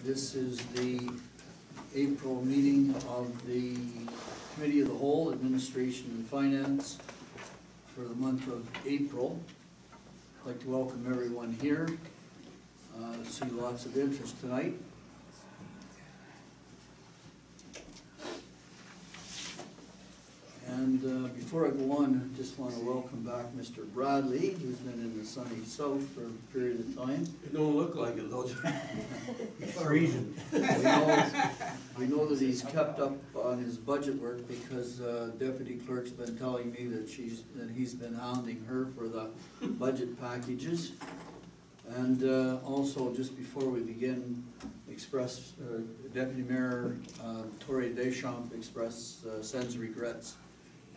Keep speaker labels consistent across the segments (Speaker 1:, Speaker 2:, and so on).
Speaker 1: This is the April meeting of the Committee of the Whole, Administration and Finance for the month of April. I'd like to welcome everyone here. See lots of interest tonight. And before I go on, I just want to welcome back Mr. Bradley, who's been in the sunny south for a period of time.
Speaker 2: It don't look like it though.
Speaker 3: It's freezing.
Speaker 1: We know that he's kept up on his budget work because Deputy Clerk's been telling me that he's been hounding her for the budget packages. And also, just before we begin, Deputy Mayor Torrey Deschamps sends regrets.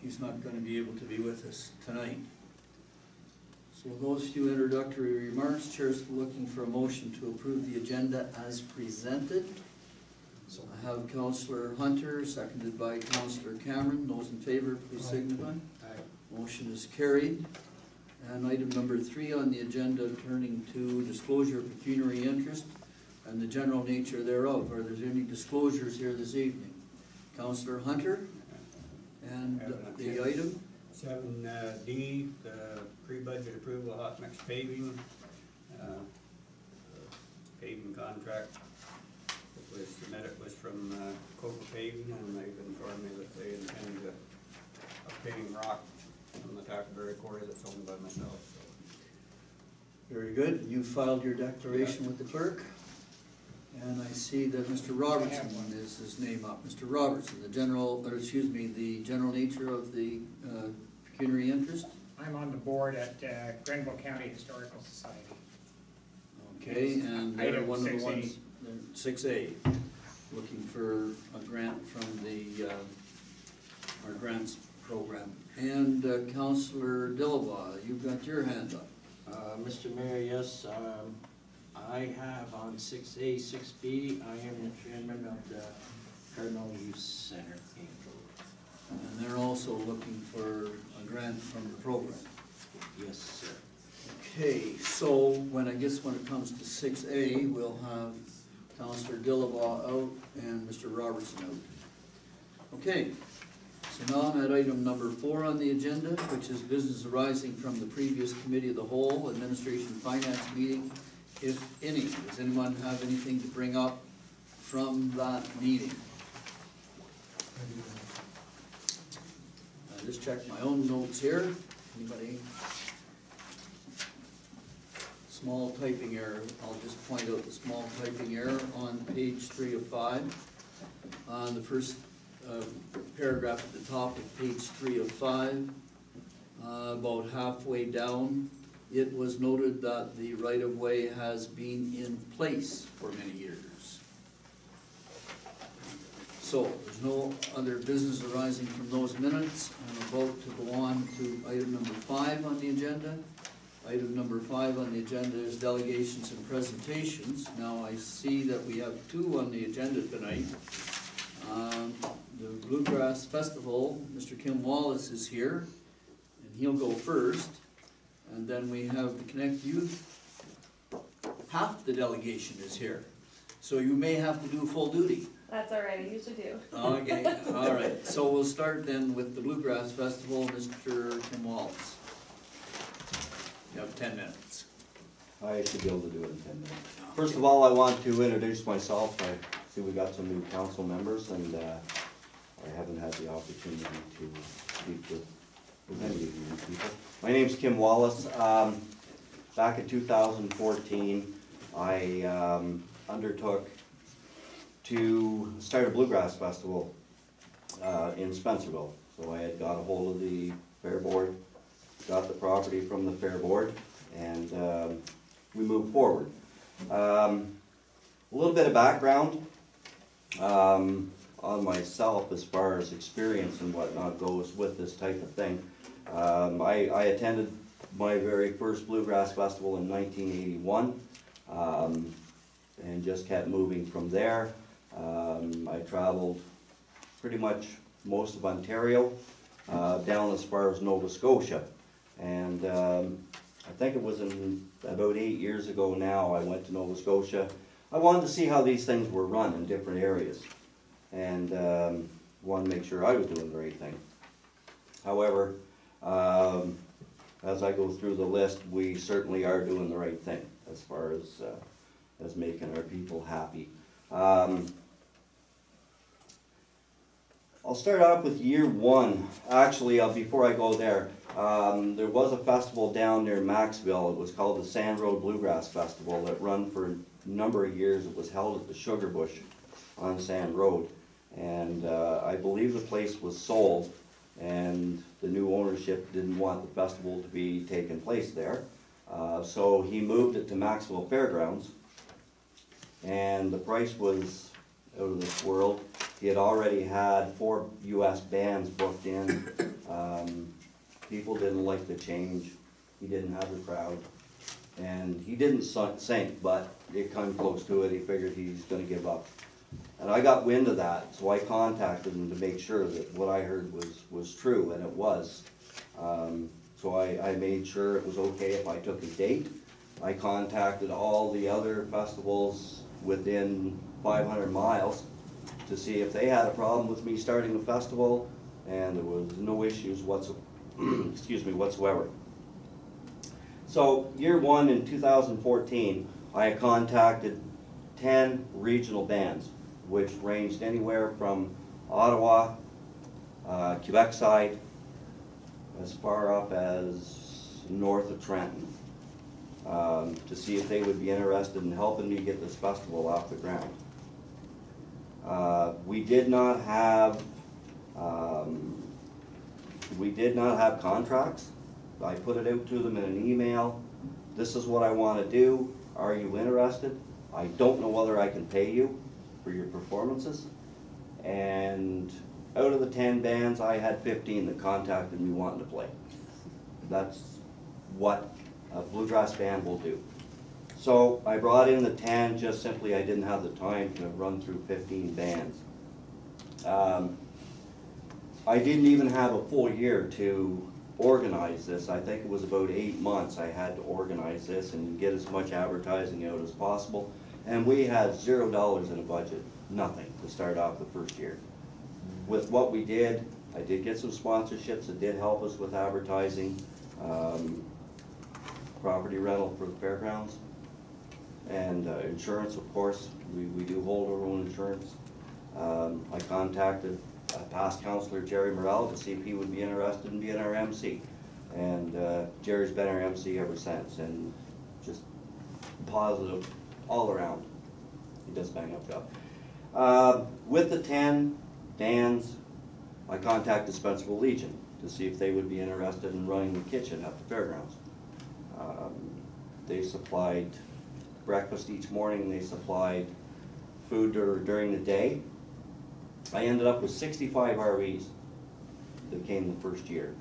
Speaker 1: He's not going to be able to be with us tonight. So with those few introductory remarks, Chair's looking for a motion to approve the agenda as presented. So I have Councillor Hunter, seconded by Councillor Cameron. Those in favor, please signify. Aye. Motion is carried. And item number 3 on the agenda, turning to disclosure of pecuniary interest and the general nature thereof. Are there any disclosures here this evening? Councillor Hunter, and the item?
Speaker 3: 7D, the pre-budget approval of hot mix paving, paving contract that was submitted was from Coca Paving, and they've informed me that they intend to obtain rock from the Tackleberry quarry that's owned by myself. So.
Speaker 1: Very good. You filed your declaration with the clerk. And I see that Mr. Robertson is his name up. Mr. Robertson, the general nature of the pecuniary interest?
Speaker 4: I'm on the board at Grenville County Historical Society.
Speaker 1: Okay, and they're
Speaker 4: Item
Speaker 1: one of the
Speaker 4: 6A.
Speaker 1: ones, 6A, looking for a grant from the our grants program. And Councillor Dillabaugh, you've got your hand up.
Speaker 2: Mr. Mayor, yes, I have on 6A, 6B, I am the chairman of the Cardinal Youth Center.
Speaker 1: And they're also looking for a grant from the program.
Speaker 2: Yes, sir.
Speaker 1: Okay, so when it comes to 6A, we'll have Councillor Dillabaugh out and Mr. Robertson out. Okay, so now I'm at item number 4 on the agenda, which is business arising from the previous Committee of the Whole, Administration Finance meeting, if any. Does anyone have anything to bring up from that meeting? I just checked my own notes here. Anybody? Small typing error. I'll just point out the small typing error on page 3 of 5. On the first paragraph at the top of page 3 of 5, about halfway down, it was noted that the right-of-way has been in place for many years. So, there's no other business arising from those minutes. I'm about to go on to item number 5 on the agenda. Item number 5 on the agenda is delegations and presentations. Now, I see that we have 2 on the agenda tonight. The Bluegrass Festival, Mr. Kim Wallace is here, and he'll go first. And then we have the Connect Youth. Half the delegation is here. So you may have to do full duty.
Speaker 5: That's all right, I usually do.
Speaker 1: Okay, all right. So we'll start then with the Bluegrass Festival, Mr. Kim Wallace. You have 10 minutes.
Speaker 6: I should be able to do it in 10 minutes. First of all, I want to introduce myself. I see we got some new council members, and I haven't had the opportunity to speak with many of you people. My name's Kim Wallace. Back in 2014, I undertook to start a Bluegrass Festival in Spencerville. So I had got a hold of the Fair Board, got the property from the Fair Board, and we moved forward. A little bit of background on myself as far as experience and whatnot goes with this type of thing. I attended my very first Bluegrass Festival in 1981 and just kept moving from there. I traveled pretty much most of Ontario down as far as Nova Scotia, and I think it was about 8 years ago now I went to Nova Scotia I wanted to see how these things were run in different areas, and wanted to make sure I was doing the right thing. However, as I go through the list, we certainly are doing the right thing as far as making our people happy. I'll start off with year one. Actually, before I go there, there was a festival down near Maxville. It was called the Sand Road Bluegrass Festival. It run for a number of years. It was held at the Sugar Bush on Sand Road. And I believe the place was sold, and the new ownership didn't want the festival to be taking place there. So he moved it to Maxville Fairgrounds, and the price was out of this world. He had already had 4 US bands booked in. People didn't like the change. He didn't have the crowd. And he didn't sink, but it came close to it. He figured he's gonna give up. And I got wind of that, so I contacted him to make sure that what I heard was true, and it was. So I made sure it was okay if I took a date. I contacted all the other festivals within 500 miles to see if they had a problem with me starting a festival, and there was no issues whatsoever. So year one in 2014, I contacted 10 regional bands, which ranged anywhere from Ottawa, Quebec side, as far up as north of Trenton, to see if they would be interested in helping me get this festival off the ground. We did not have contracts. I put it out to them in an email. This is what I want to do. Are you interested? I don't know whether I can pay you for your performances. And out of the 10 bands, I had 15 that contacted me wanting to play. That's what a bluegrass band will do. So I brought in the 10, just simply I didn't have the time to run through 15 bands. I didn't even have a full year to organize this. I think it was about 8 months I had to organize this and get as much advertising out as possible. And we had $0 in a budget, nothing, to start off the first year. With what we did, I did get some sponsorships that did help us with advertising, property rental for the fairgrounds, and insurance, of course. We do hold our own insurance. I contacted past councillor Jerry Morrell to see if he would be interested in being our MC. And Jerry's been our MC ever since, and just positive all around. He does bang up job. With the 10 bands, I contacted Spencerville Legion to see if they would be interested in running the kitchen at the fairgrounds. They supplied breakfast each morning, they supplied food during the day. I ended up with 65 RVs that came the first year.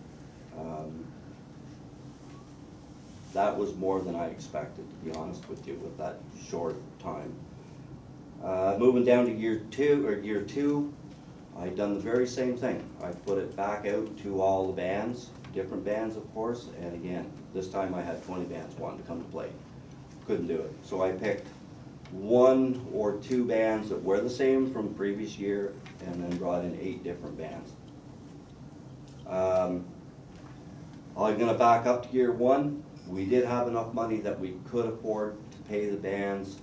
Speaker 6: That was more than I expected, to be honest with you, with that short time. Moving down to year two, I done the very same thing. I put it back out to all the bands, different bands of course, and again, this time I had 20 bands wanting to come to play. Couldn't do it. So I picked 1 or 2 bands that were the same from the previous year, and then brought in 8 different bands. I'm gonna back up to year 1. We did have enough money that we could afford to pay the bands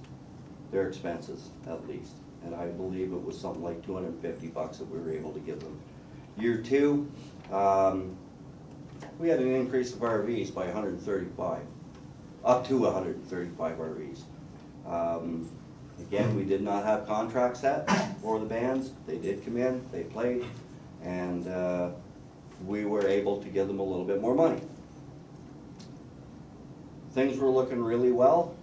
Speaker 6: their expenses at least. And I believe it was something like $250 that we were able to give them. Year 2, we had an increase of RVs by 135, up to 135 RVs. Again, we did not have contracts set for the bands. They did come in, they played, and we were able to give them a little bit more money. Things were looking really well.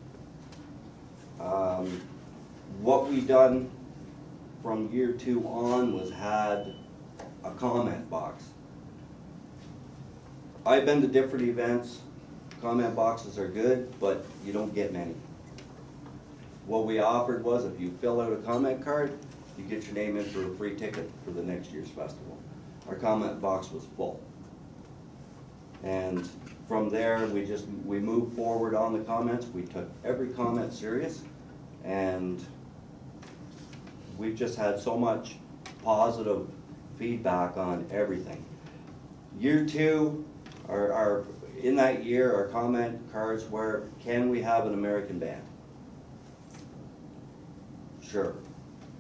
Speaker 6: What we done from year 2 on was had a comment box. I've been to different events. Comment boxes are good, but you don't get many. What we offered was if you fill out a comment card, you get your name in for a free ticket for the next year's festival. Our comment box was full. And from there, we moved forward on the comments. We took every comment serious. And we've just had so much positive feedback on everything. Year two, in that year, our comment cards were, can we have an American band? Sure,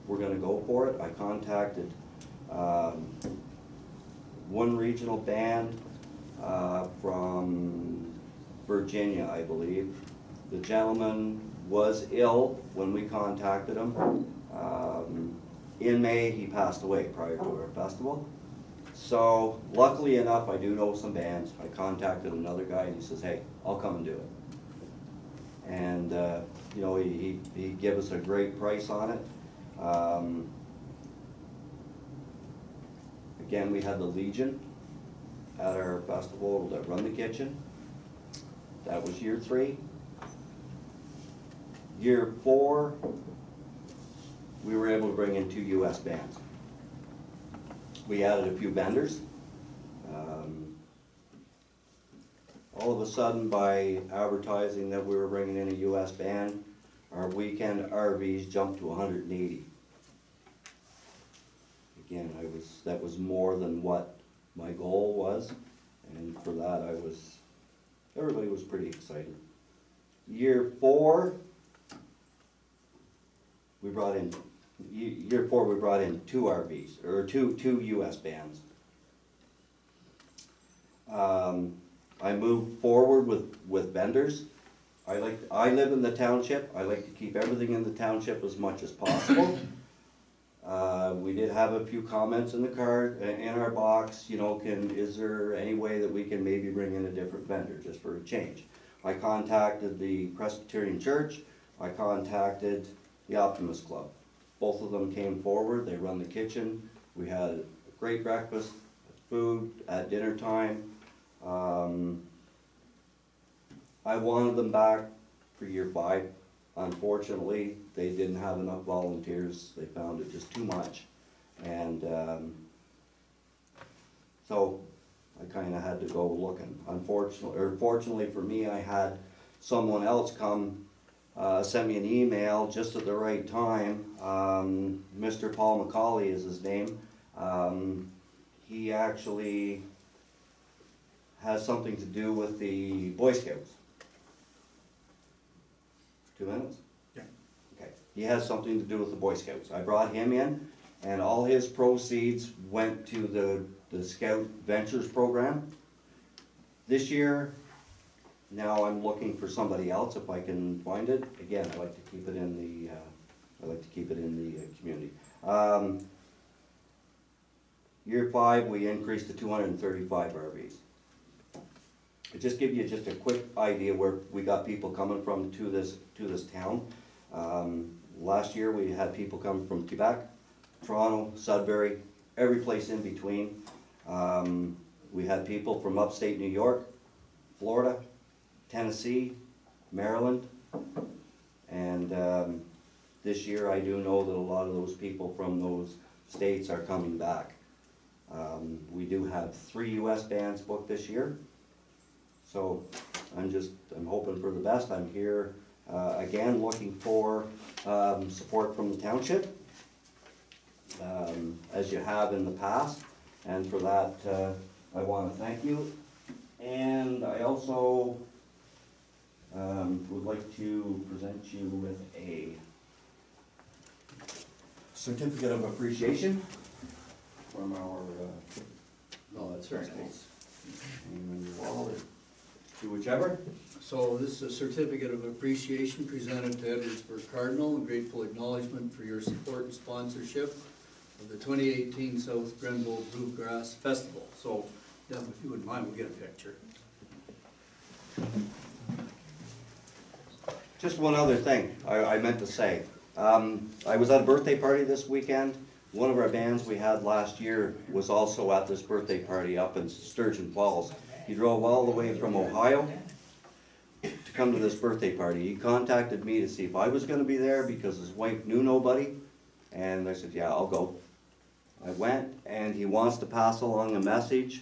Speaker 6: we're gonna go for it. I contacted one regional band from Virginia, I believe. The gentleman was ill when we contacted him. In May, he passed away prior to our festival. So luckily enough, I do know some bands. I contacted another guy and he says, hey, I'll come and do it. And you know, he gave us a great price on it. Again, we had the Legion at our festival that run the kitchen. That was year three. Year four, we were able to bring in 2 US bands. We added a few vendors. All of a sudden, by advertising that we were bringing in a US band, our weekend RVs jumped to 180. Again, that was more than what my goal was, and for that everybody was pretty excited. Year four, we brought in 2 RVs, or two US bands. I moved forward with vendors. I live in the township. I like to keep everything in the township as much as possible. We did have a few comments in the card, in our box, you know, is there any way that we can maybe bring in a different vendor just for a change? I contacted the Presbyterian Church. I contacted the Optimist Club. Both of them came forward. They run the kitchen. We had a great breakfast, food at dinner time. I wanted them back for year 5. Unfortunately, they didn't have enough volunteers. They found it just too much. And so I kind of had to go looking. Fortunately for me, I had someone else come sent me an email just at the right time. Mr. Paul McCauley is his name. He actually has something to do with the Boy Scouts. 2 minutes?
Speaker 3: Yeah.
Speaker 6: Okay. He has something to do with the Boy Scouts. I brought him in, and all his proceeds went to the Scout Ventures program. This year, now I'm looking for somebody else if I can find it. Again, I like to keep it in the community. Year 5, we increased to 235 RVs. To just give you just a quick idea where we got people coming from to this town. Last year we had people come from Quebec, Toronto, Sudbury, every place in between. We had people from upstate New York, Florida, Tennessee, Maryland, and this year I do know that a lot of those people from those states are coming back. We do have 3 US bands booked this year, so I'm hoping for the best. I'm here again looking for support from the township, as you have in the past, and for that I want to thank you. And I also would like to present you with a certificate of appreciation from our
Speaker 1: No, that's very nice.
Speaker 6: wallet, to whichever.
Speaker 1: So this is a certificate of appreciation presented to Edwardsburg Cardinal, and grateful acknowledgement for your support and sponsorship of the 2018 South Grenville Bluegrass Festival. So, yeah, if you wouldn't mind, we'll get a picture.
Speaker 6: Just one other thing I meant to say. I was at a birthday party this weekend. One of our bands we had last year was also at this birthday party up in Sturgeon Falls. He drove all the way from Ohio to come to this birthday party. He contacted me to see if I was going to be there because his wife knew nobody, and I said, yeah, I'll go. I went, and he wants to pass along a message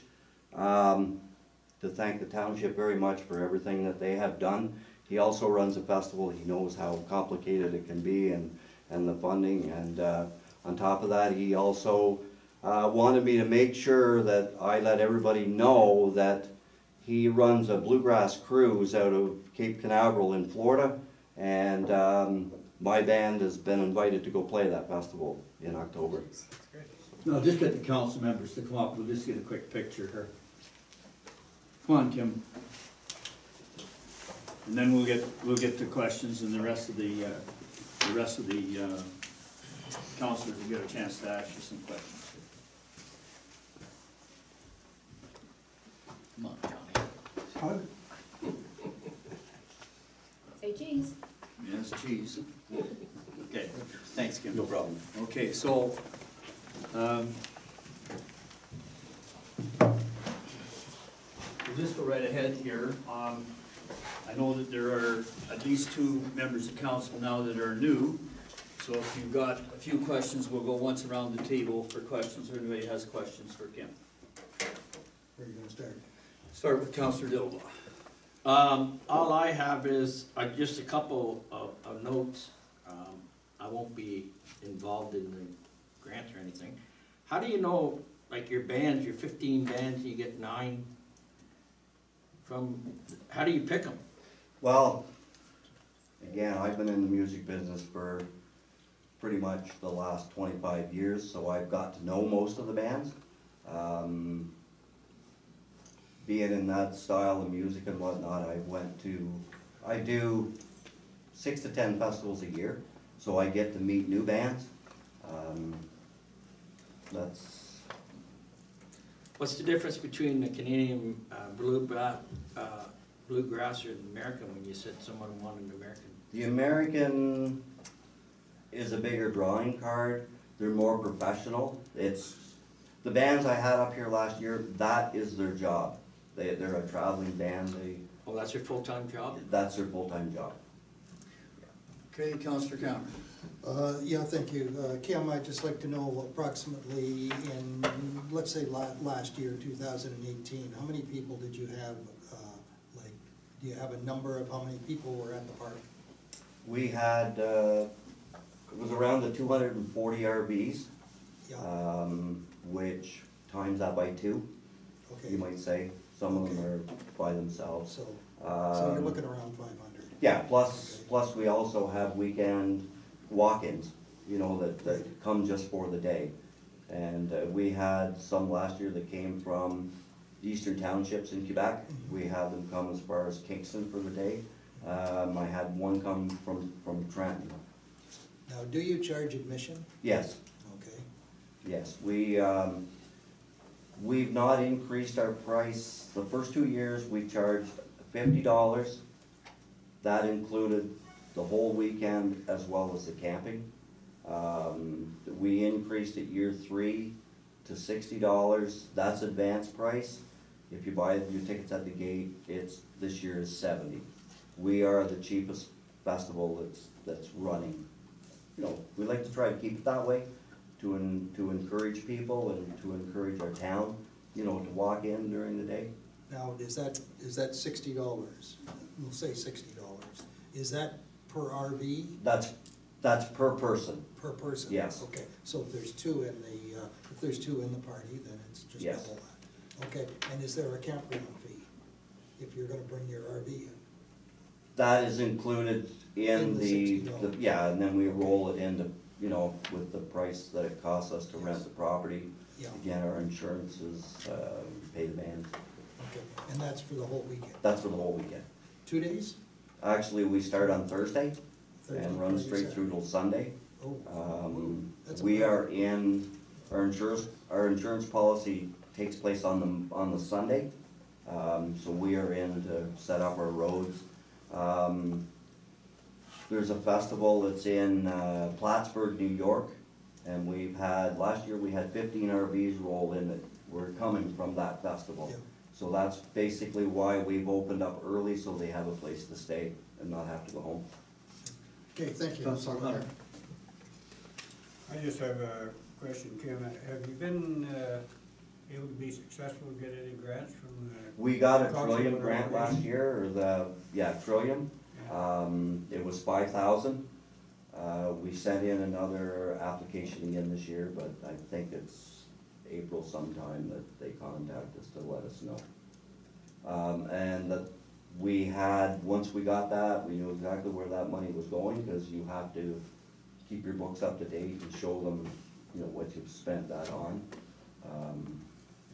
Speaker 6: to thank the township very much for everything that they have done. he also runs a festival, he knows how complicated it can be and the funding, and on top of that, he also wanted me to make sure that I let everybody know that he runs a bluegrass cruise out of Cape Canaveral in Florida, and my band has been invited to go play that festival in October.
Speaker 5: No, just get the council members to come up, we'll just get a quick picture here. Come on, Kim. And then we'll get to questions, and the rest of the councilors will get a chance to ask you some questions.
Speaker 1: Come on, Johnny.
Speaker 7: Say cheese.
Speaker 5: Yes, cheese. Okay, thanks, Kim.
Speaker 6: No problem.
Speaker 5: Okay, so, we'll just go right ahead here. I know that there are at least 2 members of council now that are new. So if you've got a few questions, we'll go once around the table for questions, or anybody has questions for Kim.
Speaker 8: Where are you gonna start?
Speaker 5: Start with Councilor Dilba.
Speaker 2: All I have is just a couple of notes. I won't be involved in the grant or anything. How do you know, like your bands, your 15 bands, you get 9 from, how do you pick them?
Speaker 6: Well, again, I've been in the music business for pretty much the last 25 years, so I've got to know most of the bands. Being in that style of music and whatnot, I do 6 to 10 festivals a year, so I get to meet new bands.
Speaker 2: What's the difference between the Canadian bluegrass or the American when you said someone wanted American?
Speaker 6: The American is a bigger drawing card. They're more professional. It's the bands I had up here last year, that is their job. They're a traveling band.
Speaker 2: Oh, that's your full-time job?
Speaker 6: That's their full-time job.
Speaker 1: Okay, Councilor Cameron.
Speaker 8: Yeah, thank you. Kim, I'd just like to know approximately in, let's say last year, 2018, how many people did you have, do you have a number of how many people were at the park?
Speaker 6: We had, it was around the 240 RVs,
Speaker 8: Yeah,
Speaker 6: which times that by 2, you
Speaker 8: okay,
Speaker 6: might say. Some of them are by themselves.
Speaker 8: so you're looking around 500.
Speaker 6: Yeah, plus we also have weekend walk-ins, that come just for the day. And we had some last year that came from eastern townships in Quebec. We had them come as far as Kingston for the day. I had one come from Trenton.
Speaker 8: Now, do you charge admission?
Speaker 6: Yes,
Speaker 8: Okay,
Speaker 6: yes, we've not increased our price. The first 2 years, we charged $50. That included the whole weekend as well as the camping. We increased it year 3 to $60. That's advance price. If you buy your tickets at the gate, this year is $70. We are the cheapest festival that's running. We like to try to keep it that way, to encourage people and to encourage our town, to walk in during the day.
Speaker 8: now, is that $60? We'll say $60. Is that per RV,
Speaker 6: That's per person.
Speaker 8: per person?
Speaker 6: Yes.
Speaker 8: Okay, so if there's 2 in the party, then it's just
Speaker 6: Yes.
Speaker 8: double that. Okay, and is there a campground fee if you're gonna bring your RV in?
Speaker 6: That is included in
Speaker 8: In the $60.
Speaker 6: yeah, and then we roll it into, with the price that it costs us to rent the property.
Speaker 8: Yeah,
Speaker 6: Again, our insurances, pay the band.
Speaker 8: okay, and that's for the whole weekend?
Speaker 6: That's for the whole weekend.
Speaker 8: 2 days?
Speaker 6: Actually, we start on Thursday
Speaker 8: Thursday,
Speaker 6: and run
Speaker 8: Friday,
Speaker 6: straight
Speaker 8: Saturday?
Speaker 6: through till Sunday.
Speaker 8: Oh, that's
Speaker 6: We
Speaker 8: amazing.
Speaker 6: are in, our insurance policy takes place on the Sunday. So we are in to set up our roads. There's a festival that's in Plattsburgh, New York, and last year we had 15 RVs roll in that were coming from that festival.
Speaker 8: Yeah.
Speaker 6: So that's basically why we've opened up early, so they have a place to stay and not have to go home.
Speaker 8: Okay, thank you.
Speaker 1: Councilor Hunter.
Speaker 3: I just have a question, Kim. Have you been able to be successful to get any grants from
Speaker 6: We got a
Speaker 3: Council
Speaker 6: Trillium
Speaker 3: member
Speaker 6: grant last
Speaker 3: organization?
Speaker 6: year, Trillium. It was 5,000. We sent in another application again this year, but I think it's April sometime that they contact us to let us know. And that we had, once we got that, we knew exactly where that money was going, because you have to keep your books up to date and show them, you know, what you've spent that on.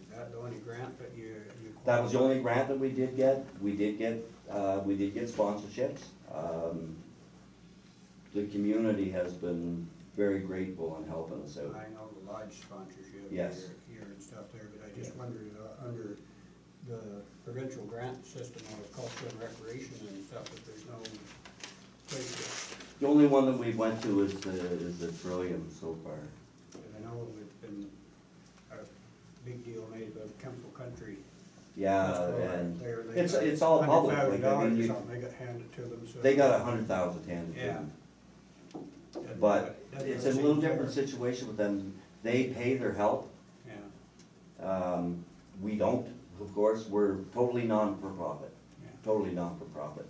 Speaker 3: Is that the only grant that you?
Speaker 6: That was the only grant that we did get. We did get sponsorships. The community has been very grateful in helping us out.
Speaker 3: I know the lodge sponsorship
Speaker 6: Yes.
Speaker 3: here and stuff there, but I just wondered, under the provincial grant system of culture and recreation and stuff, if there's no place to.
Speaker 6: The only one that we went to is the Trillium so far.
Speaker 3: Because I know it's been a big deal made about Kempful Country.
Speaker 6: Yeah,
Speaker 3: Festival
Speaker 6: and
Speaker 3: there. They
Speaker 6: it's
Speaker 3: got
Speaker 6: all public. Like, I
Speaker 3: $100,000
Speaker 6: mean,
Speaker 3: or
Speaker 6: you,
Speaker 3: something, they got handed to them, so.
Speaker 6: they got 100,000 handed to
Speaker 3: Yeah.
Speaker 6: them.
Speaker 3: Doesn't-
Speaker 6: But
Speaker 3: doesn't
Speaker 6: it's a
Speaker 3: seem
Speaker 6: little
Speaker 3: fair.
Speaker 6: different situation with them. They pay their help.
Speaker 3: Yeah,
Speaker 6: We don't, of course. We're totally non-for-profit.
Speaker 3: yeah.
Speaker 6: Totally non-for-profit.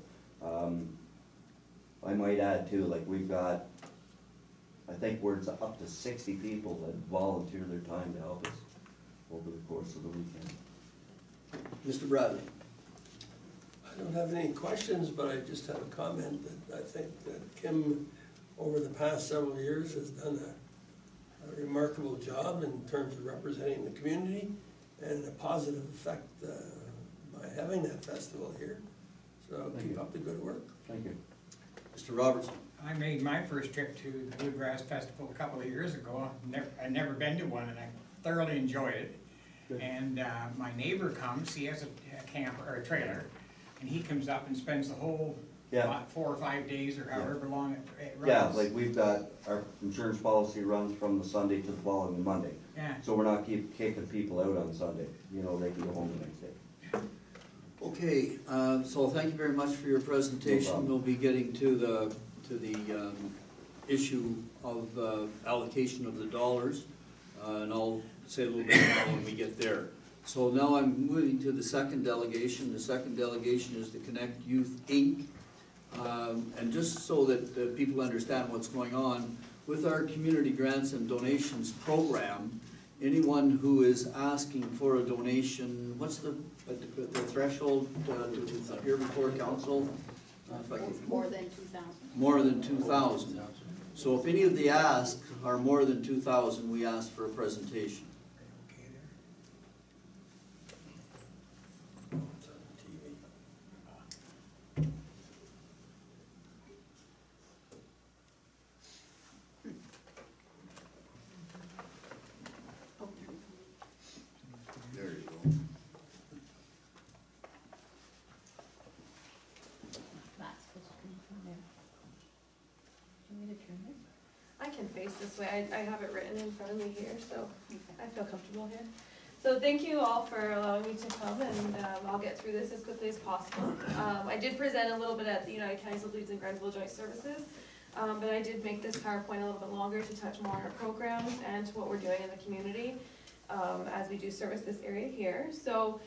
Speaker 6: I might add too, like we've got, I think we're up to 60 people that volunteer their time to help us over the course of the weekend.
Speaker 1: Mr. Bradley?
Speaker 7: I don't have any questions, but I just have a comment that I think that Kim, over the past several years, has done a remarkable job in terms of representing the community and a positive effect by having that festival here. So
Speaker 6: Thank
Speaker 7: keep
Speaker 6: you.
Speaker 7: up the good work.
Speaker 6: Thank you.
Speaker 1: Mr. Robertson?
Speaker 4: I made my first trip to the Bluegrass Festival a couple of years ago. I'd never been to one, and I thoroughly enjoyed it.
Speaker 6: Good.
Speaker 4: And my neighbor comes, he has a camper, or a trailer, and he comes up and spends the whole
Speaker 6: Yeah.
Speaker 4: 4 or 5 days, or however long it runs.
Speaker 6: Yeah, like we've got, our insurance policy runs from the Sunday to the following Monday.
Speaker 4: Yeah.
Speaker 6: So we're not kicking people out on Sunday. You know, they can go home the next day.
Speaker 1: Okay, so thank you very much for your presentation.
Speaker 6: problem.
Speaker 1: We'll be getting to the issue of allocation of the dollars, and I'll say a little bit more when we get there. So now I'm moving to the second delegation. The second delegation is the Connect Youth Inc. And just so that people understand what's going on, with our community grants and donations program, anyone who is asking for a donation, what's the threshold to appear before council? If I could-
Speaker 9: More than 2,000.
Speaker 1: More than 2,000. So if any of the asks are more than 2,000, we ask for a presentation.
Speaker 4: Okay there.
Speaker 7: It's on TV.
Speaker 9: Oh,
Speaker 1: There you go.
Speaker 9: that's supposed to come from there. Do you want me to turn it?
Speaker 10: I can face this way. I have it written in front of me here, so
Speaker 9: Okay.
Speaker 10: I feel comfortable here. So thank you all for allowing me to come, and I'll get through this as quickly as possible. I did present a little bit at the United Counties of Leeds and Grenville Joint Services, but I did make this PowerPoint a little bit longer to touch more on our programs and to what we're doing in the community as we do service this area here. So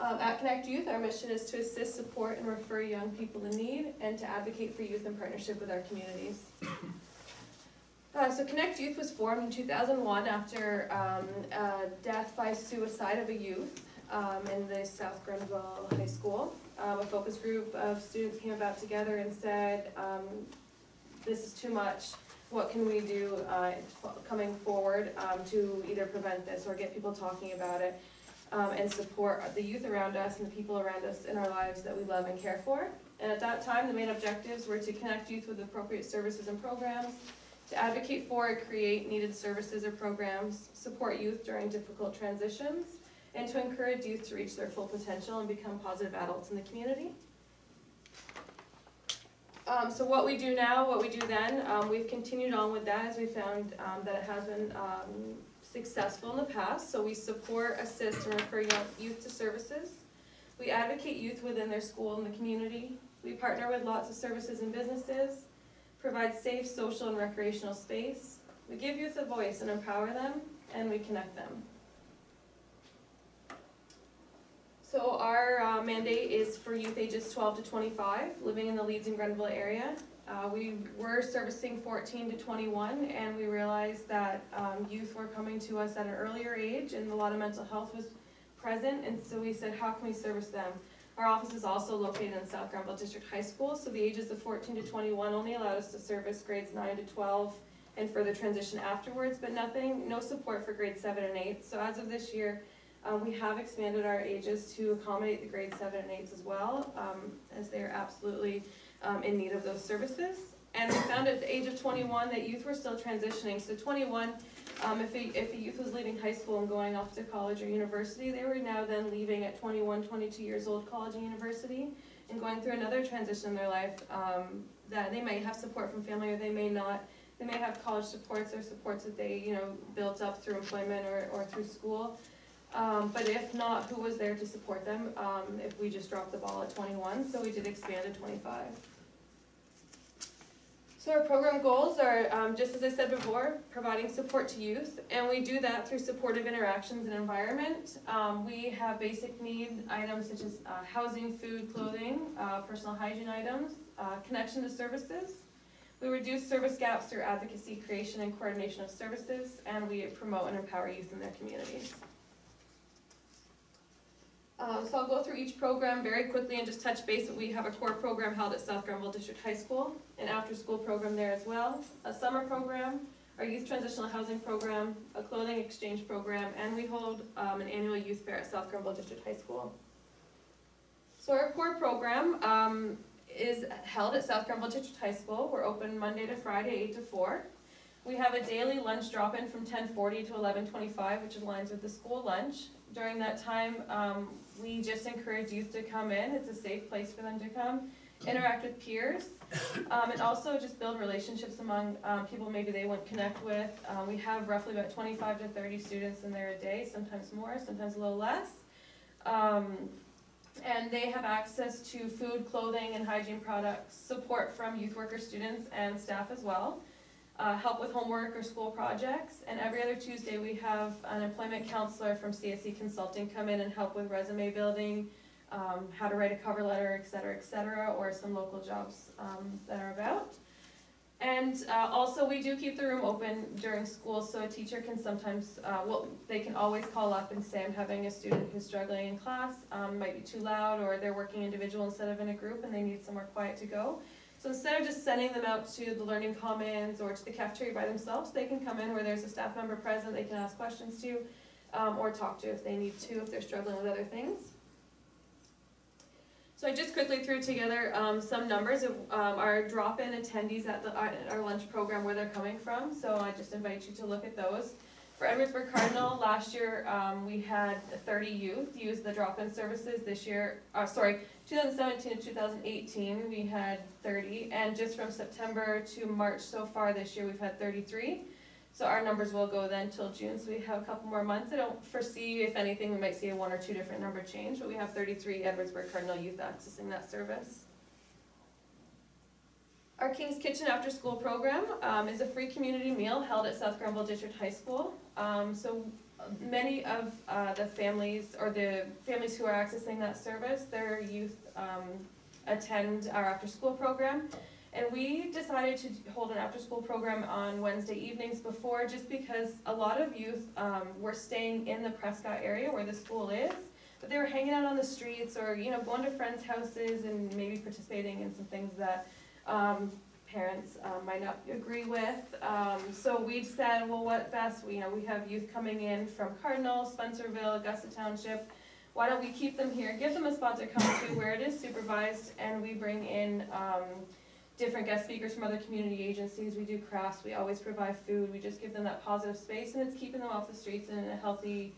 Speaker 10: at Connect Youth, our mission is to assist, support, and refer young people in need, and to advocate for youth in partnership with our communities. So Connect Youth was formed in 2001 after a death by suicide of a youth in the South Grenville High School. A focus group of students came about together and said, this is too much, what can we do coming forward to either prevent this or get people talking about it and support the youth around us and the people around us in our lives that we love and care for. And at that time, the main objectives were to connect youth with appropriate services and programs, to advocate for and create needed services or programs, support youth during difficult transitions, and to encourage youth to reach their full potential and become positive adults in the community. So what we do now, what we do then, we've continued on with that as we found that it has been successful in the past. So we support, assist, and refer youth to services. We advocate youth within their school and the community. We partner with lots of services and businesses, provide safe social and recreational space. We give youth a voice and empower them, and we connect them. So our mandate is for youth ages 12 to 25, living in the Leeds and Grenville area. We were servicing 14 to 21, and we realized that youth were coming to us at an earlier age, and a lot of mental health was present, and so we said, how can we service them? Our office is also located in South Grenville District High School, so the ages of 14 to 21 only allowed us to service grades 9 to 12 and further transition afterwards, but no support for grades 7 and 8. So as of this year, we have expanded our ages to accommodate the grades 7 and 8s as well, as they are absolutely in need of those services. And we found at the age of 21 that youth were still transitioning. So 21, if a youth was leaving high school and going off to college or university, they were now then leaving at 21, 22 years old, college and university, and going through another transition in their life, that they may have support from family or they may not. They may have college supports or supports that they, built up through employment or through school. But if not, who was there to support them if we just dropped the ball at 21? So we did expand to 25. So our program goals are, just as I said before, providing support to youth, and we do that through supportive interactions and environment. We have basic need items such as housing, food, clothing, personal hygiene items, connection to services. We reduce service gaps through advocacy, creation, and coordination of services, and we promote and empower youth in their communities. So I'll go through each program very quickly and just touch base. We have a core program held at South Grenville District High School, an after-school program there as well, a summer program, our youth transitional housing program, a clothing exchange program, and we hold an annual youth fair at South Grenville District High School. So our core program is held at South Grenville District High School. We're open Monday to Friday, 8 to 4. We have a daily lunch drop-in from 10:40 to 11:25, which aligns with the school lunch. During that time, we just encourage youth to come in. It's a safe place for them to come, interact with peers, and also just build relationships among people maybe they wouldn't connect with. We have roughly about 25 to 30 students in there a day, sometimes more, sometimes a little less. And they have access to food, clothing, and hygiene products, support from youth worker students and staff as well. Help with homework or school projects, and every other Tuesday we have an employment counselor from CSE Consulting come in and help with resume building, how to write a cover letter, et cetera, or some local jobs that are about. And also we do keep the room open during school, so a teacher can sometimes, they can always call up and say, I'm having a student who's struggling in class, might be too loud, or they're working individual instead of in a group and they need somewhere quiet to go. So instead of just sending them out to the Learning Commons or to the cafeteria by themselves, they can come in where there's a staff member present they can ask questions to, or talk to if they need to, if they're struggling with other things. So I just quickly threw together some numbers of our drop-in attendees at our lunch program, where they're coming from. So I just invite you to look at those. For Edwardsburg Cardinal, last year we had 30 youth use the drop-in services. This year, 2017 to 2018, we had 30, and just from September to March so far this year, we've had 33. So our numbers will go then till June, so we have a couple more months. I don't foresee, if anything, we might see a 1 or 2 different number change, but we have 33 Edwardsburg Cardinal youth accessing that service. Our King's Kitchen After School program is a free community meal held at South Grenville District High School. So many of the families, or the families who are accessing that service, their youth attend our after school program. And we decided to hold an after school program on Wednesday evenings before, just because a lot of youth were staying in the Prescott area where the school is, but they were hanging out on the streets or going to friends' houses and maybe participating in some things that parents might not agree with. So we said, well, what best? We have youth coming in from Cardinal, Spencerville, Augusta Township. Why don't we keep them here, give them a spot to come to where it is supervised, and we bring in different guest speakers from other community agencies. We do crafts, we always provide food, we just give them that positive space, and it's keeping them off the streets and in a healthy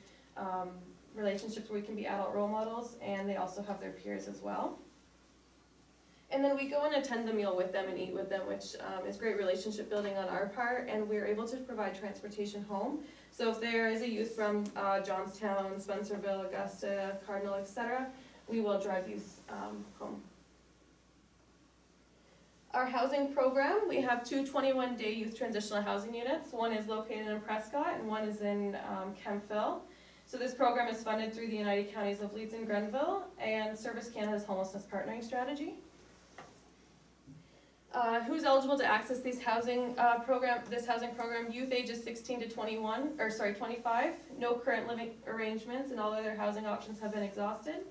Speaker 10: relationships where we can be adult role models, and they also have their peers as well. And then we go and attend the meal with them and eat with them, which is great relationship building on our part, and we're able to provide transportation home. So if there is a youth from Johnstown, Spencerville, Augusta, Cardinal, etc., we will drive youth home. Our housing program, we have 2 21-day youth transitional housing units. One is located in Prescott and one is in Kempville. So this program is funded through the United Counties of Leeds and Grenville and Service Canada's homelessness partnering strategy. Who's eligible to access this housing program? Youth ages 16 to 25. No current living arrangements, and all other housing options have been exhausted.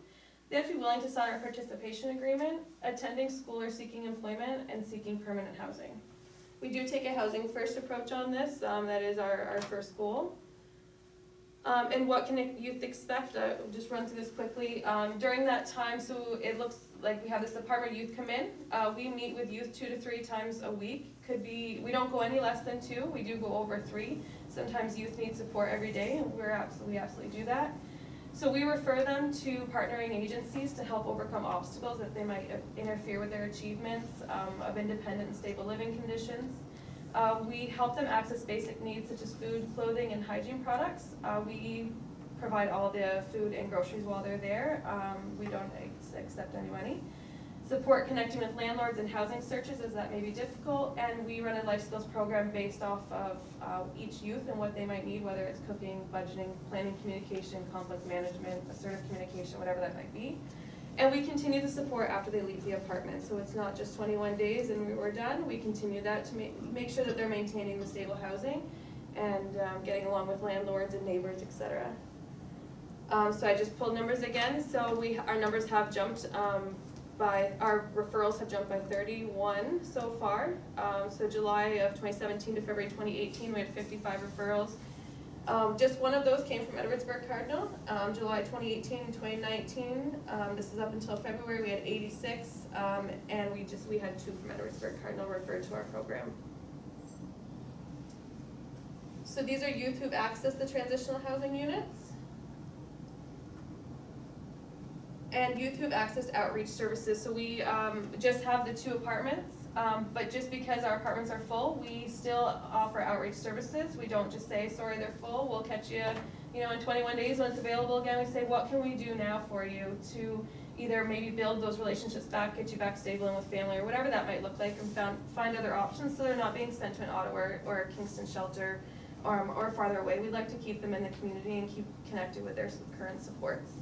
Speaker 10: They have to be willing to sign our participation agreement, attending school or seeking employment, and seeking permanent housing. We do take a housing first approach on this. That is our first goal. And what can youth expect? I'll just run through this quickly. During that time, so it looks like we have this apartment youth come in. We meet with youth 2 to 3 times a week. We don't go any less than 2. We do go over 3. Sometimes youth need support every day, and we absolutely do that. So we refer them to partnering agencies to help overcome obstacles that they might interfere with their achievements of independent and stable living conditions. We help them access basic needs such as food, clothing, and hygiene products. We provide all the food and groceries while they're there. We don't accept any money. Support connecting with landlords and housing searches as that may be difficult. And we run a life skills program based off of each youth and what they might need, whether it's cooking, budgeting, planning, communication, conflict management, assertive communication, whatever that might be. And we continue the support after they leave the apartment. So it's not just 21 days and we're done. We continue that to make sure that they're maintaining the stable housing and getting along with landlords and neighbors, etc. So I just pulled numbers again. So our numbers have jumped our referrals have jumped by 31 so far. So July of 2017 to February 2018, we had 55 referrals. Just one of those came from Edwardsburg Cardinal. July 2018 and 2019, this is up until February, we had 86, and we had 2 from Edwardsburg Cardinal referred to our program. So these are youth who've accessed the transitional housing units. And youth who've accessed outreach services. So we just have the 2 apartments. But just because our apartments are full, we still offer outreach services. We don't just say, sorry, they're full, we'll catch you, in 21 days when it's available again. We say, what can we do now for you to either maybe build those relationships back, get you back stable and with family, or whatever that might look like, and find other options so they're not being sent to an Ottawa or a Kingston shelter or farther away. We'd like to keep them in the community and keep connected with their current supports.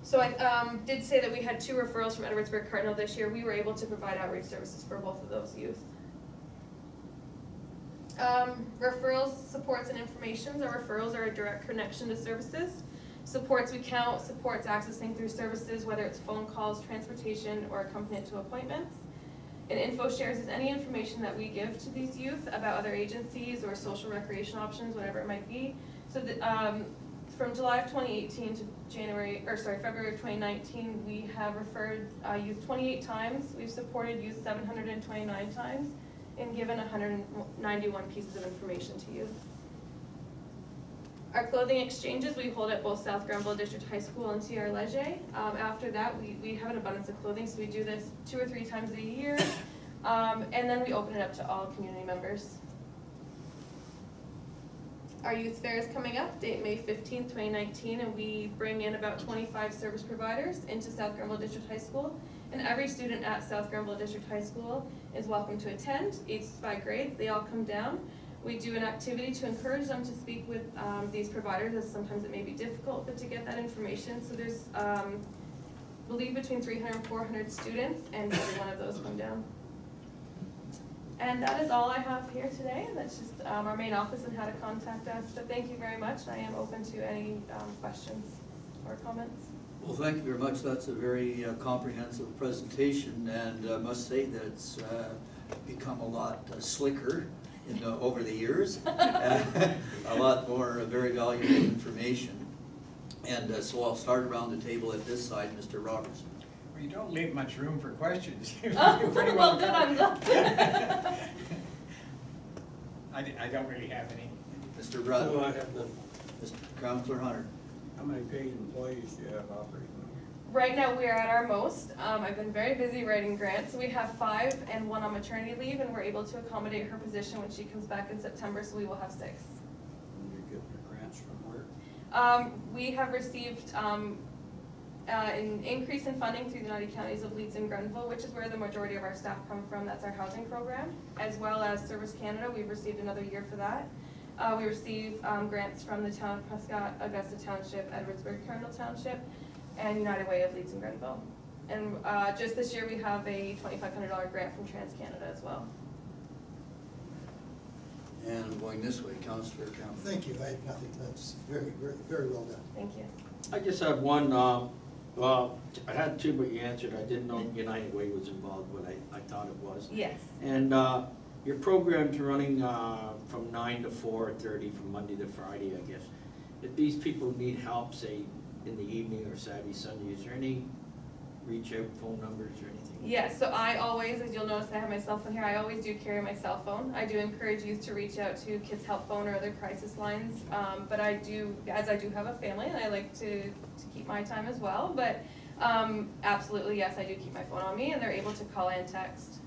Speaker 10: So I did say that we had 2 referrals from Edwardsburg Cardinal this year. We were able to provide outreach services for both of those youth. Referrals, supports, and information. Our referrals are a direct connection to services. Supports we count, supports accessing through services, whether it's phone calls, transportation, or accompaniment to appointments. And info shares is any information that we give to these youth about other agencies or social recreation options, whatever it might be. So from July of 2018 to February of 2019, we have referred youth 28 times. We've supported youth 729 times and given 191 pieces of information to youth. Our clothing exchanges we hold at both South Grenville District High School and TR Leger. After that, we have an abundance of clothing, so we do this 2 or 3 times a year, and then we open it up to all community members. Our youth fair is coming up, date May 15th, 2019, and we bring in about 25 service providers into South Grenville District High School. And every student at South Grenville District High School is welcome to attend, each by grades. They all come down. We do an activity to encourage them to speak with these providers, as sometimes it may be difficult, but to get that information. So there's, I believe, between 300 and 400 students, and every one of those come down. And that is all I have here today. That's just our main office and how to contact us. But thank you very much. I am open to any questions or comments.
Speaker 1: Well, thank you very much. That's a very comprehensive presentation, and I must say that it's become a lot slicker over the years. A lot more very valuable information. And so I'll start around the table at this side, Mr. Roberts.
Speaker 4: Well, you don't leave much room for questions.
Speaker 10: Oh,
Speaker 4: Pretty
Speaker 10: well, good, I'm glad.
Speaker 4: I don't really have any.
Speaker 1: Mr. Rudd.
Speaker 7: No, I have none.
Speaker 1: Mr. Councillor Hunter.
Speaker 3: How many paid employees do you have operating?
Speaker 10: Right now, we are at our most. I've been very busy writing grants. We have 5 and 1 on maternity leave, and we're able to accommodate her position when she comes back in September, so we will have 6.
Speaker 3: And you get your grants from where?
Speaker 10: We have received an increase in funding through the United Counties of Leeds and Grenville, which is where the majority of our staff come from. That's our housing program, as well as Service Canada. We've received another year for that. We receive grants from the town of Prescott, Augusta Township, Edwardsburg, Carroll Township, and United Way of Leeds and Grenville. And just this year, we have a $2,500 grant from TransCanada as well.
Speaker 1: And going this way, Councillor Campbell.
Speaker 8: Thank you, I have nothing, that's very, very, very well done.
Speaker 10: Thank you.
Speaker 2: I just have one, well, I had two, but you answered. I didn't know United Way was involved, but I thought it was.
Speaker 10: Yes.
Speaker 2: And your program's running from 9 to 4:30 from Monday to Friday, I guess. If these people need help, say, in the evening or Saturday, Sunday, is there any reach out phone numbers or anything?
Speaker 10: Yes, so I always, as you'll notice I have my cell phone here, I always do carry my cell phone. I do encourage youth to reach out to Kids Help Phone or other crisis lines. But I do, as I do have a family, and I like to keep my time as well. But absolutely, yes, I do keep my phone on me, and they're able to call and text.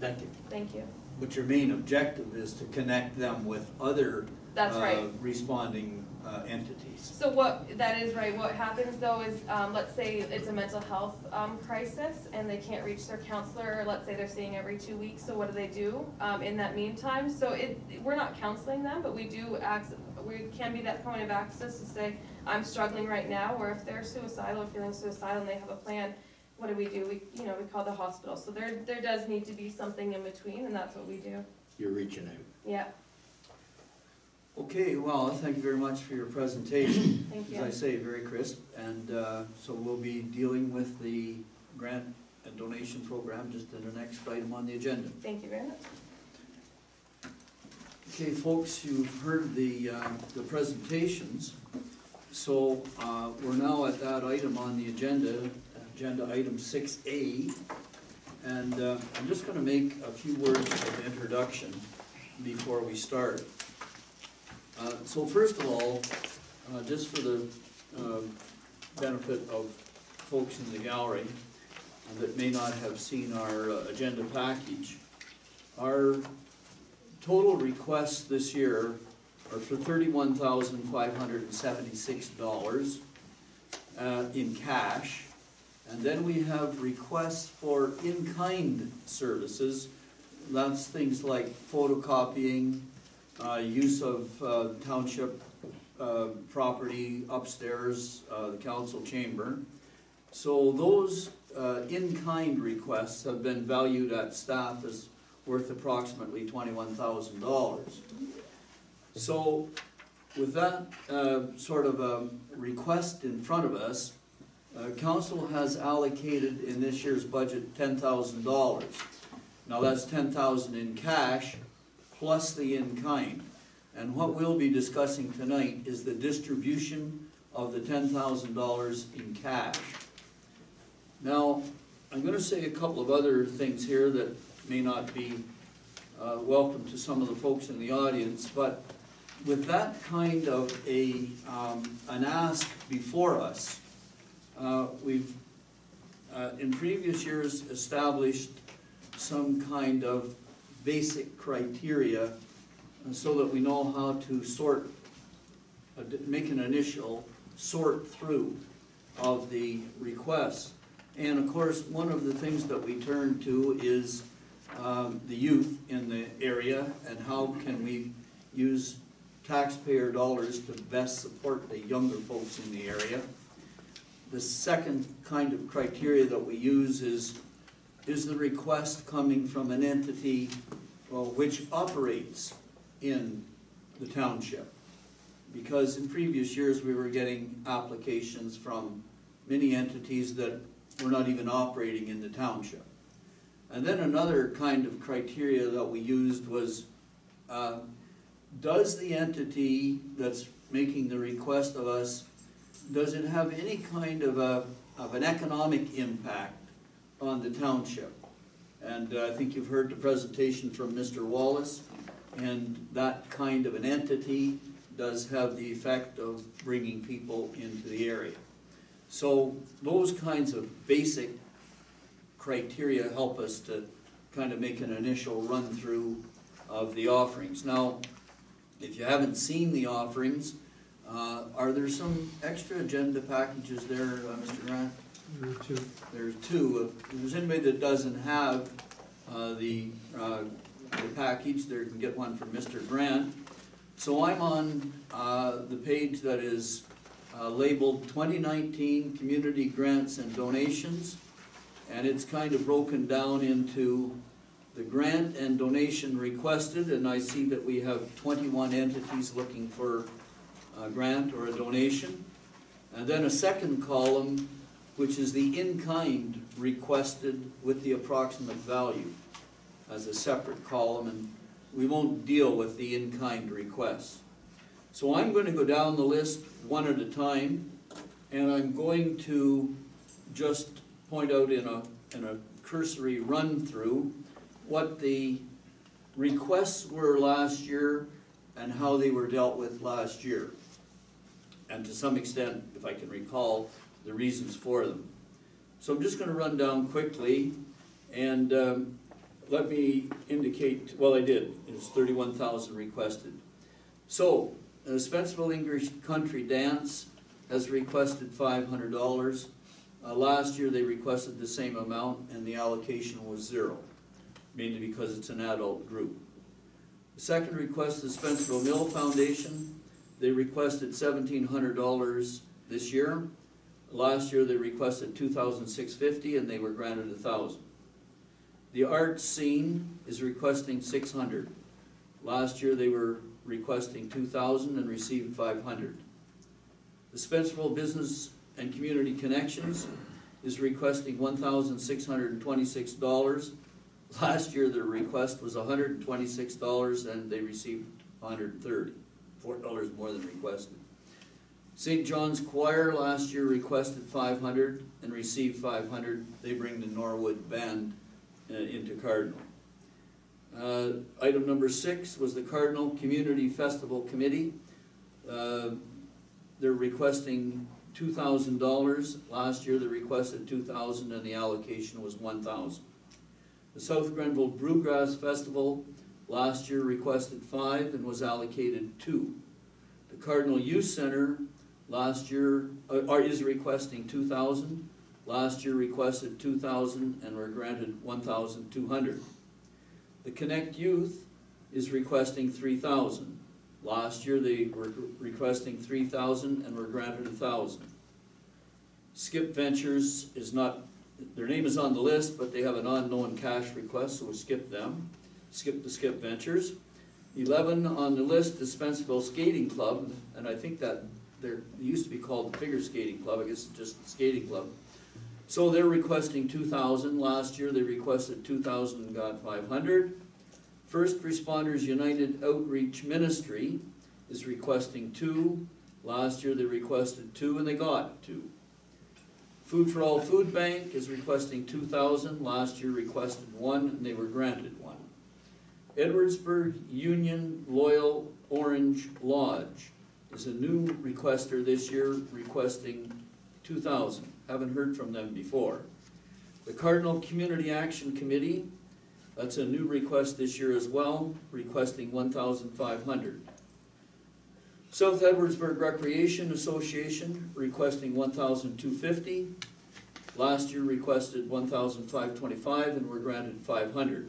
Speaker 2: Thank you.
Speaker 10: Thank you.
Speaker 1: But your main objective is to connect them with other
Speaker 10: That's right.
Speaker 1: responding entities.
Speaker 10: So that is right. What happens though is, let's say it's a mental health crisis and they can't reach their counselor, or let's say they're seeing every 2 weeks, so what do in that meantime? So we're not counseling them, but we can be that point of access to say, I'm struggling right now, or if they're suicidal or feeling suicidal and they have a plan, what do? We call the hospital. So there does need to be something in between, and that's what we do.
Speaker 2: You're reaching out.
Speaker 10: Yeah.
Speaker 1: Okay, well, thank you very much for your presentation.
Speaker 10: Thank you.
Speaker 1: As I say, very crisp, and so we'll be dealing with the grant and donation program just in the next item on the agenda.
Speaker 10: Thank you very much.
Speaker 1: Okay, folks, you've heard the presentations, so we're now at that item on the agenda item 6A, and I'm just going to make a few words of introduction before we start. So first of all, just for the benefit of folks in the gallery that may not have seen our agenda package, our total requests this year are for $31,576 in cash, and then we have requests for in-kind services. That's things like photocopying, use of township property upstairs, the council chamber. So those in-kind requests have been valued at staff as worth approximately $21,000. So with that sort of request in front of us, council has allocated in this year's budget $10,000. Now that's $10,000 in cash plus the in-kind. And what we'll be discussing tonight is the distribution of the $10,000 in cash. Now, I'm going to say a couple of other things here that may not be welcome to some of the folks in the audience, but with that kind of an ask before us, we've in previous years established some kind of basic criteria so that we know how to make an initial sort through of the requests. And of course, one of the things that we turn to is the youth in the area, and how can we use taxpayer dollars to best support the younger folks in the area. The second kind of criteria that we use is the request coming from an entity which operates in the township? Because in previous years we were getting applications from many entities that were not even operating in the township. And then another kind of criteria that we used was, does the entity that's making the request of us, does it have any kind of an economic impact on the township? And I think you've heard the presentation from Mr. Wallace, and that kind of an entity does have the effect of bringing people into the area. So those kinds of basic criteria help us to kind of make an initial run through of the offerings. Now, if you haven't seen the offerings, are there some extra agenda packages there, Mr. Grant? There's two. If there's anybody that doesn't have the package, they can get one from Mr. Grant. So I'm on the page that is labeled 2019 Community Grants and Donations, and it's kind of broken down into the grant and donation requested, and I see that we have 21 entities looking for a grant or a donation. And then a second column, which is the in-kind requested with the approximate value as a separate column, and we won't deal with the in-kind requests. So I'm going to go down the list one at a time, and I'm going to just point out in a cursory run-through what the requests were last year and how they were dealt with last year. And to some extent, if I can recall, the reasons for them. So I'm just going to run down quickly, and let me indicate, well I did, it's 31,000 requested. So, Spencerville English Country Dance has requested $500. Last year they requested the same amount and the allocation was 0, mainly because it's an adult group. The second request is Spencerville Mill Foundation. They requested $1,700 this year. Last year they requested $2,650 and they were granted $1,000. The Arts Scene is requesting $600. Last year they were requesting $2,000 and received $500. The Spencerville Business and Community Connections is requesting $1,626. Last year their request was $126 and they received $130, $4 more than requested. St. John's Choir last year requested $500 and received $500. They bring the Norwood Band into Cardinal. Item number 6 was the Cardinal Community Festival Committee. They're requesting $2,000. Last year they requested $2,000 and the allocation was $1,000. The South Grenville Bluegrass Festival last year requested $5 and was allocated $2. The Cardinal Youth Center last year is requesting $2,000. Last year requested $2,000 and were granted $1,200. The Connect Youth is requesting $3,000. Last year they were requesting $3,000 and were granted $1,000. Skip Ventures is not, their name is on the list, but they have an unknown cash request, so we'll skip them. Skip the Skip Ventures. 11 on the list is Spencerville Skating Club, and I think that they used to be called the Figure Skating Club, I guess it's just the Skating Club. So they're requesting $2,000. Last year they requested $2,000 and got $500. First Responders United Outreach Ministry is requesting $2. Last year they requested $2 and they got $2. Food for All Food Bank is requesting $2,000. Last year requested $1 and they were granted $1. Edwardsburg Union Loyal Orange Lodge is a new requester this year, requesting $2,000. Haven't heard from them before. The Cardinal Community Action Committee, that's a new request this year as well, requesting $1,500. South Edwardsburg Recreation Association requesting $1,250. Last year requested $1,525 and were granted $500.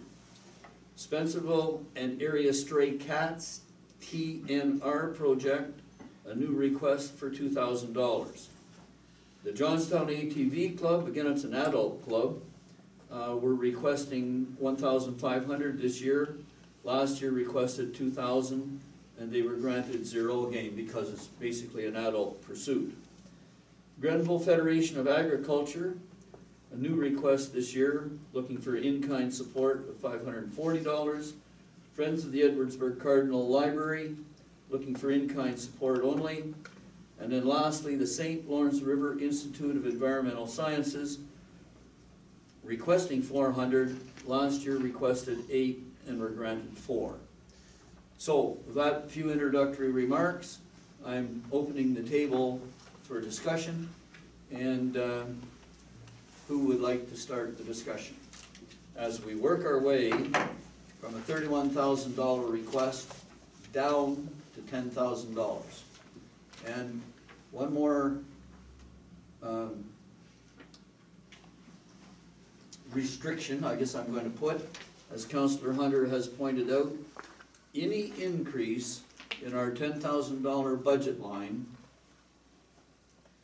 Speaker 1: Spencerville and Area Stray Cats TNR Project, a new request for $2,000. The Johnstown ATV Club, again it's an adult club, we're requesting $1,500 this year. Last year requested $2,000 and they were granted 0 again because it's basically an adult pursuit. Grenville Federation of Agriculture, a new request this year, looking for in-kind support of $540. Friends of the Edwardsburg Cardinal Library, looking for in-kind support only. And then lastly, the St. Lawrence River Institute of Environmental Sciences, requesting $400. Last year requested $8 and were granted $4. So with that few introductory remarks, I'm opening the table for discussion. And who would like to start the discussion? As we work our way from a $31,000 request down to $10,000. And one more restriction, I guess I'm going to put, as Councillor Hunter has pointed out, any increase in our $10,000 budget line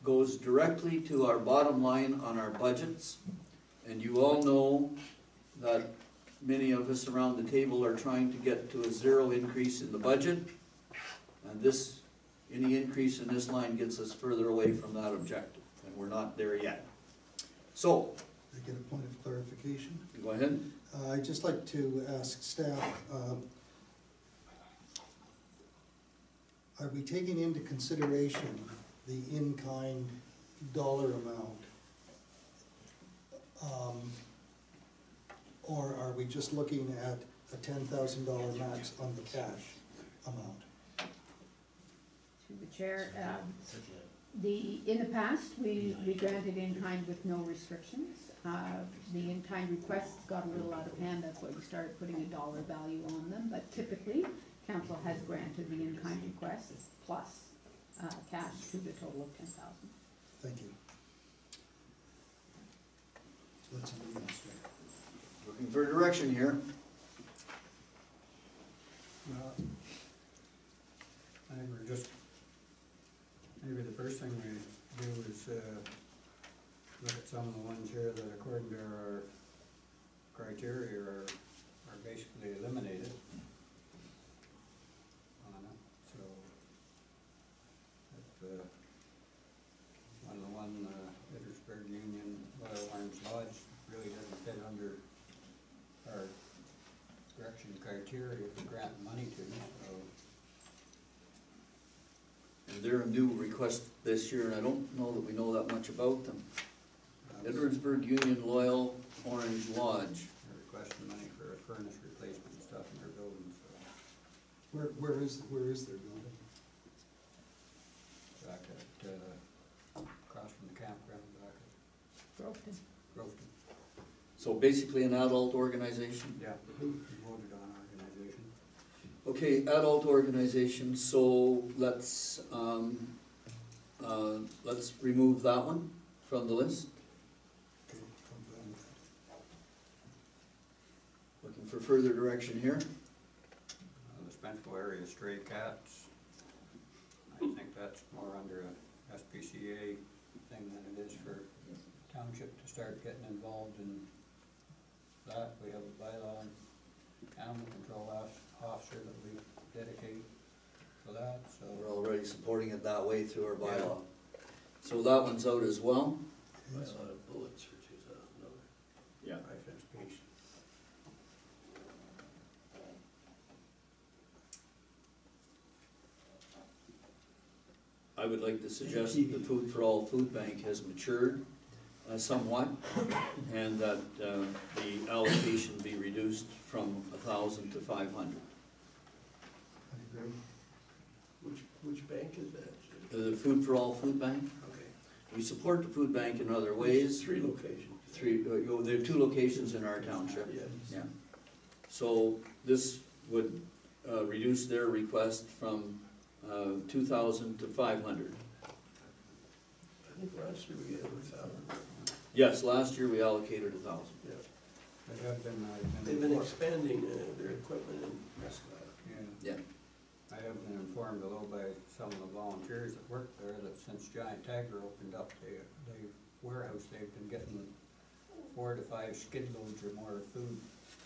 Speaker 1: goes directly to our bottom line on our budgets. And you all know that many of us around the table are trying to get to a 0 increase in the budget. And this, any increase in this line gets us further away from that objective, and we're not there yet. So,
Speaker 8: I get a point of clarification.
Speaker 1: go ahead.
Speaker 8: I'd just like to ask staff, are we taking into consideration the in-kind dollar amount? Or are we just looking at a $10,000 max on the cash amount?
Speaker 11: To the chair, in the past, we granted in-kind with no restrictions. The in-kind requests got a little out of hand, that's why we started putting a dollar value on them, but typically, council has granted the in-kind requests plus cash to the total of 10,000.
Speaker 8: Thank you. So that's somebody else, right?
Speaker 1: Looking for direction here.
Speaker 3: Well, I think we're just, maybe the first thing we do is, look at some of the ones here that according to our criteria are basically eliminated on it, so. Edwardsburg Union, Loyal Orange Lodge really doesn't fit under our correction criteria for granting money to, so.
Speaker 1: And they're a new request this year, and I don't know that we know that much about them. Edwardsburg Union Loyal Orange Lodge.
Speaker 3: They're requesting money for a furnace replacement and stuff in their building, so.
Speaker 8: Where is their building?
Speaker 3: Back at, across from the campground back at
Speaker 11: Groveton.
Speaker 3: Groveton.
Speaker 1: So basically an adult organization?
Speaker 3: Yeah, we voted on organization.
Speaker 1: Okay, adult organization, so let's remove that one from the list.
Speaker 8: Okay, I'm fine with
Speaker 1: Looking for further direction here.
Speaker 3: The Spencerville area stray cats, I think that's more under a SPCA thing than it is for township to start getting involved in that. We have a bylaw on animal control officer that we dedicate for that, so.
Speaker 1: We're already supporting it that way through our bylaw. So that one's out as well.
Speaker 7: Buy a lot of bullets for $2,000.
Speaker 1: Yeah.
Speaker 3: License piece.
Speaker 1: I would like to suggest that the Food for All Food Bank has matured somewhat, and that the allocation be reduced from 1,000 to 500.
Speaker 8: I agree.
Speaker 7: Which bank is that?
Speaker 1: The Food for All Food Bank,
Speaker 7: Okay.
Speaker 1: we support the food bank in other ways.
Speaker 7: 3 locations.
Speaker 1: There are 2 locations in our township.
Speaker 7: Yes.
Speaker 1: Yeah. So this would reduce their request from 2,000 to 500.
Speaker 7: I think last year we had 1,000.
Speaker 1: Yes, last year we allocated 1,000.
Speaker 7: Yeah.
Speaker 3: They have been,
Speaker 7: They've been expanding their equipment in Mesclata.
Speaker 3: yeah.
Speaker 1: Yeah.
Speaker 3: I have been informed, although by some of the volunteers that work there, that since Giant Tiger opened up the warehouse, they've been getting 4 to 5 skid loads or more of food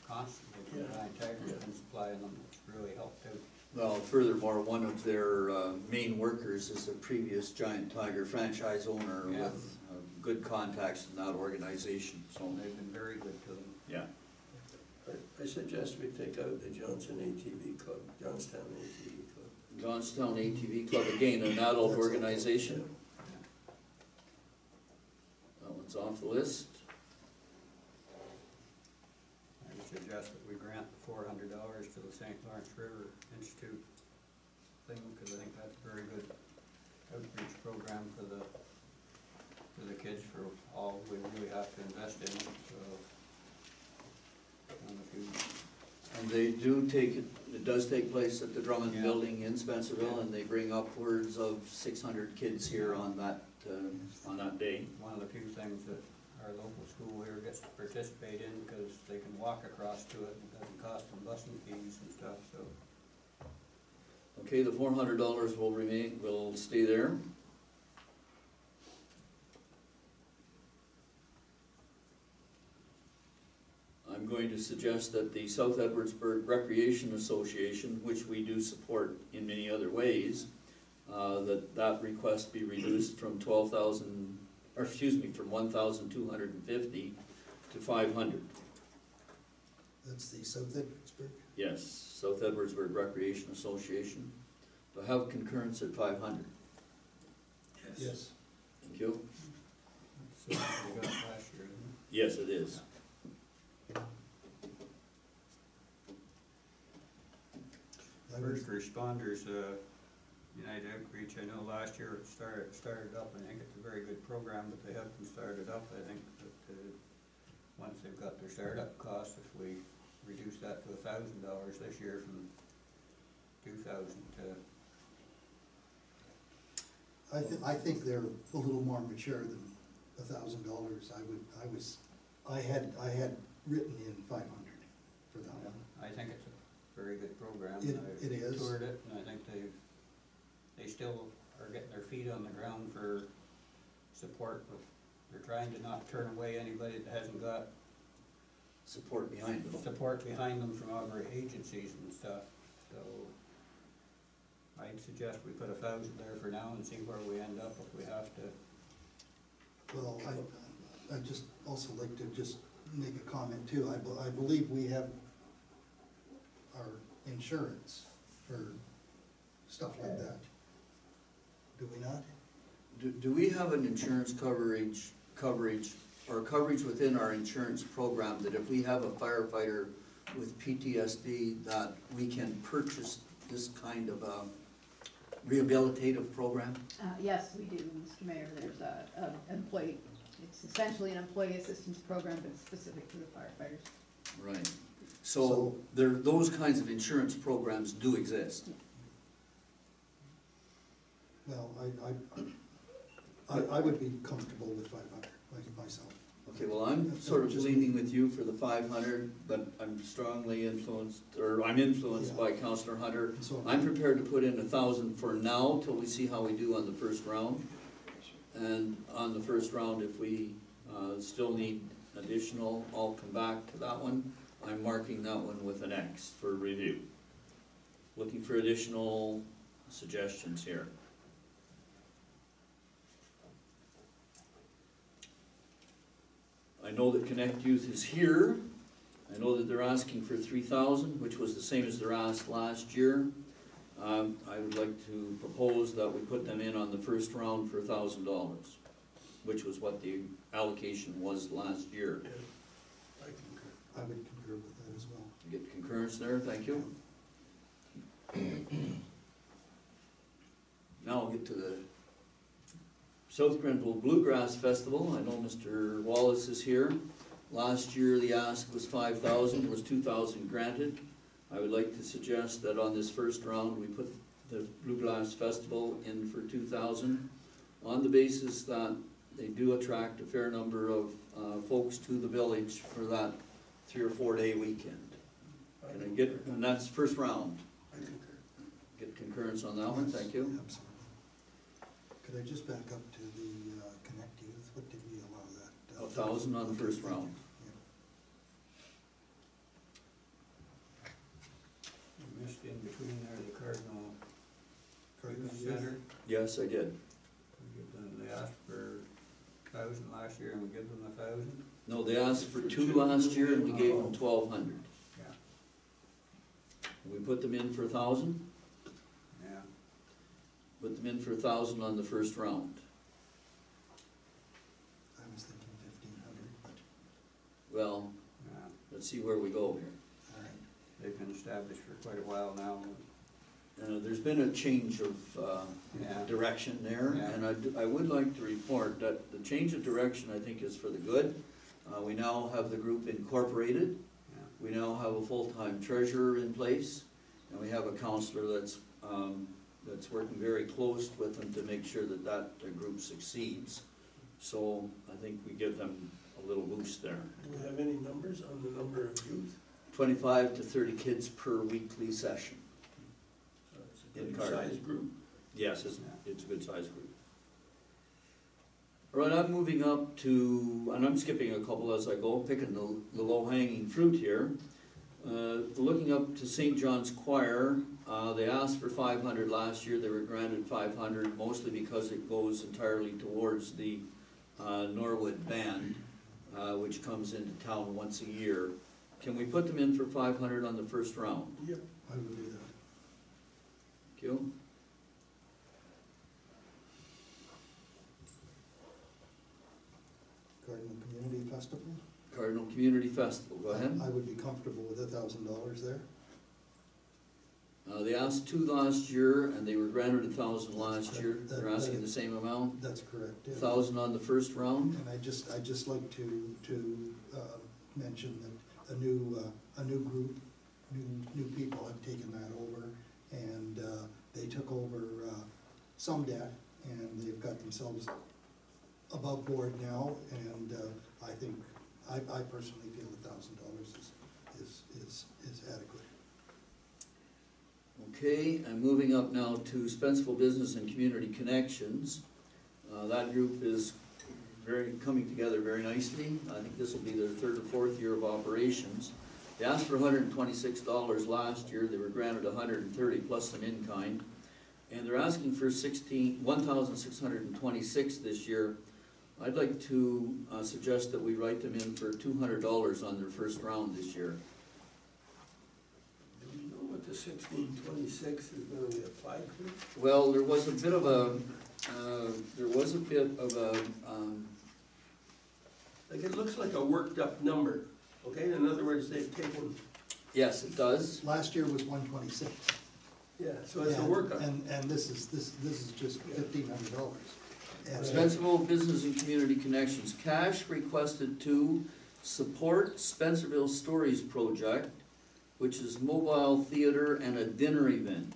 Speaker 3: constantly from
Speaker 7: Yeah.
Speaker 3: Giant Tiger's been supplying them. It's really helped out.
Speaker 1: Well, furthermore, one of their main workers is a previous Giant Tiger franchise owner
Speaker 3: Yeah.
Speaker 1: with good contacts in that organization, so.
Speaker 3: They've been very good to them.
Speaker 1: Yeah.
Speaker 7: I suggest we take out the Johnstown ATV Club.
Speaker 1: Johnstown ATV Club, again, an adult organization. That one's off the list.
Speaker 3: I would suggest that we grant the $400 to the St. Lawrence River Institute thing, because I think that's a very good outreach program for the kids, for all we really have to invest in, so.
Speaker 1: And they do take, it does take place at the Drummond
Speaker 3: Yeah.
Speaker 1: Building in Spencerville, and they bring upwards of 600 kids here on that day.
Speaker 3: One of the few things that our local school here gets to participate in, because they can walk across to it, and it doesn't cost them busing fees and stuff, so.
Speaker 1: Okay, the $400 will remain, will stay there. I'm going to suggest that the South Edwardsburg Recreation Association, which we do support in many other ways, that request be reduced from 12,000, or excuse me, from 1,250 to 500.
Speaker 8: That's the South Edwardsburg?
Speaker 1: Yes, South Edwardsburg Recreation Association. Do I have concurrence at 500?
Speaker 8: Yes.
Speaker 1: Thank you.
Speaker 3: That's what we got last year, isn't it?
Speaker 1: Yes, it is.
Speaker 8: I would-
Speaker 3: First responders, United Outreach, I know last year it started up, I think it's a very good program, but they haven't started up, I think that, once they've got their startup costs, if we reduce that to $1,000 this year from 2,000 to,
Speaker 8: I think they're a little more mature than $1,000. I had written in 500 for that one.
Speaker 3: I think it's a very good program.
Speaker 8: It is.
Speaker 3: I've toured it, and I think they still are getting their feet on the ground for support, but they're trying to not turn away anybody that hasn't got
Speaker 1: Support behind them.
Speaker 3: support behind them from other agencies and stuff, so I'd suggest we put 1,000 there for now and see where we end up if we have to.
Speaker 8: Well, I'd just also like to just make a comment too. I believe we have our insurance for stuff like that. Do we not?
Speaker 1: Do we have an insurance coverage, or coverage within our insurance program that if we have a firefighter with PTSD, that we can purchase this kind of a rehabilitative program?
Speaker 11: Yes, we do, Mr. Mayor, there's a employee, it's essentially an employee assistance program, but it's specific to the firefighters.
Speaker 1: Right. So those kinds of insurance programs do exist.
Speaker 8: Well, I would be comfortable with 500 myself.
Speaker 1: Okay, well, I'm sort of leaning with you for the 500, but I'm strongly influenced, or I'm influenced by Councillor Hunter.
Speaker 8: So
Speaker 1: I'm prepared to put in 1,000 for now till we see how we do on the first round. And on the first round, if we still need additional, I'll come back to that one. I'm marking that one with an X for review. Looking for additional suggestions here. I know that Connect Youth is here. I know that they're asking for 3,000, which was the same as their ask last year. I would like to propose that we put them in on the first round for $1,000, which was what the allocation was last year.
Speaker 8: I would concur with that as well.
Speaker 1: Get concurrence there, thank you. Now I'll get to the South Grenville Bluegrass Festival. I know Mr. Wallace is here. Last year the ask was 5,000, was 2,000 granted. I would like to suggest that on this first round we put the Bluegrass Festival in for 2,000 on the basis that they do attract a fair number of folks to the village for that 3 or 4 day weekend. Can I get, and that's first round.
Speaker 7: I concur.
Speaker 1: Get concurrence on that one, thank you.
Speaker 8: Absolutely. Could I just back up to the Connect Youth? What did we allow that?
Speaker 1: 1,000 on the first round.
Speaker 3: You missed in between there the Cardinal
Speaker 8: Cardinal
Speaker 3: Youth
Speaker 8: Youth.
Speaker 3: Center.
Speaker 1: Yes, I did.
Speaker 3: They asked for 1,000 last year and we give them 1,000.
Speaker 1: No, they asked for 2 last year and we gave them 1,200.
Speaker 3: Yeah.
Speaker 1: We put them in for 1,000,
Speaker 3: Yeah.
Speaker 1: put them in for 1,000 on the first round.
Speaker 8: I was thinking 1,500, but,
Speaker 1: Well,
Speaker 3: Yeah.
Speaker 1: let's see where we go here.
Speaker 8: all right.
Speaker 3: They've been established for quite a while now.
Speaker 1: There's been a change of
Speaker 3: Yeah.
Speaker 1: direction there,
Speaker 3: Yeah.
Speaker 1: and I would like to report that the change of direction, I think, is for the good. We now have the group incorporated.
Speaker 3: Yeah.
Speaker 1: We now have a full-time treasurer in place, and we have a counselor that's working very close with them to make sure that that group succeeds. So I think we give them a little boost there.
Speaker 7: Do we have any numbers on the number of youth?
Speaker 1: 25 to 30 kids per weekly session.
Speaker 7: So it's a
Speaker 5: in
Speaker 7: Good
Speaker 5: Carter.
Speaker 7: size group.
Speaker 5: Yes, it's a good sized group.
Speaker 1: All right, I'm moving up to, and I'm skipping a couple as I go, picking the low-hanging fruit here. Looking up to St. John's Choir, they asked for 500 last year, they were granted 500, mostly because it goes entirely towards the Norwood Band, which comes into town once a year. Can we put them in for 500 on the first round?
Speaker 7: Yep.
Speaker 8: I would do that.
Speaker 1: Thank you.
Speaker 8: Cardinal Community Festival,
Speaker 1: Cardinal Community Festival, go ahead.
Speaker 8: I would be comfortable with $1,000 there.
Speaker 1: They asked 2 last year, and they were granted 1,000 last year. They're asking the same amount,
Speaker 8: That's correct, yeah.
Speaker 1: 1,000 on the first round.
Speaker 8: And I'd just like to mention that a new group, new people have taken that over, and they took over some debt, and they've got themselves above board now, and I personally feel $1,000 is adequate.
Speaker 1: Okay, I'm moving up now to Spencerville Business and Community Connections. That group is coming together very nicely. I think this will be their 3rd or 4th year of operations. They asked for $126 last year. They were granted $130 plus some in-kind. And they're asking for $1,626 this year. I'd like to suggest that we write them in for $200 on their first round this year.
Speaker 7: Do we know what the 1626 is gonna be applied to?
Speaker 1: Well, there was a bit of a,
Speaker 7: Like, it looks like a worked up number, okay? In other words, they've taken,
Speaker 1: yes, it does.
Speaker 8: Last year was 126.
Speaker 7: yeah, so it's a
Speaker 8: And-
Speaker 7: workup.
Speaker 8: And this is just $1,500. And-
Speaker 1: Spencerville Business and Community Connections, cash requested to support Spencerville Stories Project, which is mobile theater and a dinner event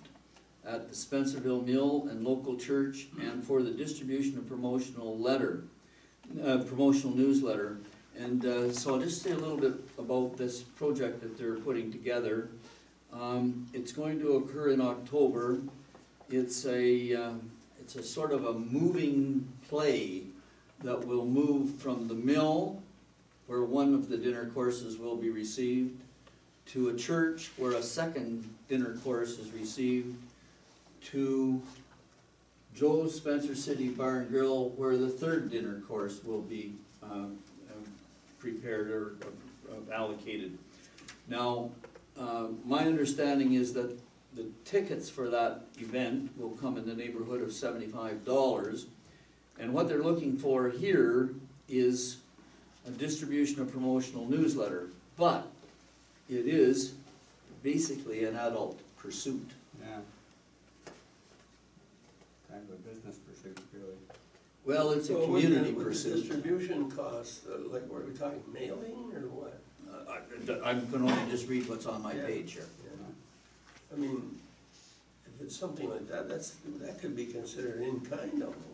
Speaker 1: at the Spencerville Mill and local church, and for the distribution of promotional newsletter. And so I'll just say a little bit about this project that they're putting together. It's going to occur in October. It's a sort of a moving play that will move from the mill, where one of the dinner courses will be received, to a church where a second dinner course is received, to Joe's Spencer City Bar and Grill, where the third dinner course will be prepared or allocated. Now, my understanding is that the tickets for that event will come in the neighborhood of $75. And what they're looking for here is a distribution of promotional newsletter. But it is basically an adult pursuit.
Speaker 3: Yeah. Kind of a business pursuit, really.
Speaker 1: Well, it's a
Speaker 7: So
Speaker 1: community
Speaker 7: with the
Speaker 1: pursuit.
Speaker 7: distribution costs, like, what are we talking, mailing or what?
Speaker 1: I can only just read what's on my
Speaker 7: Yeah.
Speaker 1: page here.
Speaker 7: I mean, if it's something like that, that could be considered in kind almost.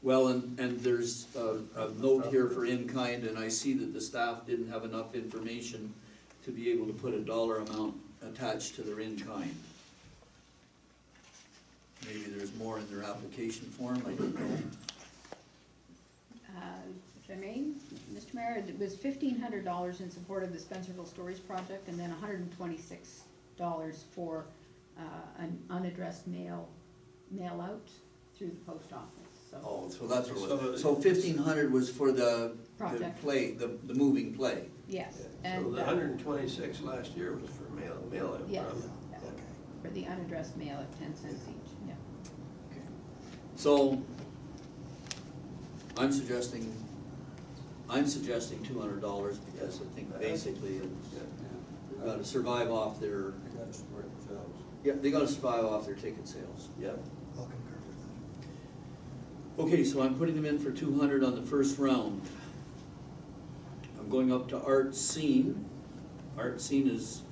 Speaker 1: Well, and there's a note here for in-kind, and I see that the staff didn't have enough information to be able to put a dollar amount attached to their in-kind. Maybe there's more in their application form, I don't know.
Speaker 11: If I may, Mr. Mayor, it was $1,500 in support of the Spencerville Stories Project, and then $126 for an unaddressed mail out through the post office, so.
Speaker 1: Oh, so that's what it
Speaker 7: So-
Speaker 1: was. So 1,500 was for the
Speaker 11: Project.
Speaker 1: play, the moving play.
Speaker 11: Yes,
Speaker 7: So
Speaker 11: and,
Speaker 7: the 126 last year was for mail out.
Speaker 11: yes,
Speaker 7: probably.
Speaker 11: yeah,
Speaker 8: Okay.
Speaker 11: for the unaddressed mail at 10 cents each, yeah.
Speaker 1: So, I'm suggesting $200 because I think basically they've got to survive off their,
Speaker 3: They gotta support themselves.
Speaker 1: yeah, they got to survive off their ticket sales.
Speaker 7: Yep.
Speaker 8: I'll concur with that.
Speaker 1: Okay, so I'm putting them in for 200 on the first round. I'm going up to Art Scene. Art Scene is,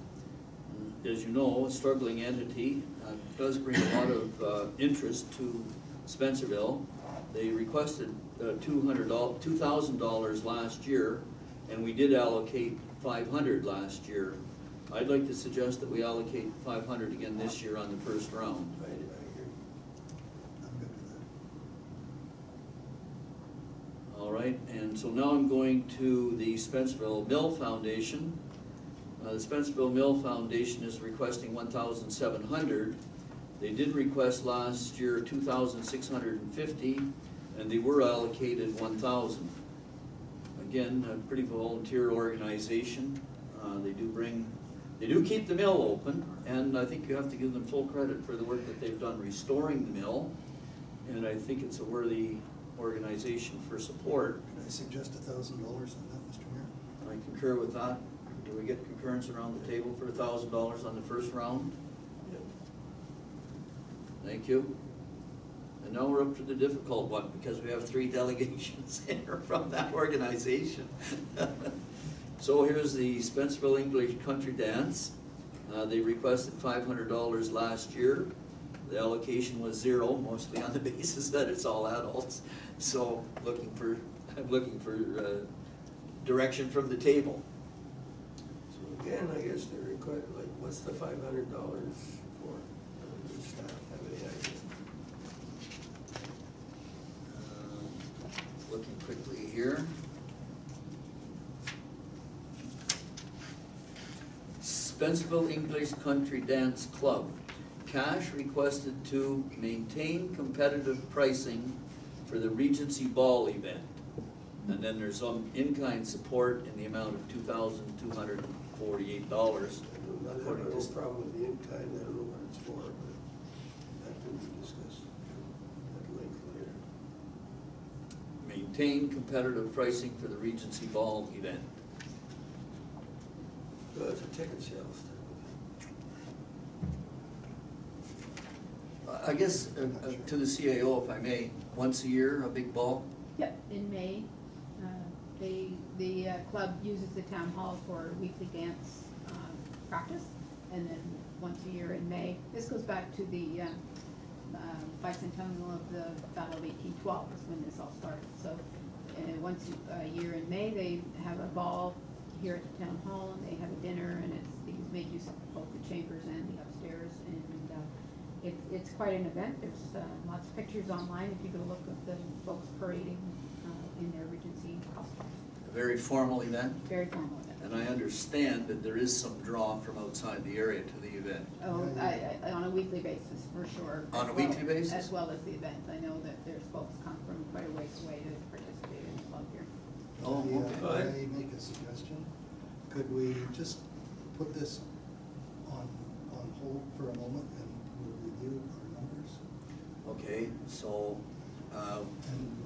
Speaker 1: as you know, a struggling entity. Does bring a lot of interest to Spencerville. They requested $2,000 last year, and we did allocate 500 last year. I'd like to suggest that we allocate 500 again this year on the first round.
Speaker 7: I
Speaker 1: And so now I'm going to the Spencerville Mill Foundation. The Spencerville Mill Foundation is requesting $1,700. They did request last year $2,650, and they were allocated $1,000. Again, a pretty volunteer organization. They do keep the mill open, and I think you have to give them full credit for the work that they've done restoring the mill. And I think it's a worthy organization for support.
Speaker 8: Can I suggest $1,000 on that, Mr. Mayor?
Speaker 1: I concur with that. Do we get concurrence around the table for $1,000 on the first round? Thank you. And now we're up to the difficult one, because we have 3 delegations here from that organization. So here's the Spencerville English Country Dance. They requested $500 last year. The allocation was 0, mostly on the basis that it's all adults. So I'm looking for direction from the table.
Speaker 7: So again, I guess they're required, like, what's the $500 for? Does staff have any idea?
Speaker 1: Looking quickly here. Spencerville English Country Dance Club. Cash requested to maintain competitive pricing for the Regency Ball event. And then there's some in-kind support in the amount of $2,248.
Speaker 7: I do not have
Speaker 1: According
Speaker 7: no
Speaker 1: to-
Speaker 7: problem with the in-kind, I don't know what it's for, but that can be discussed at length later.
Speaker 1: Maintain competitive pricing for the Regency Ball event.
Speaker 7: So it's a ticket sales thing.
Speaker 1: I guess to the CAO, if I may, once a year, a big ball?
Speaker 11: Yep, in May, the club uses the town hall for weekly dance practice, and then once a year in May. This goes back to the bicentennial of the Battle of 1812 is when this all started. So once a year in May, they have a ball here at the town hall, and they have a dinner, and they make use of both the chambers and the upstairs, and it's quite an event. There's lots of pictures online if you go look at the folks parading in their Regency costumes.
Speaker 1: A very formal event?
Speaker 11: Very formal event.
Speaker 1: And I understand that there is some draw from outside the area to the event.
Speaker 11: Oh, on a weekly basis, for sure.
Speaker 1: On a
Speaker 11: as well-
Speaker 1: weekly basis?
Speaker 11: As well as the event. I know that there's folks come from quite a ways away to participate in the club here.
Speaker 1: Oh, okay.
Speaker 8: May I make a suggestion? Could we just put this on hold for a moment and we'll review our numbers?
Speaker 1: Okay, so,
Speaker 8: And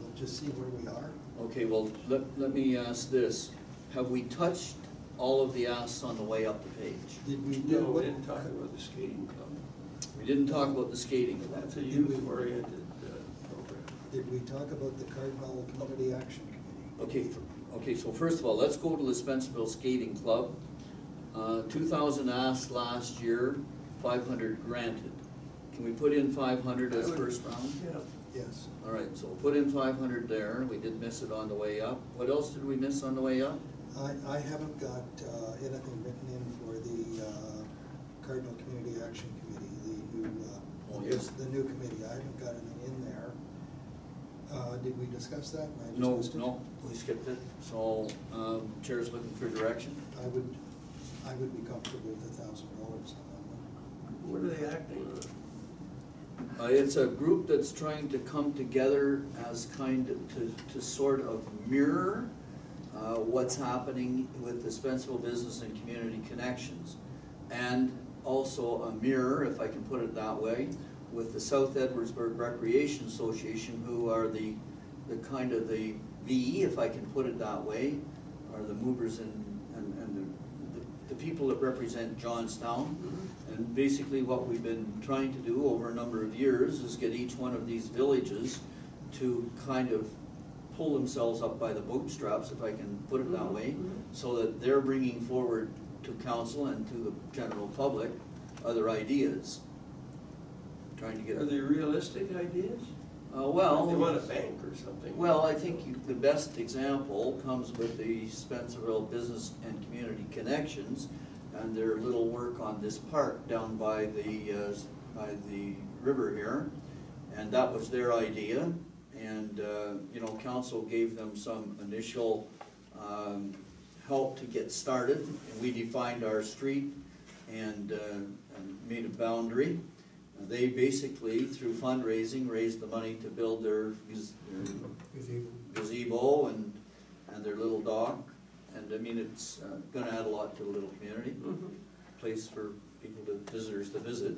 Speaker 8: we'll just see where we are?
Speaker 1: okay, well, let me ask this. Have we touched all of the asks on the way up the page?
Speaker 8: Did we
Speaker 7: No,
Speaker 8: do,
Speaker 7: we
Speaker 8: what,
Speaker 7: didn't talk about the skating club.
Speaker 1: We didn't talk about the skating club.
Speaker 7: That's a youth-oriented program.
Speaker 8: did we talk about the Cardinal Community Action Committee?
Speaker 1: Okay, so first of all, let's go to the Spencerville Skating Club. 2,000 asked last year, 500 granted. Can we put in 500 as first round?
Speaker 7: Yeah.
Speaker 8: Yes.
Speaker 1: All right, so we'll put in 500 there. We did miss it on the way up. What else did we miss on the way up?
Speaker 8: I haven't got anything written in for the Cardinal Community Action Committee, the new,
Speaker 1: Oh, yes.
Speaker 8: the new committee. I haven't got anything in there. Did we discuss that? And I just
Speaker 1: No,
Speaker 8: missed it?
Speaker 1: no, we skipped it. So, Chair's looking for direction.
Speaker 8: I would be comfortable with $1,000 on that one.
Speaker 7: What are they acting on?
Speaker 1: It's a group that's trying to come together as kind of, to sort of mirror what's happening with the Spencerville Business and Community Connections. And also a mirror, if I can put it that way, with the South Edwardsburg Recreation Association, who are the kind of the V, if I can put it that way, are the movers and the people that represent Johnstown. And basically what we've been trying to do over a number of years is get each one of these villages to kind of pull themselves up by the bootstraps, if I can put it that way, so that they're bringing forward to council and to the general public other ideas. Trying to get.
Speaker 7: Are they realistic ideas?
Speaker 1: Well.
Speaker 7: They want a bank or something?
Speaker 1: Well, I think the best example comes with the Spencerville Business and Community Connections and their little work on this park down by the river here. And that was their idea. And, you know, council gave them some initial, help to get started. And we defined our street and made a boundary. They basically, through fundraising, raised the money to build their gazebo and their little dock. And I mean, it's gonna add a lot to the little community, place for people visitors to visit.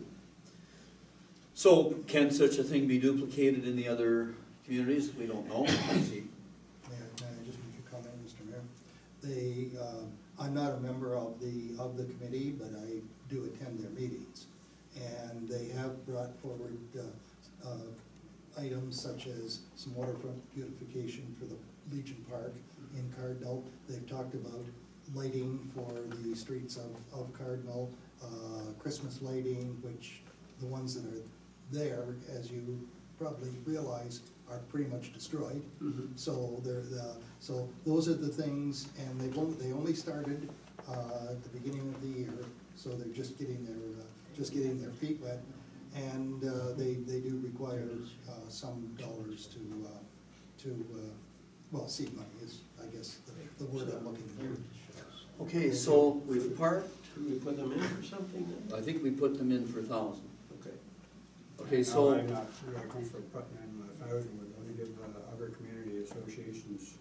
Speaker 1: So can such a thing be duplicated in the other communities? We don't know. See.
Speaker 8: May I just make a comment, Mr. Mayor? I'm not a member of the committee, but I do attend their meetings. And they have brought forward items such as some waterfront beautification for the Legion Park in Cardinal. They've talked about lighting for the streets of Cardinal, Christmas lighting, which the ones that are there, as you probably realize, are pretty much destroyed. So so those are the things, and they only started at the beginning of the year, so they're just getting their feet wet, and they do require some dollars to well, seed money is, I guess, the word I'm looking for.
Speaker 1: Okay, so we've parked,
Speaker 7: Should we put them in for something then?
Speaker 1: I think we put them in for 1,000.
Speaker 7: Okay.
Speaker 1: Okay, so.
Speaker 3: I'm not really comfortable putting in 1,000, we're going to give other community associations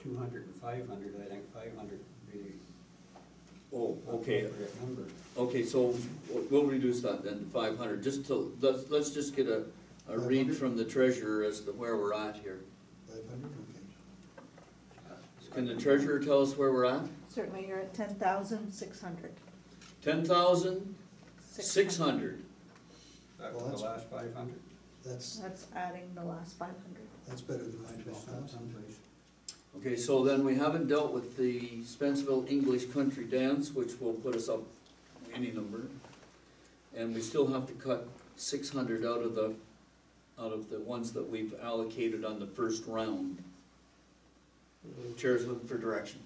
Speaker 3: 200 and 500, I think 500 would be
Speaker 1: Oh,
Speaker 3: the
Speaker 1: okay.
Speaker 3: appropriate number.
Speaker 1: Okay, so we'll reduce that then to 500, just to, let's just get a read
Speaker 8: 500?
Speaker 1: from the treasurer as to where we're at here.
Speaker 8: 500, okay.
Speaker 1: Can the treasurer tell us where we're at?
Speaker 9: Certainly, you're at 10,600.
Speaker 1: 10,600.
Speaker 3: That
Speaker 8: Well,
Speaker 3: was
Speaker 8: that's-
Speaker 3: the last 500?
Speaker 8: That's
Speaker 9: adding the last 500.
Speaker 8: better than my 12,000.
Speaker 3: Someplace.
Speaker 1: Okay, so then we haven't dealt with the Spencerville English Country Dance, which will put us up any number. And we still have to cut 600 out of the ones that we've allocated on the first round. Chair's looking for direction.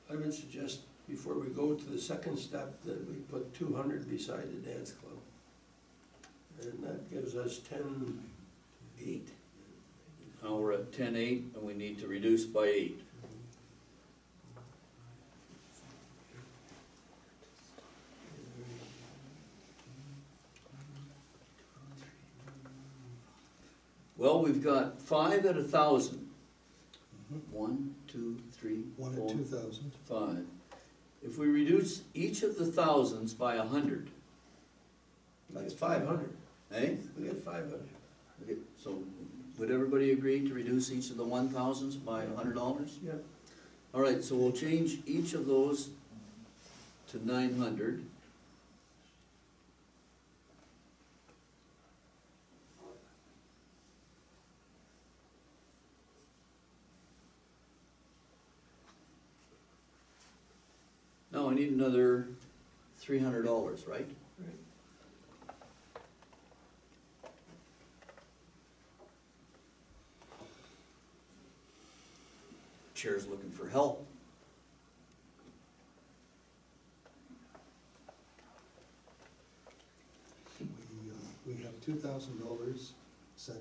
Speaker 7: I would suggest, before we go to the second step, that we put 200 beside the dance club. And that gives us 10,800.
Speaker 1: Now we're at 10,800 and we need to reduce by 8. Well, we've got 5 at 1,000. 1, 2, 3,
Speaker 8: 1
Speaker 1: 4,
Speaker 8: at 2,000.
Speaker 1: 5. If we reduce each of the thousands by 100,
Speaker 7: That's 500.
Speaker 1: eh?
Speaker 7: We get 500.
Speaker 1: Okay, so would everybody agree to reduce each of the 1,000s by $100?
Speaker 7: Yeah.
Speaker 1: All right, so we'll change each of those to 900. Now I need another $300, right?
Speaker 7: Right.
Speaker 1: Chair's looking for help.
Speaker 8: We have $2,000 set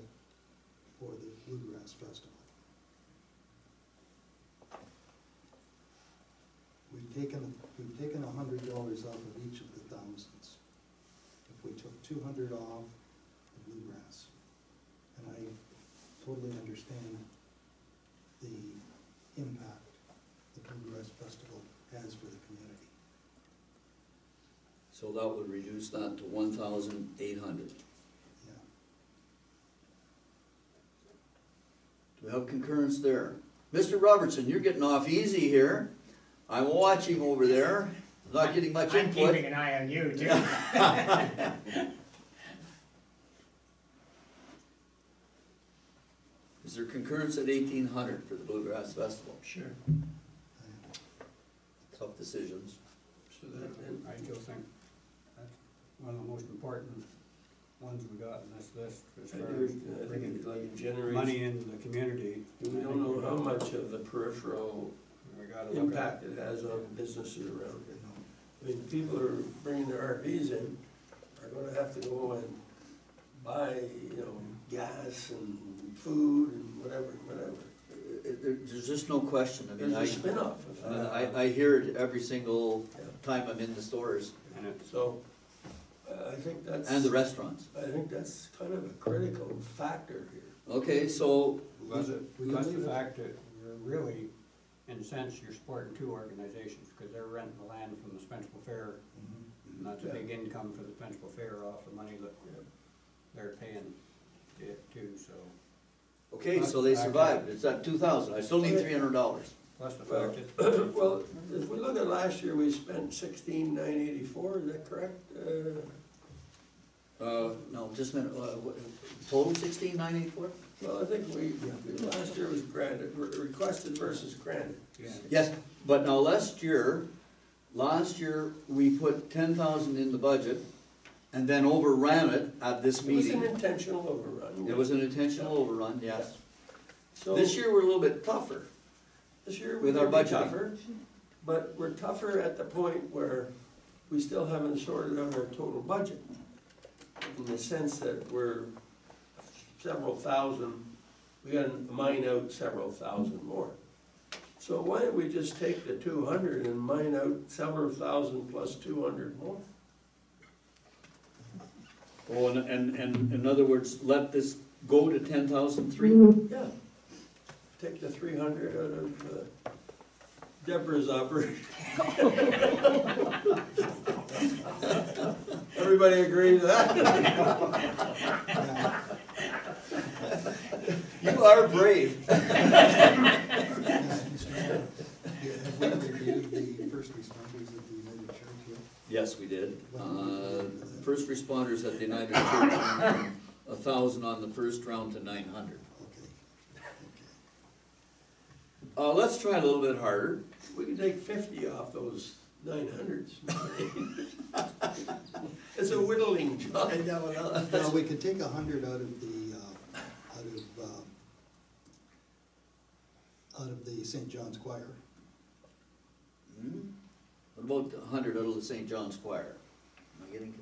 Speaker 8: for the Bluegrass Festival. We've taken $100 off of each of the thousands. If we took 200 off the Bluegrass, and I totally understand the impact the Bluegrass Festival has for the community.
Speaker 1: So that would reduce that to 1,800.
Speaker 8: Yeah.
Speaker 1: Do we have concurrence there? Mr. Robertson, you're getting off easy here. I'm watching over there, not getting much
Speaker 4: I'm
Speaker 1: input.
Speaker 4: keeping an eye on you too.
Speaker 1: Is there concurrence at 1,800 for the Bluegrass Festival?
Speaker 7: Sure.
Speaker 1: Tough decisions.
Speaker 7: So that, then,
Speaker 3: I still think that's one of the most important ones we got in this list, as
Speaker 7: I
Speaker 3: far
Speaker 7: do,
Speaker 3: as
Speaker 7: I think
Speaker 3: bringing
Speaker 7: it like generates.
Speaker 3: money into the community.
Speaker 7: We don't know how much of the peripheral
Speaker 3: We gotta look at.
Speaker 7: impact it has on businesses around here. I mean, people who are bringing their RVs in are gonna have to go and buy, gas and food and whatever.
Speaker 1: There's just no question, I mean,
Speaker 7: There's a spin-off.
Speaker 1: I hear it every single
Speaker 7: Yeah.
Speaker 1: time I'm in the stores
Speaker 3: And it's,
Speaker 7: So, I think that's.
Speaker 1: and the restaurants.
Speaker 7: I think that's kind of a critical factor here.
Speaker 1: Okay, so,
Speaker 3: plus the,
Speaker 8: We
Speaker 3: plus
Speaker 8: can
Speaker 3: the
Speaker 8: leave it.
Speaker 3: fact that you're really, in a sense, you're supporting two organizations, because they're renting the land from the Spencerville Fair. And that's a big income for the Spencerville Fair off the money that they're paying it too, so.
Speaker 1: okay, so they survived, it's at 2,000, I still need
Speaker 7: Okay.
Speaker 1: $300.
Speaker 3: Plus the
Speaker 7: Well,
Speaker 3: fact that.
Speaker 7: well, if we look at last year, we spent 16,984, is that correct?
Speaker 1: No, just a minute, total 16,984?
Speaker 7: Well, I think last year was granted, requested versus granted.
Speaker 3: Yeah.
Speaker 1: Yes, but now last year, we put 10,000 in the budget and then overran it at this
Speaker 7: It was an
Speaker 1: meeting.
Speaker 7: intentional overrun.
Speaker 1: It was an intentional overrun, yes.
Speaker 7: So
Speaker 1: This year, we're a little bit tougher.
Speaker 7: This year
Speaker 1: with
Speaker 7: we're
Speaker 1: our
Speaker 7: gonna be
Speaker 1: budgeting.
Speaker 7: tougher, but we're tougher at the point where we still haven't sorted out our total budget. In the sense that we're several thousand, we gotta mine out several thousand more. So why don't we just take the 200 and mine out several thousand plus 200 more?
Speaker 1: Oh, and in other words, let this go to 10,003?
Speaker 7: Yeah. Take the 300 out of Deborah's operation. Everybody agree to that?
Speaker 1: You are brave.
Speaker 8: Have we reviewed the first responders of the United Church yet?
Speaker 1: Yes, we did. First responders at the United Church went from 1,000 on the first round to 900.
Speaker 8: Okay.
Speaker 1: Let's try a little bit harder.
Speaker 7: We can take 50 off those 900s. It's a whittling job.
Speaker 8: Well, we could take 100 out of the St. John's Choir.
Speaker 1: What about 100 out of the St. John's Choir? Am I getting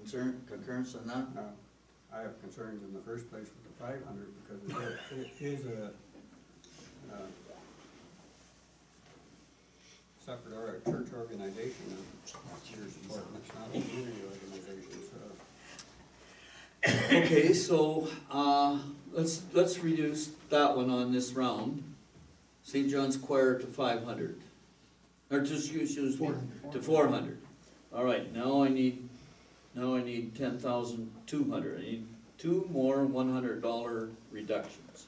Speaker 1: concurrence on that?
Speaker 3: I have concerns in the first place with the 500, because it is a separate church organization that you're supporting, it's not a community organization, so.
Speaker 1: Okay, so, let's reduce that one on this round. St. John's Choir to 500. Or just excuse me, to 400. All right, now I need 10,200. I need two more $100 reductions.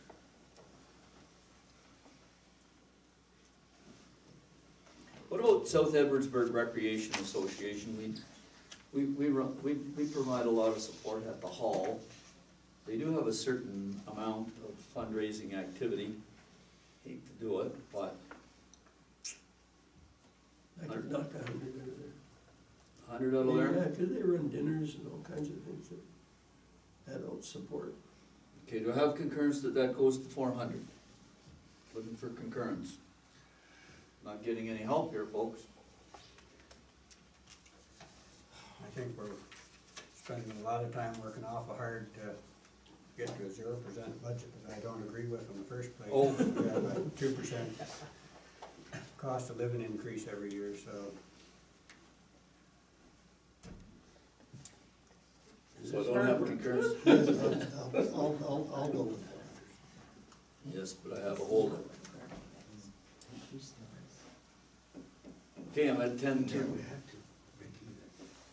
Speaker 1: What about South Edwardsburg Recreation Association? We provide a lot of support at the hall. They do have a certain amount of fundraising activity. Hate to do it, but
Speaker 7: I could knock 100 out of there.
Speaker 1: 100 out of there?
Speaker 7: Yeah, because they run dinners and all kinds of things that adults support.
Speaker 1: Okay, do I have concurrence that that goes to 400? Looking for concurrence. Not getting any help here, folks.
Speaker 3: I think we're spending a lot of time working awful hard to get to a 0% budget that I don't agree with in the first place.
Speaker 1: Oh.
Speaker 3: We have a 2% cost of living increase every year, so.
Speaker 1: So I don't have concurrence?
Speaker 8: Yes, I'll go with 400.
Speaker 1: Yes, but I have a holdup. Okay, I'm at 10-2.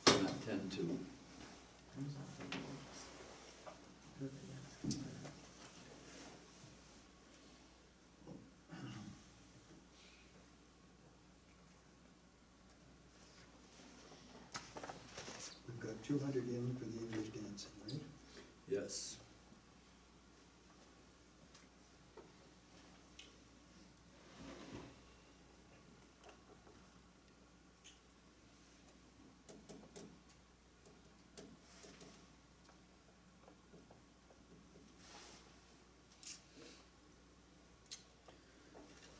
Speaker 1: I'm at 10-2.
Speaker 8: We've got 200 in for the English dancing, right?
Speaker 1: Yes.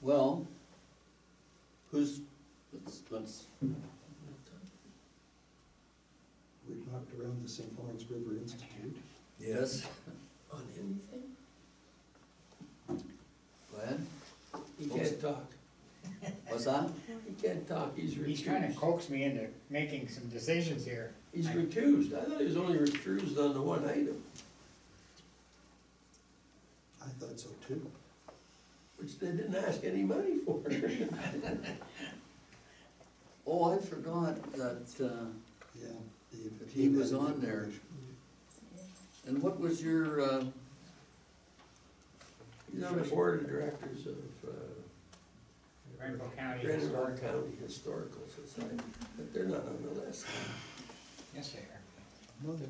Speaker 1: Well, let's,
Speaker 8: We've knocked around the St. Lawrence River Institute.
Speaker 1: yes,
Speaker 7: On anything? He can't talk.
Speaker 1: What's that?
Speaker 7: He can't talk, he's recused.
Speaker 4: He's trying to coax me into making some decisions here.
Speaker 7: He's recused. I thought he was only recused on the one item,
Speaker 8: I thought so too.
Speaker 7: which they didn't ask any money for.
Speaker 1: Oh, I forgot that,
Speaker 8: Yeah.
Speaker 1: he was on there. And what was your,
Speaker 7: He's on the board of directors of,
Speaker 4: Granville County
Speaker 7: Granville
Speaker 4: Historical.
Speaker 7: County Historical Society, but they're not on the list.
Speaker 4: Yes, they are.
Speaker 8: No, they're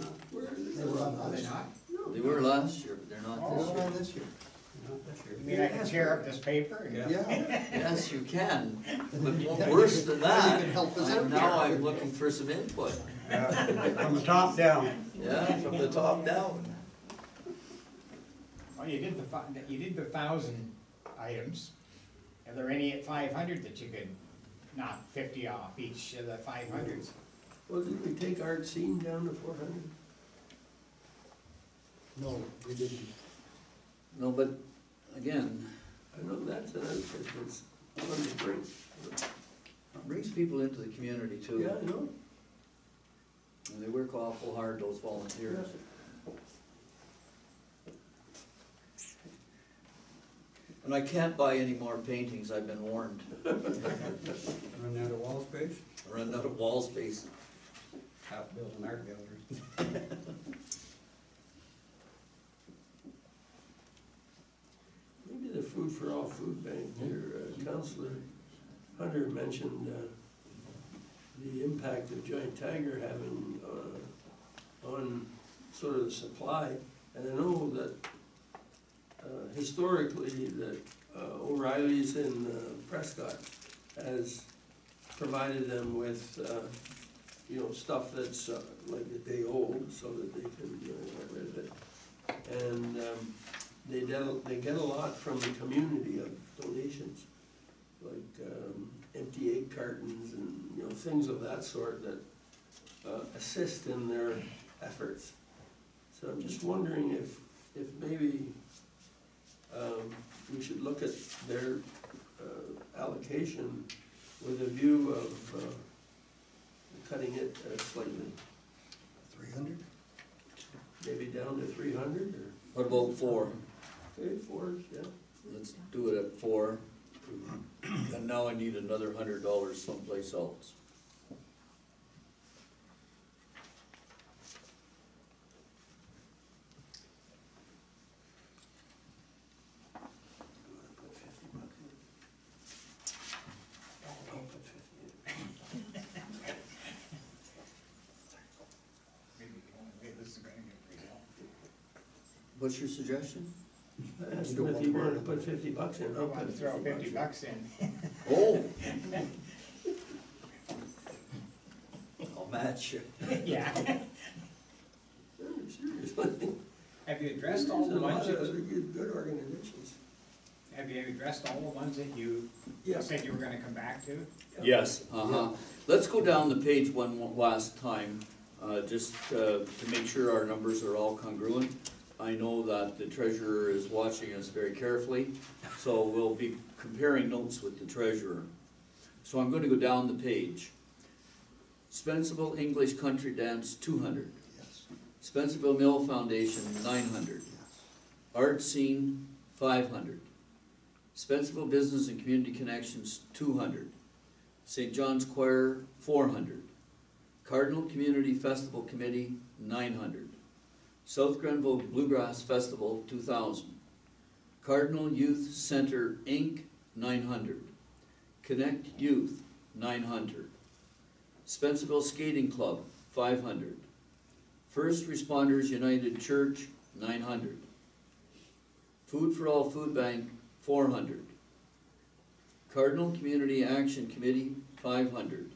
Speaker 8: not.
Speaker 7: Where are
Speaker 8: They were on
Speaker 4: Are they
Speaker 8: last year.
Speaker 4: not?
Speaker 1: they were last year, but they're not
Speaker 8: They
Speaker 1: this
Speaker 8: were
Speaker 1: year.
Speaker 8: on this year.
Speaker 4: You mean I can tear up this paper and?
Speaker 3: Yeah.
Speaker 8: Yeah.
Speaker 1: Yes, you can, but
Speaker 8: Yeah,
Speaker 1: worse
Speaker 8: you
Speaker 1: than
Speaker 8: can- you
Speaker 1: that,
Speaker 8: can help us out
Speaker 1: now
Speaker 8: here.
Speaker 1: I'm looking for some input.
Speaker 3: From the top down.
Speaker 1: Yeah, from the top down.
Speaker 4: Well, you did the 1,000 items. Are there any at 500 that you could knock 50 off each of the 500s?
Speaker 7: Well, did we take art scene down to 400?
Speaker 8: No, we didn't.
Speaker 1: No, but again,
Speaker 7: I know that's an outfit that's on the brink.
Speaker 1: it brings people into the community too.
Speaker 7: Yeah, I know.
Speaker 1: And they work awful hard, those volunteers. And I can't buy any more paintings, I've been warned.
Speaker 3: Run out of wall space,
Speaker 1: I run out of wall space.
Speaker 3: half built an art gallery.
Speaker 7: Maybe the Food for All Food Bank, there, Councillor Hunter mentioned, the impact of Giant Tiger having, on sort of the supply. And I know that, historically, that O'Reilly's in Prescott has provided them with, you know, stuff that's like a day old, so that they can get rid of it. And they get a lot from the community of donations, like empty egg cartons and, you know, things of that sort that assist in their efforts. So I'm just wondering if maybe we should look at their allocation with a view of cutting it slightly,
Speaker 8: 300?
Speaker 7: maybe down to 300 or,
Speaker 1: What about 4?
Speaker 7: okay, 4, yeah.
Speaker 1: Let's do it at 4. And now I need another $100 someplace else.
Speaker 4: Maybe this is gonna get real.
Speaker 1: What's your suggestion?
Speaker 7: I asked him if he wanted to put $50 in,
Speaker 4: I
Speaker 7: I'll
Speaker 4: want to
Speaker 7: put
Speaker 4: throw
Speaker 7: 50
Speaker 4: 50 bucks in.
Speaker 1: Oh! I'll match you.
Speaker 4: Yeah.
Speaker 7: Seriously.
Speaker 4: Have you addressed all
Speaker 7: There's
Speaker 4: the
Speaker 7: a lot
Speaker 4: ones,
Speaker 7: of
Speaker 4: that-
Speaker 7: other good organizations.
Speaker 4: have you addressed all the ones that you
Speaker 7: Yeah.
Speaker 4: said you were gonna come back to?
Speaker 1: Yes, uh-huh. Let's go down the page one last time, just to make sure our numbers are all congruent. I know that the treasurer is watching us very carefully, so we'll be comparing notes with the treasurer. So I'm gonna go down the page. Spencerville English Country Dance, 200.
Speaker 8: Yes,
Speaker 1: Spencerville Mill Foundation, 900.
Speaker 8: yes.
Speaker 1: Art Scene, 500. Spencerville Business and Community Connections, 200. St. John's Choir, 400. Cardinal Community Festival Committee, 900. South Grenville Bluegrass Festival, 2,000. Cardinal Youth Center, Inc., 900. Connect Youth, 900. Spencerville Skating Club, 500. First Responders United Church, 900. Food for All Food Bank, 400. Cardinal Community Action Committee, 500.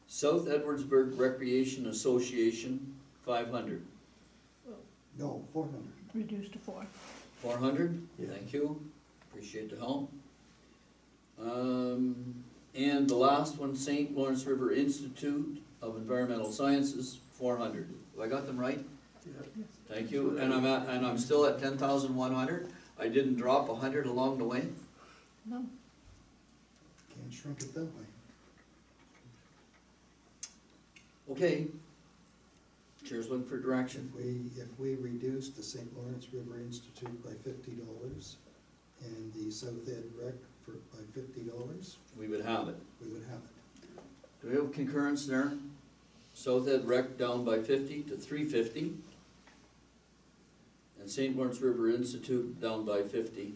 Speaker 1: South Edwardsburg Recreation Association, 500.
Speaker 8: No, 400.
Speaker 9: Reduced to 4.
Speaker 1: 400?
Speaker 7: Yeah.
Speaker 1: Thank you, appreciate the help. And the last one, St. Lawrence River Institute of Environmental Sciences, 400. Have I got them right?
Speaker 7: Yeah.
Speaker 1: Thank you, and I'm still at 10,100? I didn't drop 100 along the way?
Speaker 9: No.
Speaker 8: Can't shrink it that way.
Speaker 1: Okay. Chair's looking for direction.
Speaker 8: If we reduce the St. Lawrence River Institute by $50 and the South Ed Rec by $50,
Speaker 1: We would have it.
Speaker 8: we would have it.
Speaker 1: Do we have concurrence there? South Ed Rec down by 50 to 350. And St. Lawrence River Institute down by 50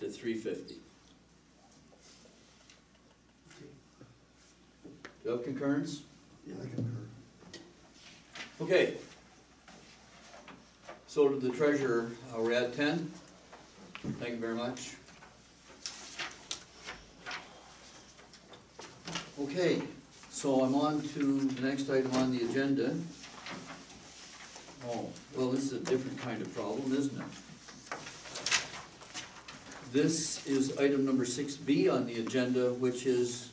Speaker 1: to 350. Do you have concurrence?
Speaker 8: I concur.
Speaker 1: Okay. So to the treasurer, we're at 10. Thank you very much. Okay, so I'm on to the next item on the agenda. Oh, well, this is a different kind of problem, isn't it? This is item number 6B on the agenda, which is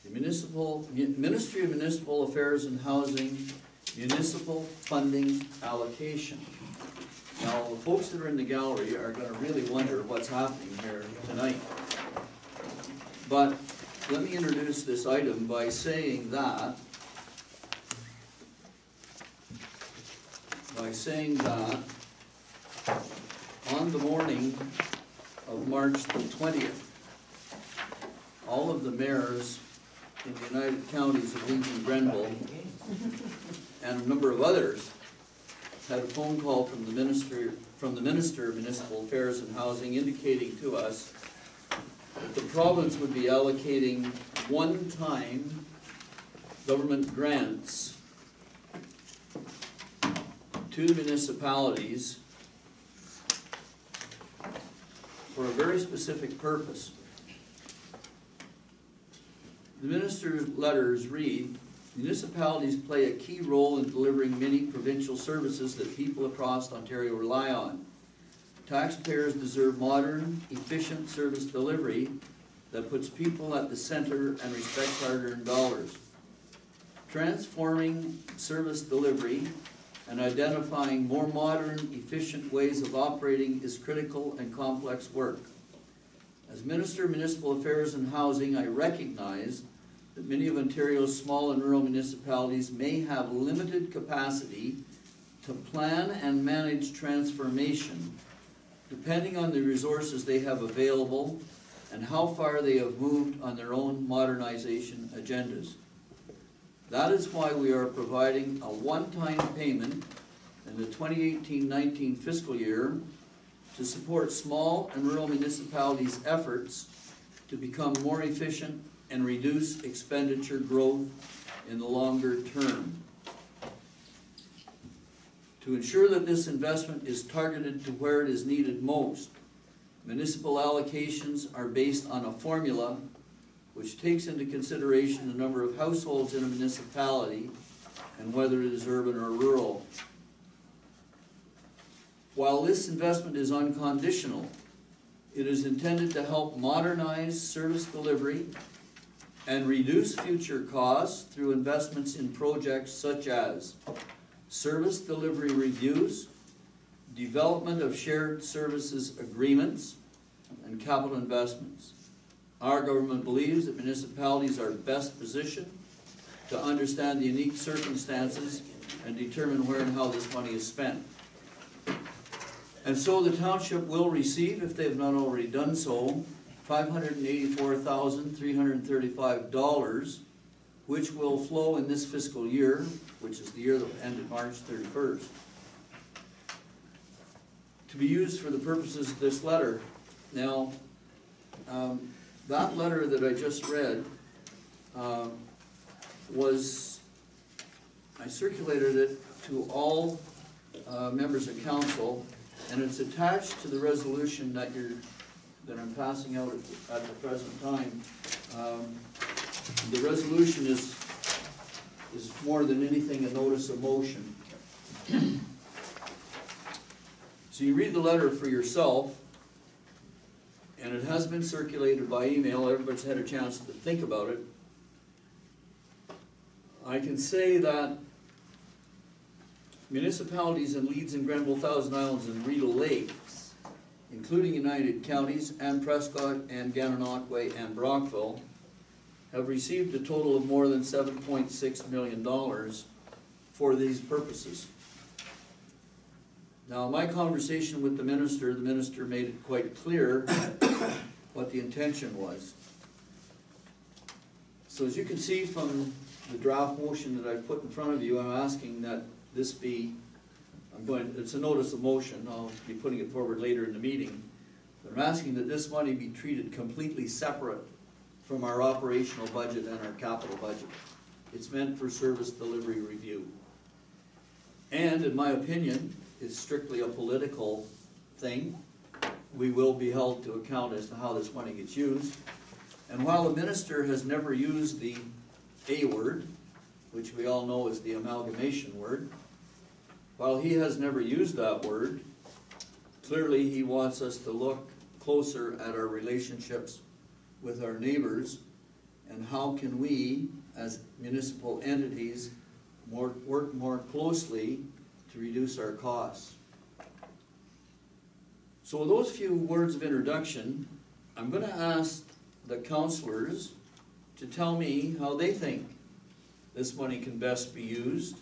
Speaker 1: the Ministry of Municipal Affairs and Housing municipal funding allocation. Now, the folks that are in the gallery are gonna really wonder what's happening here tonight. But let me introduce this item by saying that on the morning of March the 20th, all of the mayors in the United Counties of Leeds and Grenville and a number of others had a phone call from the Minister of Municipal Affairs and Housing indicating to us that the province would be allocating one-time government grants to municipalities for a very specific purpose. The minister's letters read, municipalities play a key role in delivering many provincial services that people across Ontario rely on. Taxpayers deserve modern, efficient service delivery that puts people at the center and respects hard-earned dollars. Transforming service delivery and identifying more modern, efficient ways of operating is critical and complex work. As Minister of Municipal Affairs and Housing, I recognize that many of Ontario's small and rural municipalities may have limited capacity to plan and manage transformation, depending on the resources they have available and how far they have moved on their own modernization agendas. That is why we are providing a one-time payment in the 2018-19 fiscal year to support small and rural municipalities' efforts to become more efficient and reduce expenditure growth in the longer term. To ensure that this investment is targeted to where it is needed most, municipal allocations are based on a formula which takes into consideration the number of households in a municipality and whether it is urban or rural. While this investment is unconditional, it is intended to help modernize service delivery and reduce future costs through investments in projects such as service delivery reviews, development of shared services agreements, and capital investments. Our government believes that municipalities are best positioned to understand the unique circumstances and determine where and how this money is spent. And so the township will receive, if they have not already done so, $584,335, which will flow in this fiscal year, which is the year that ended March 31st, to be used for the purposes of this letter. Now, that letter that I just read I circulated it to all members of council, and it's attached to the resolution that I'm passing out at the present time. The resolution is more than anything a notice of motion. So you read the letter for yourself, and it has been circulated by email. Everybody's had a chance to think about it. I can say that municipalities in Leeds and Grenville, Thousand Islands, and Rideau Lakes including United Counties and Prescott and Gananoque and Brockville, have received a total of more than $7.6 million for these purposes. Now, my conversation with the minister made it quite clear what the intention was. So as you can see from the draft motion that I put in front of you, I'm asking that this be, it's a notice of motion, I'll be putting it forward later in the meeting. But I'm asking that this money be treated completely separate from our operational budget and our capital budget. It's meant for service delivery review. And in my opinion, it's strictly a political thing. We will be held to account as to how this money gets used. And while the minister has never used the A word, which we all know is the amalgamation word, while he has never used that word, clearly he wants us to look closer at our relationships with our neighbors and how can we, as municipal entities, work more closely to reduce our costs. So with those few words of introduction, I'm going to ask the councillors to tell me how they think this money can best be used.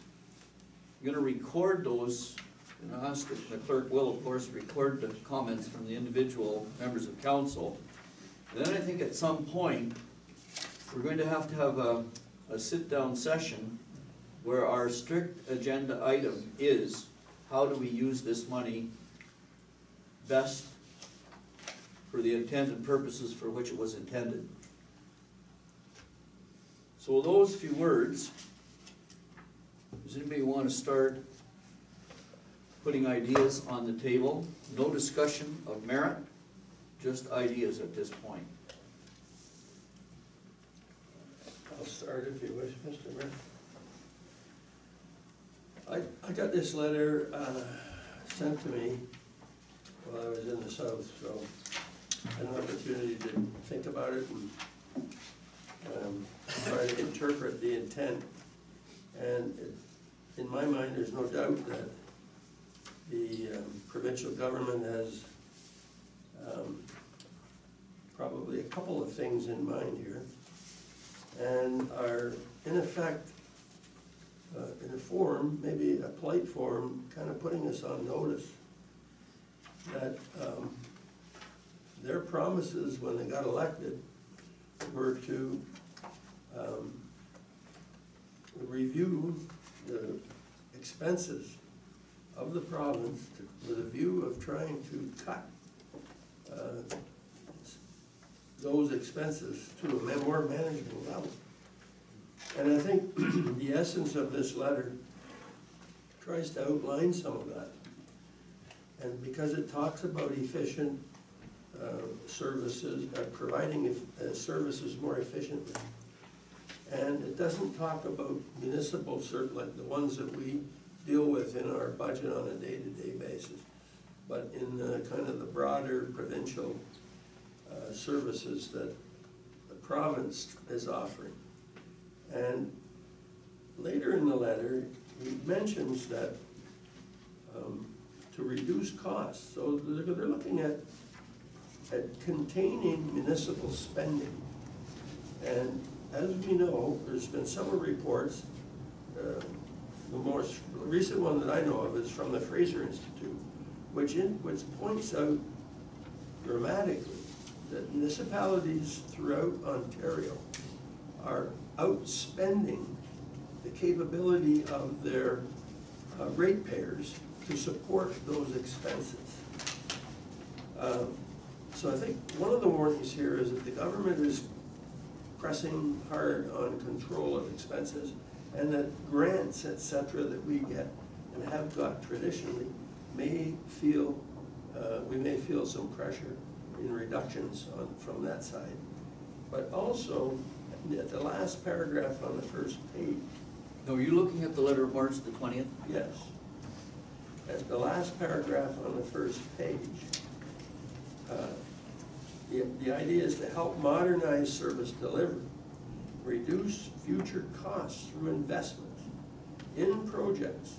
Speaker 1: I'm going to record those, and I ask that the clerk will, of course, record the comments from the individual members of council. And then I think at some point, we're going to have a sit-down session where our strict agenda item is, how do we use this money best for the intended purposes for which it was intended. So with those few words, does anybody want to start putting ideas on the table? No discussion of merit, just ideas at this point.
Speaker 7: I'll start if you wish, Mr. Mayor. I got this letter sent to me while I was in the South, so I had an opportunity to think about it and try to interpret the intent. And in my mind, there's no doubt that the provincial government has probably a couple of things in mind here, and are in effect, in a form, maybe a polite form, kind of putting us on notice that their promises when they got elected were to review the expenses of the province with a view of trying to cut those expenses to a more manageable level. And I think the essence of this letter tries to outline some of that. And because it talks about efficient services, providing services more efficiently, and it doesn't talk about municipal like the ones that we deal with in our budget on a day-to-day basis, but in kind of the broader provincial services that the province is offering. And later in the letter, he mentions that to reduce costs, so they're looking at containing municipal spending. And as we know, there's been several reports. The most recent one that I know of is from the Fraser Institute, which points out dramatically that municipalities throughout Ontario are outspending the capability of their ratepayers to support those expenses. So I think one of the warnings here is that the government is pressing hard on control of expenses, and that grants, etc., that we get and have got traditionally we may feel some pressure in reductions from that side. But also, at the last paragraph on the first page.
Speaker 1: Now, are you looking at the letter of March the 20th?
Speaker 7: Yes. At the last paragraph on the first page, the idea is to help modernize service delivery, reduce future costs through investments in projects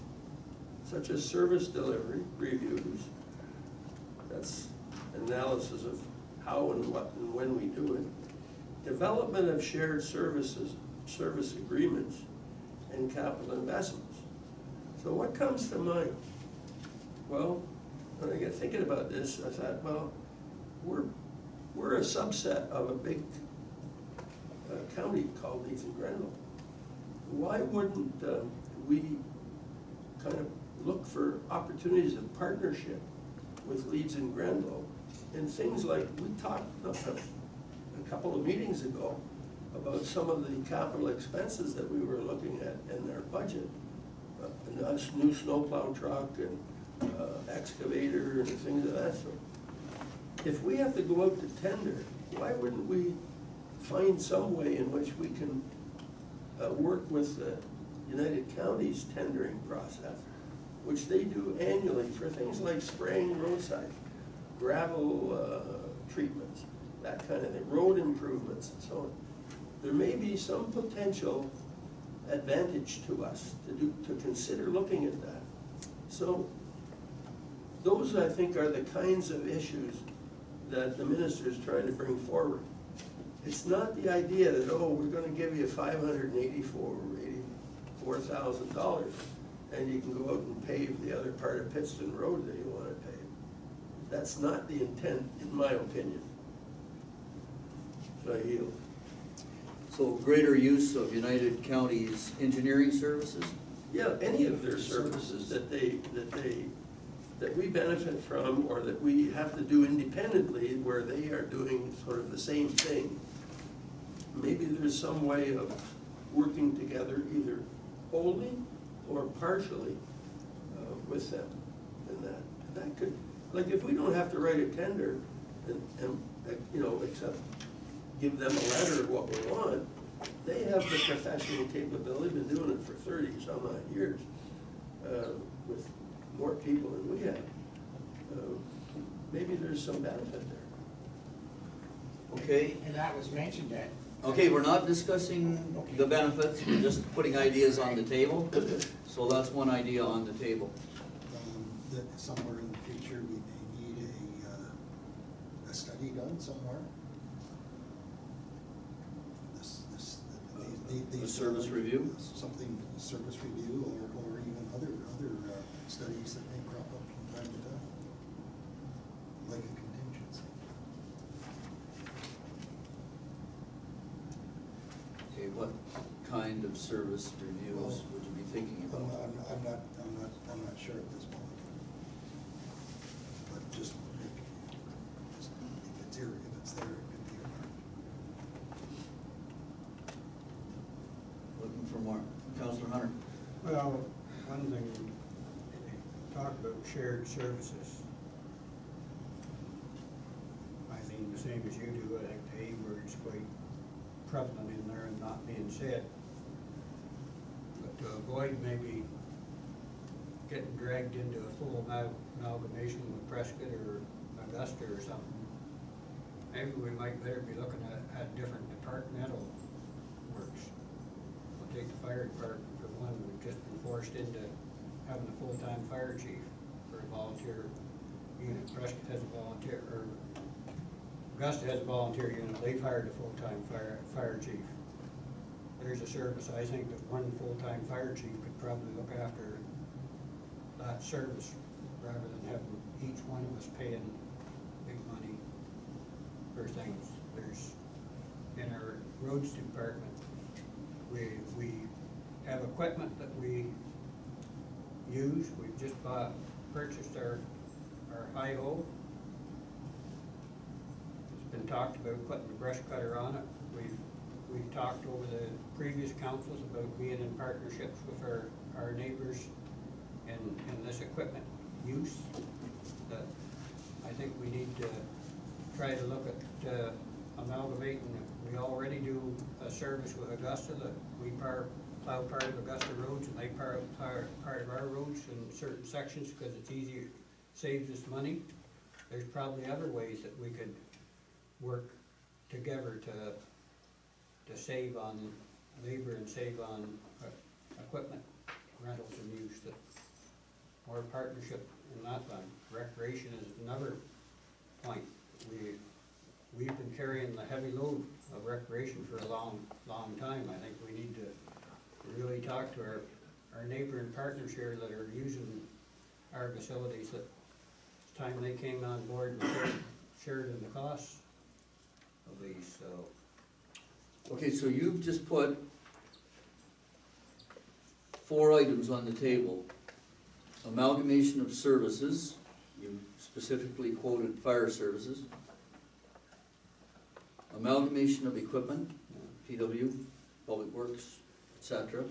Speaker 7: such as service delivery reviews. That's nuances of how and what and when we do it. Development of shared services, service agreements, and capital investments. So what comes to mind? Well, when I got thinking about this, I thought, well, we're a subset of a big county called Leeds and Grenville. Why wouldn't we kind of look for opportunities of partnership with Leeds and Grenville and things like, we talked a couple of meetings ago about some of the capital expenses that we were looking at in their budget. A new snowplow truck and excavator and things of that sort. If we have to go out to tender, why wouldn't we find some way in which we can work with the United Counties tendering process, which they do annually for things like spraying roadside, gravel treatments, that kind of thing, road improvements and so on. There may be some potential advantage to us to consider looking at that. So those, I think, are the kinds of issues that the minister is trying to bring forward. It's not the idea that, oh, we're gonna give you $584,000 and you can go out and pave the other part of Pittston Road that you wanna pave. That's not the intent, in my opinion. So I yield.
Speaker 1: So greater use of United Counties engineering services?
Speaker 7: Yeah, any of their services that we benefit from or that we have to do independently where they are doing sort of the same thing. Maybe there's some way of working together either wholly or partially with them in that. That could, like if we don't have to write a tender and you know, except give them a letter of what we want, they have the professional capability, been doing it for 30-some odd years, with more people than we have. Maybe there's some benefit there.
Speaker 1: Okay.
Speaker 4: And that was mentioned that.
Speaker 1: Okay, we're not discussing the benefits, we're just putting ideas on the table. So that's one idea on the table.
Speaker 8: That somewhere in the future, we may need a study done somewhere.
Speaker 1: A service review?
Speaker 8: Something, a service review, or even other studies that may crop up from time to time, like a contingency.
Speaker 1: Okay, what kind of service reviews would you be thinking about?
Speaker 8: I'm not sure at this point. But just if it's here, if it's there, it could be earmarked.
Speaker 1: Looking for more. Councilor Hunter?
Speaker 3: Well, one thing, talk about shared services. I mean, the same as you do, I think the A word's quite prevalent in there and not being said. But to avoid maybe getting dragged into a full amalgamation with Prescott or Augusta or something, maybe we might better be looking at different departmental works. We'll take the fire department for one. We've just been forced into having a full-time fire chief for a volunteer unit. Prescott has a volunteer, or Augusta has a volunteer unit. They've hired a full-time fire chief. There's a service, I think that one full-time fire chief could probably look after that service rather than having each one of us paying big money for things. There's, in our roads department, we have equipment that we use. We've just purchased our hi-ho. It's been talked about putting the brush cutter on it. We've talked over the previous councils about being in partnerships with our neighbors in this equipment use. That I think we need to try to look at amalgamating. We already do a service with Augusta that we plow part of Augusta roads and they plow part of our roads in certain sections because it's easier, saves us money. There's probably other ways that we could work together to save on labor and save on equipment rentals and use. That more partnership in that line. Recreation is another point. we've been carrying the heavy load of recreation for a long, long time. I think we need to really talk to our neighbor and partners here that are using our facilities, that it's time they came on board and shared in the costs of these, so.
Speaker 1: Okay, so you've just put 4 items on the table. Amalgamation of services, you specifically quoted fire services. Amalgamation of equipment, PW, Public Works, etc.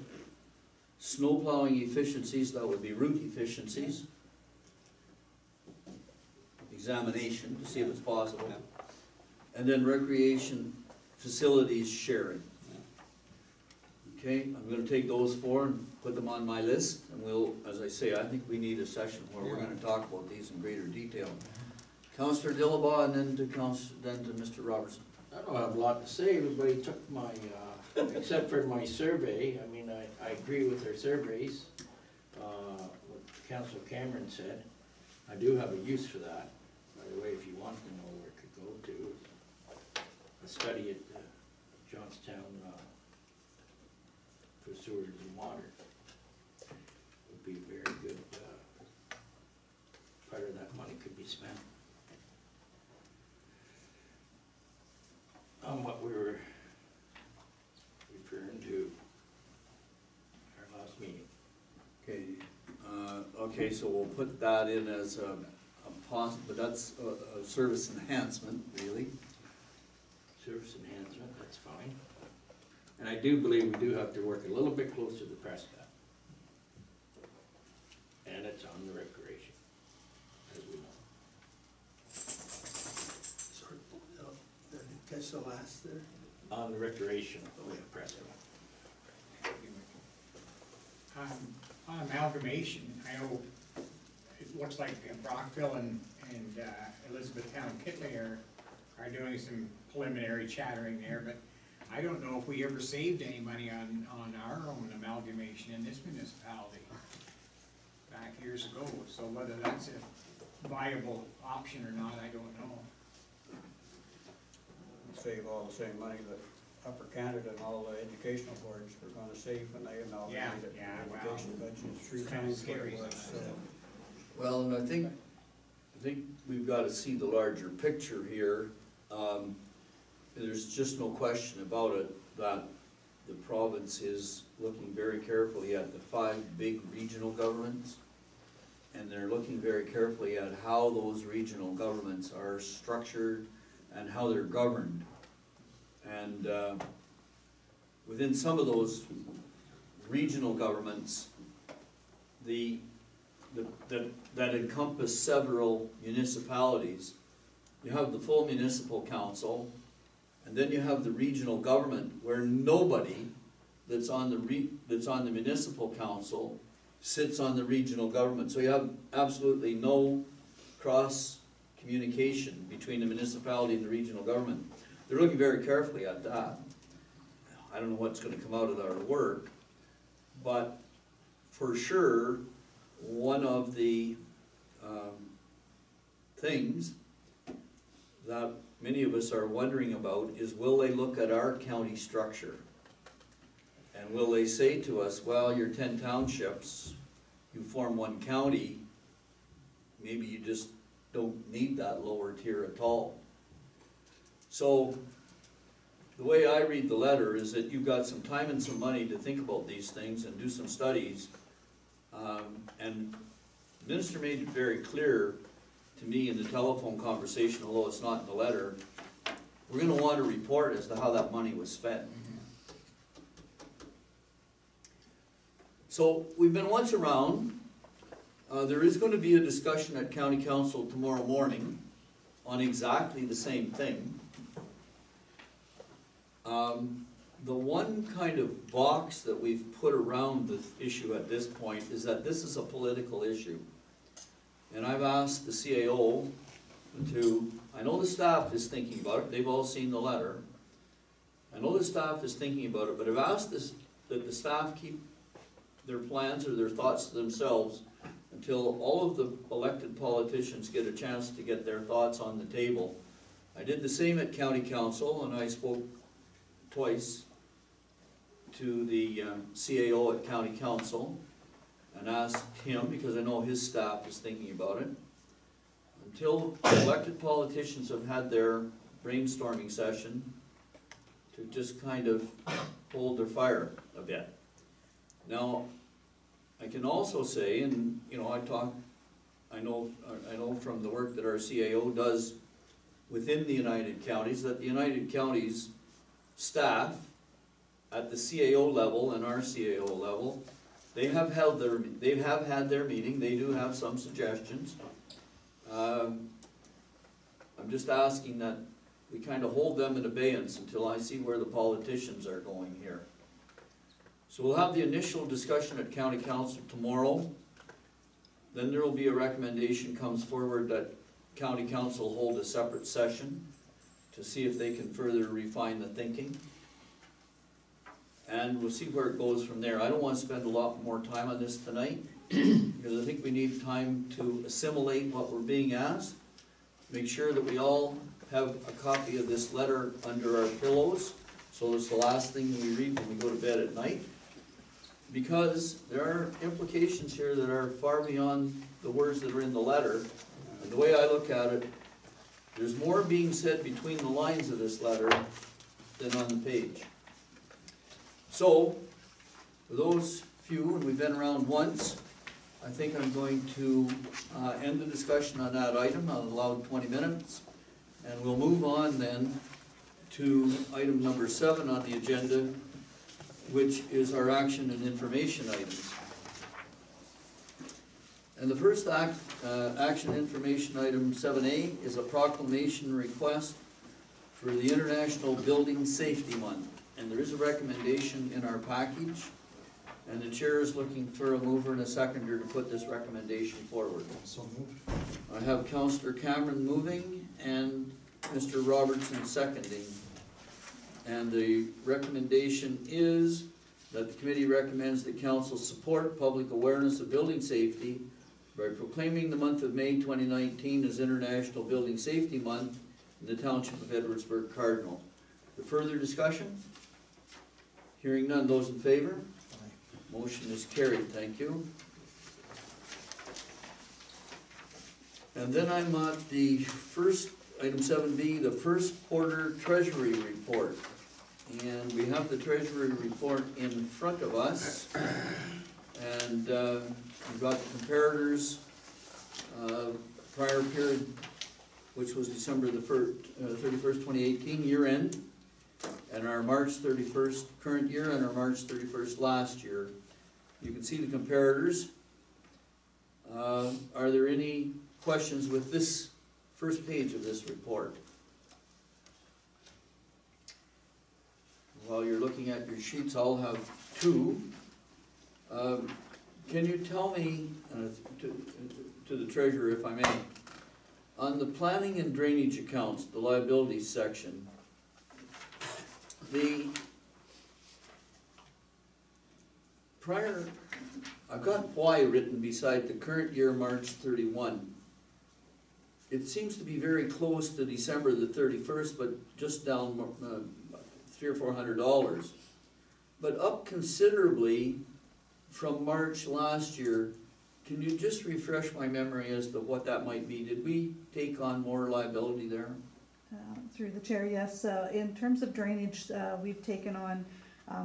Speaker 1: Snow plowing efficiencies, that would be route efficiencies. Examination to see if it's possible. And then recreation facilities sharing. Okay, I'm gonna take those 4 and put them on my list, and we'll, as I say, I think we need a session where we're gonna talk about these in greater detail. Councillor Dillabaugh, and then to Mr. Robertson.
Speaker 2: I don't have a lot to say, everybody took my, except for my survey, I mean, I agree with their surveys, what Councilor Cameron said. I do have a use for that, by the way, if you want to know where it could go to. A study at Johnstown, for sewers and water would be a very good, part of that money could be spent on what we were referring to our last meeting.
Speaker 1: Okay, okay, so we'll put that in as a but that's a service enhancement, really.
Speaker 2: Service enhancement, that's fine. And I do believe we do have to work a little bit closer to Prescott. And it's on the recreation, as we know.
Speaker 7: Sorry, did I catch the last there?
Speaker 2: On the recreation of Prescott.
Speaker 4: On amalgamation, I know it looks like Brockville and Elizabethtown Kitley are doing some preliminary chattering there, but I don't know if we ever saved any money on our own amalgamation in this municipality back years ago, so whether that's a viable option or not, I don't know.
Speaker 3: Save all the same money that Upper Canada and all the educational boards were gonna save when they amalgamated the education budgets 3 times what it was, so.
Speaker 1: Well, and I think we've got to see the larger picture here. There's just no question about it that the province is looking very carefully at the 5 big regional governments, and they're looking very carefully at how those regional governments are structured and how they're governed. And within some of those regional governments, that encompass several municipalities, you have the full municipal council, and then you have the regional government, where nobody that's on the municipal council sits on the regional government. So you have absolutely no cross communication between the municipality and the regional government. They're looking very carefully at that. I don't know what's gonna come out of our work, but for sure, one of the things that many of us are wondering about is, will they look at our county structure? And will they say to us, well, you're 10 townships, you form 1 county, maybe you just don't need that lower tier at all. So the way I read the letter is that you've got some time and some money to think about these things and do some studies. And the minister made it very clear to me in the telephone conversation, although it's not in the letter, we're gonna want a report as to how that money was spent. So we've been once around. There is going to be a discussion at County Council tomorrow morning on exactly the same thing. The one kind of box that we've put around the issue at this point is that this is a political issue. And I've asked the CAO to, I know the staff is thinking about it, they've all seen the letter. I know the staff is thinking about it, but I've asked that the staff keep their plans or their thoughts to themselves until all of the elected politicians get a chance to get their thoughts on the table I did the same at county council, and I spoke twice to the CAO at county council and asked him, because I know his staff is thinking about it, until elected politicians have had their brainstorming session, to just kind of hold their fire a bit. Now, I can also say, and you know, I know from the work that our CAO does within the United Counties, that the United Counties staff at the CAO level and our CAO level, they have had their meeting, they do have some suggestions. I'm just asking that we kind of hold them in abeyance until I see where the politicians are going here. So we'll have the initial discussion at county council tomorrow. Then there will be a recommendation comes forward that county council hold a separate session to see if they can further refine the thinking. And we'll see where it goes from there. I don't want to spend a lot more time on this tonight, because I think we need time to assimilate what we're being asked. Make sure that we all have a copy of this letter under our pillows, so it's the last thing we read when we go to bed at night. Because there are implications here that are far beyond the words that are in the letter. And the way I look at it, there's more being said between the lines of this letter than on the page. So, for those few, and we've been around once, I think I'm going to end the discussion on that item. I'll allow 20 minutes. And we'll move on then to item number 7 on the agenda, which is our action and information items. And the first action information item 7A is a proclamation request for the International Building Safety Month. And there is a recommendation in our package, and the chair is looking for a mover and a seconder to put this recommendation forward.
Speaker 8: So moved.
Speaker 1: I have Councillor Cameron moving and Mr. Robertson seconding. And the recommendation is that the committee recommends that council support public awareness of building safety by proclaiming the month of May 2019 as International Building Safety Month in the Township of Edwardsburg Cardinal. For further discussion? Hearing none, those in favor?
Speaker 8: Aye.
Speaker 1: Motion is carried, thank you. And then I'm at the first, item 7B, the first quarter treasury report. And we have the treasury report in front of us. And we've got the comparators, prior period, which was December the 31st, 2018, year end, and our March 31st current year, and our March 31st last year. You can see the comparators. Are there any questions with this first page of this report? While you're looking at your sheets, I'll have two. Can you tell me, to the treasurer if I may, on the planning and drainage accounts, the liabilities section, the prior, I've got Y written beside the current year March 31. It seems to be very close to December the 31st, but just down $300 or $400. But up considerably from March last year. Can you just refresh my memory as to what that might be? Did we take on more liability there?
Speaker 12: Through the chair, yes. In terms of drainage, we've taken on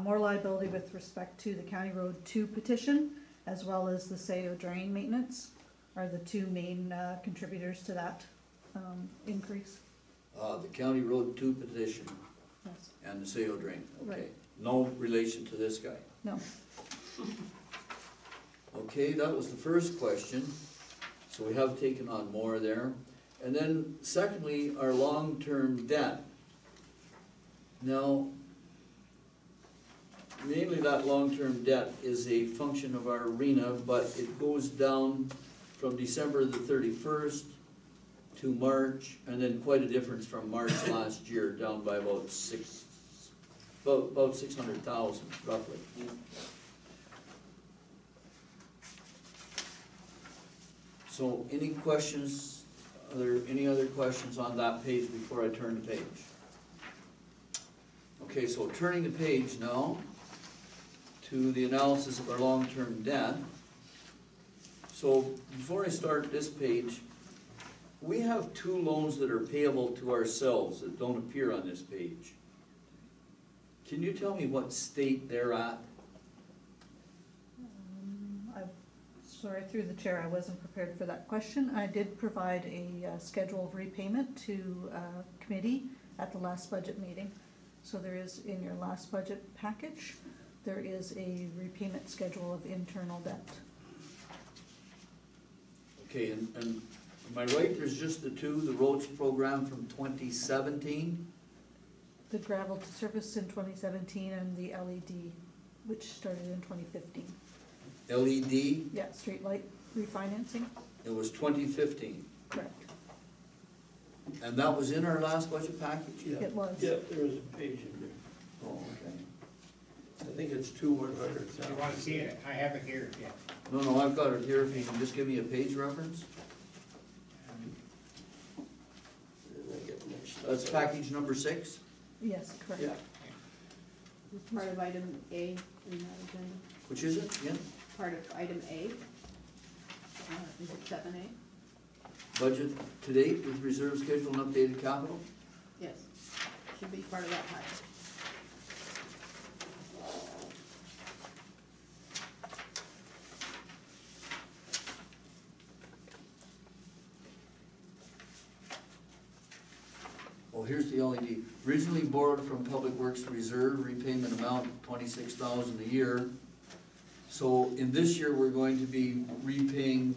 Speaker 12: more liability with respect to the County Road 2 petition, as well as the SAO drain maintenance, are the two main contributors to that increase.
Speaker 1: The County Road 2 petition
Speaker 12: Yes.
Speaker 1: and the SAO drain, okay.
Speaker 12: Right.
Speaker 1: No relation to this guy?
Speaker 12: No.
Speaker 1: Okay, that was the first question. So we have taken on more there. And then secondly, our long-term debt. Now, mainly that long-term debt is a function of our arena, but it goes down from December the 31st to March, and then quite a difference from March last year, down by about 600,000 roughly. So any questions Are there any other questions on that page before I turn the page? Okay, so turning the page now to the analysis of our long-term debt. So before I start this page, we have two loans that are payable to ourselves that don't appear on this page. Can you tell me what state they're at?
Speaker 12: Sorry, through the chair, I wasn't prepared for that question. I did provide a schedule of repayment to committee at the last budget meeting. So there is, in your last budget package, there is a repayment schedule of internal debt.
Speaker 1: Okay, and am I right, there's just the two, the roads program from 2017?
Speaker 12: The gravel to surface in 2017 and the LED, which started in 2015.
Speaker 1: LED,
Speaker 12: Yeah, streetlight refinancing,
Speaker 1: it was 2015,
Speaker 12: correct.
Speaker 1: and that was in our last budget package?
Speaker 7: Yeah.
Speaker 12: It was.
Speaker 7: Yeah, there was a page in there.
Speaker 1: Oh, okay.
Speaker 7: I think it's 2/100,000.
Speaker 4: If you wanna see it, I have it here, yeah.
Speaker 1: No, I've got it here, if you can just give me a page reference.
Speaker 7: And I get mixed up.
Speaker 1: That's package number 6?
Speaker 12: Yes, correct.
Speaker 7: Yeah.
Speaker 11: It's part of item A in that agenda,
Speaker 1: Which is it, yeah?
Speaker 11: part of item A. Is it 7A?
Speaker 1: Budget to date with reserve schedule and updated capital?
Speaker 11: Yes, should be part of that package.
Speaker 1: Oh, here's the LED. Originally borrowed from Public Works Reserve, repayment amount 26,000 a year. So in this year, we're going to be repaying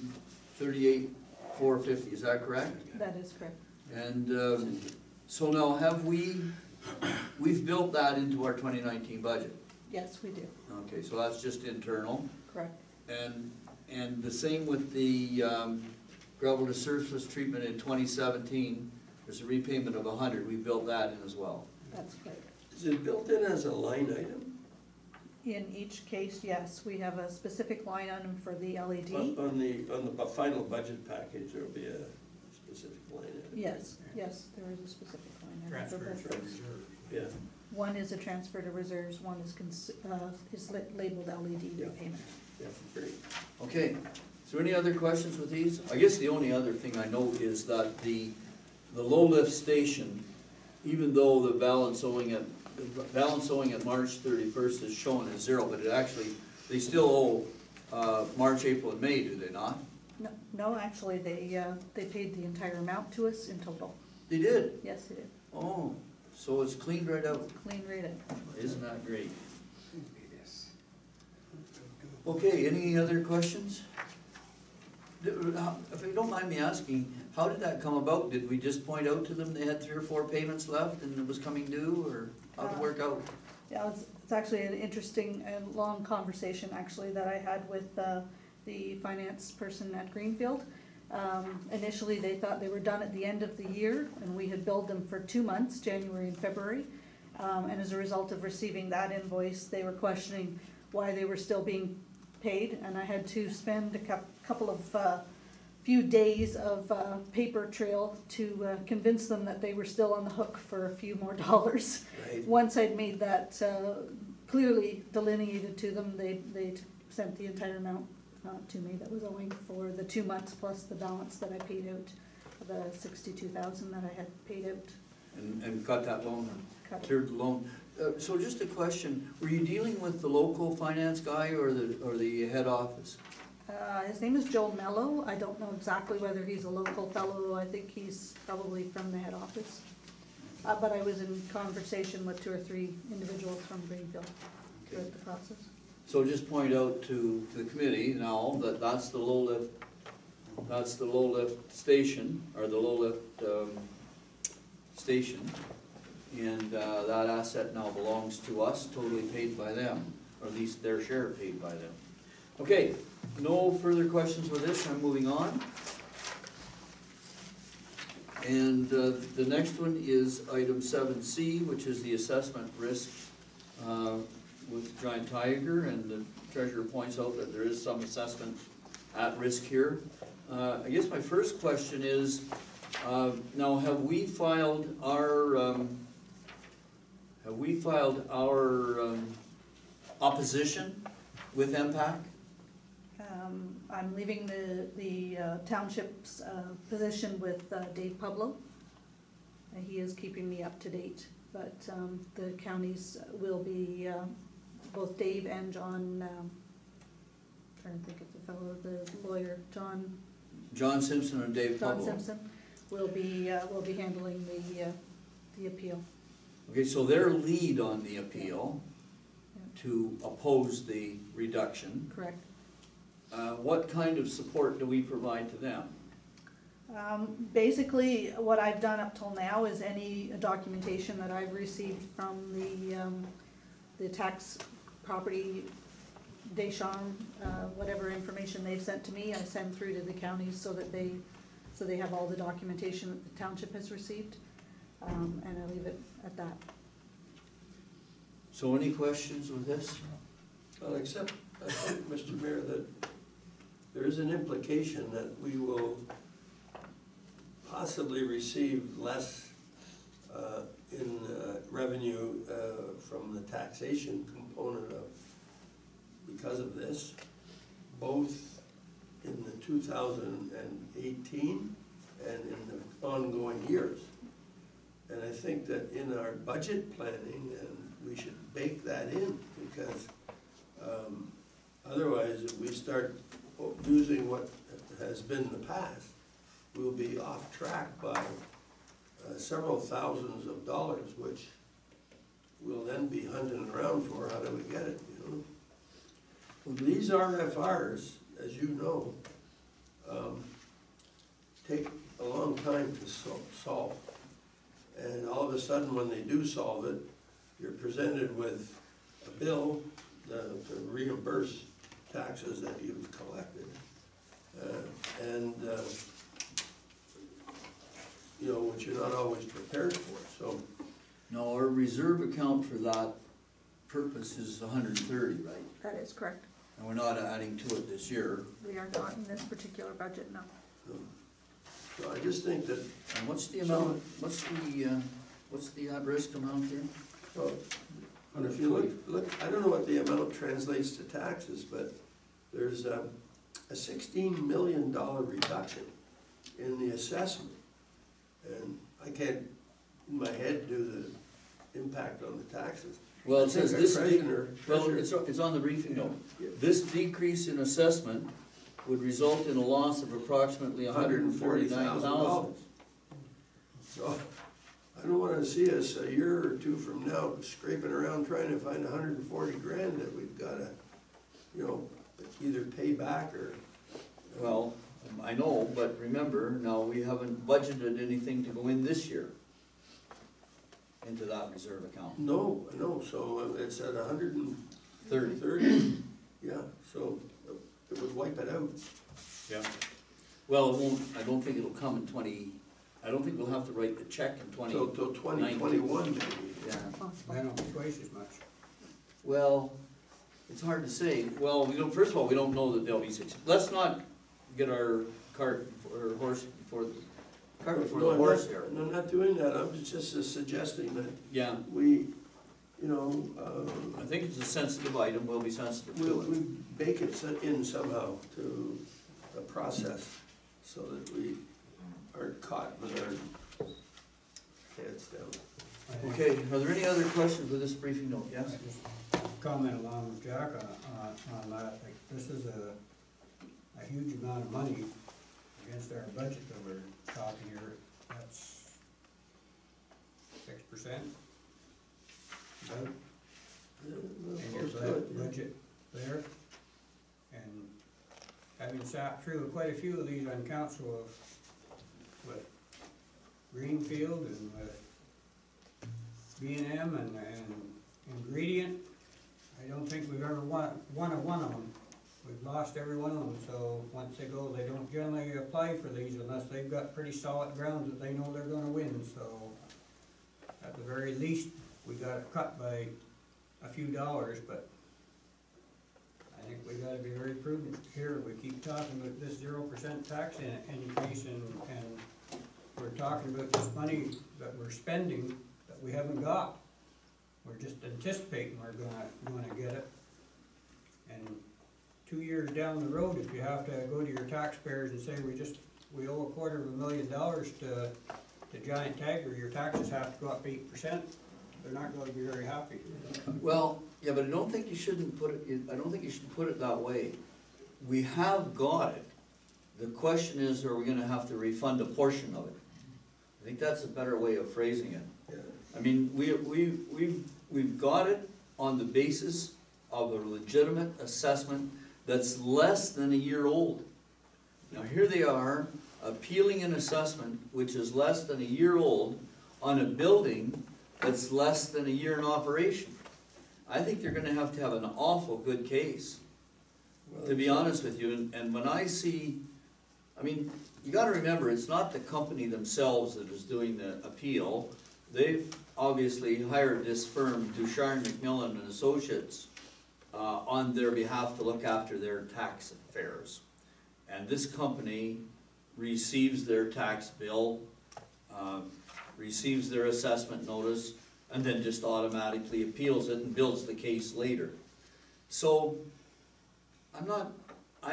Speaker 1: 38,450, is that correct?
Speaker 12: That is correct.
Speaker 1: And so now we've built that into our 2019 budget.
Speaker 12: Yes, we do,
Speaker 1: Okay, so that's just internal.
Speaker 12: correct.
Speaker 1: And the same with the gravel to surface treatment in 2017, there's a repayment of 100, we built that in as well.
Speaker 12: That's correct.
Speaker 7: Is it built in as a line item?
Speaker 12: In each case, yes, we have a specific line item for the LED.
Speaker 7: On the final budget package, there'll be a specific line item.
Speaker 12: Yes, yes, there is a specific line item for
Speaker 4: Transfer
Speaker 12: both
Speaker 4: from
Speaker 12: those.
Speaker 4: reserve.
Speaker 7: Yeah.
Speaker 12: One is a transfer to reserves, one is labeled LED
Speaker 7: Yeah.
Speaker 12: repayment.
Speaker 7: Yeah, great.
Speaker 1: Okay, is there any other questions with these? I guess the only other thing I note is that the low lift station, even though the balance owing at March 31st is shown as 0, but it actually, they still owe March, April, and May, do they not?
Speaker 12: No, actually, they paid the entire amount to us in total.
Speaker 1: They did?
Speaker 12: Yes, they did,
Speaker 1: Oh, so it's cleaned right out.
Speaker 12: clean rate.
Speaker 1: Isn't that great? Okay, any other questions? If you don't mind me asking, how did that come about? Did we just point out to them they had 3 or 4 payments left and it was coming due, or how'd it work out?
Speaker 12: Yeah, it's actually an interesting and long conversation, actually, that I had with the finance person at Greenfield. Initially, they thought they were done at the end of the year, and we had billed them for 2 months, January and February. And as a result of receiving that invoice, they were questioning why they were still being paid, and I had to spend a couple of few days of paper trail to convince them that they were still on the hook for a few more dollars.
Speaker 1: Right.
Speaker 12: Once I'd made that clearly delineated to them, they sent the entire amount to me that was owing for the 2 months plus the balance that I paid out, the 62,000 that I had paid out.
Speaker 1: And cut that loan,
Speaker 12: Cut it.
Speaker 1: cleared the loan. So just a question, were you dealing with the local finance guy or the head office?
Speaker 12: His name is Joe Mello. I don't know exactly whether he's a local fellow. I think he's probably from the head office. But I was in conversation with 2 or 3 individuals from Greenfield throughout the process.
Speaker 1: So just point out to the committee now that that's the low lift station, or the low lift station. And that asset now belongs to us, totally paid by them, or at least their share paid by them. Okay, no further questions with this, I'm moving on. And the next one is item 7C, which is the assessment risk with Giant Tiger, and the treasurer points out that there is some assessment at risk here. I guess my first question is, Now, have we filed our opposition with MPAC?
Speaker 12: I'm leaving the township's position with Dave Pablo. He is keeping me up to date, but the counties will be, both Dave and John, trying to think of the fellow, the lawyer,
Speaker 1: John Simpson and Dave
Speaker 12: John
Speaker 1: Pablo.
Speaker 12: Simpson, will be handling the appeal.
Speaker 1: Okay, so their lead on the appeal to oppose the reduction,
Speaker 12: Correct.
Speaker 1: what kind of support do we provide to them?
Speaker 12: Basically, what I've done up till now is any documentation that I've received from the tax property Deschamps, whatever information they've sent to me, I send through to the counties so that they have all the documentation that the township has received, and I leave it at that.
Speaker 1: So any questions with this?
Speaker 7: Well, except, I think, Mr. Mayor, that there is an implication that we will possibly receive less in revenue from the taxation component of, because of this, both in the 2018 and in the ongoing years. And I think that in our budget planning, we should bake that in, because otherwise, if we start using what has been the past, we'll be off track by several thousands of dollars, which we'll then be hunting around for. How do we get it, you know? Well, these RFRs, as you know, take a long time to solve. And all of a sudden, when they do solve it, you're presented with a bill to reimburse taxes that you've collected. You know, which you're not always prepared for, so.
Speaker 1: No, our reserve account for that purpose is 130, right?
Speaker 12: That is correct.
Speaker 1: And we're not adding to it this year.
Speaker 12: We are not in this particular budget, no.
Speaker 7: So I just think that,
Speaker 1: And what's the amount, what's the at-risk amount here?
Speaker 7: well, and if you look, I don't know what the amount translates to taxes, but there's a $16 million reduction in the assessment. And I can't, in my head, do the impact on the taxes.
Speaker 1: Well,
Speaker 7: I
Speaker 1: it says
Speaker 7: think
Speaker 1: this,
Speaker 7: our
Speaker 1: well,
Speaker 7: treasurer-
Speaker 1: it's on the briefing note. This decrease in assessment would result in a loss of approximately $149,000.
Speaker 7: So, I don't wanna see us a year or two from now scraping around trying to find 140 grand that we've gotta, you know, either pay back or.
Speaker 1: Well, I know, but remember, now we haven't budgeted anything to go in this year into that reserve account.
Speaker 7: No, I know, so it's at
Speaker 1: 30.
Speaker 7: 130, yeah, so it would wipe it out.
Speaker 1: Yeah. Well, it won't, I don't think it'll come in I don't think we'll have to write the check in
Speaker 7: Till 2021 maybe.
Speaker 1: Yeah,
Speaker 3: Then it'll be twice as much.
Speaker 1: well, it's hard to say. Well, first of all, we don't know that there'll be six. Let's not get our cart or horse before the horse here.
Speaker 7: No, I'm not doing that, I'm just suggesting that
Speaker 1: Yeah,
Speaker 7: we, you know,
Speaker 1: I think it's a sensitive item, we'll be sensitive to
Speaker 7: we
Speaker 1: it.
Speaker 7: bake it in somehow to the process so that we aren't caught with our heads down.
Speaker 1: Okay, are there any other questions with this briefing note? Yes?
Speaker 3: Just comment along with Jack on that, like, this is a huge amount of money against our budget that we're talking here. That's 6%. About in your budget there. And having sat through quite a few of these on council with Greenfield and with B&M and Ingredient, I don't think we've ever won of them. We've lost every one of them, so once they go, they don't generally apply for these unless they've got pretty solid grounds that they know they're gonna win, so at the very least, we got it cut by a few dollars, but I think we gotta be very prudent here. We keep talking about this 0% tax increase and we're talking about this money that we're spending that we haven't got. We're just anticipating we're gonna get it. And 2 years down the road, if you have to go to your taxpayers and say, we owe $250,000 to Giant Tiger, your taxes have to go up 8%, they're not gonna be very happy.
Speaker 1: Well, yeah, but I don't think you should put it that way. We have got it. The question is, are we gonna have to refund a portion of it? I think that's a better way of phrasing it.
Speaker 7: Yeah.
Speaker 1: I mean, we've got it on the basis of a legitimate assessment that's less than a year old. Now, here they are appealing an assessment which is less than a year old on a building that's less than a year in operation. I think they're gonna have to have an awful good case, to be honest with you. And when I see, I mean, you gotta remember, it's not the company themselves that is doing the appeal. They've obviously hired this firm, Ducharme, McMillan and Associates, on their behalf to look after their tax affairs. And this company receives their tax bill, receives their assessment notice, and then just automatically appeals it and builds the case later. So, I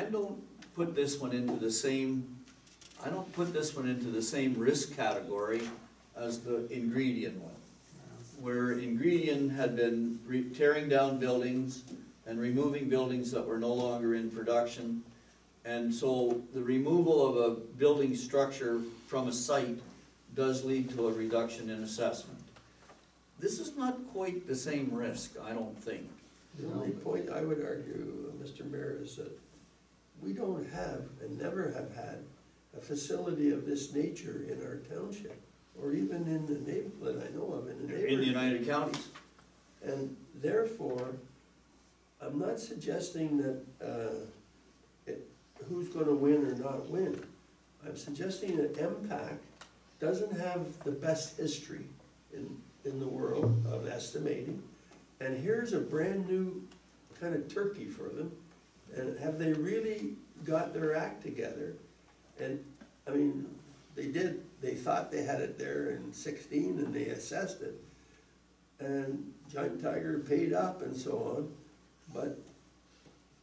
Speaker 1: don't put this one into the same risk category as the Ingredient one, where Ingredient had been tearing down buildings and removing buildings that were no longer in production. And so the removal of a building structure from a site does lead to a reduction in assessment. This is not quite the same risk, I don't think.
Speaker 7: The only point I would argue, Mr. Mayor, is that we don't have and never have had a facility of this nature in our township, or even in the neighborhood I know of, in the neighborhood.
Speaker 1: In the United Counties.
Speaker 7: And therefore, I'm not suggesting that who's gonna win or not win. I'm suggesting that MPAC doesn't have the best history in the world of estimating. And here's a brand new kind of turkey for them. And have they really got their act together? And, I mean, they thought they had it there in 16 and they assessed it. And Giant Tiger paid up and so on. But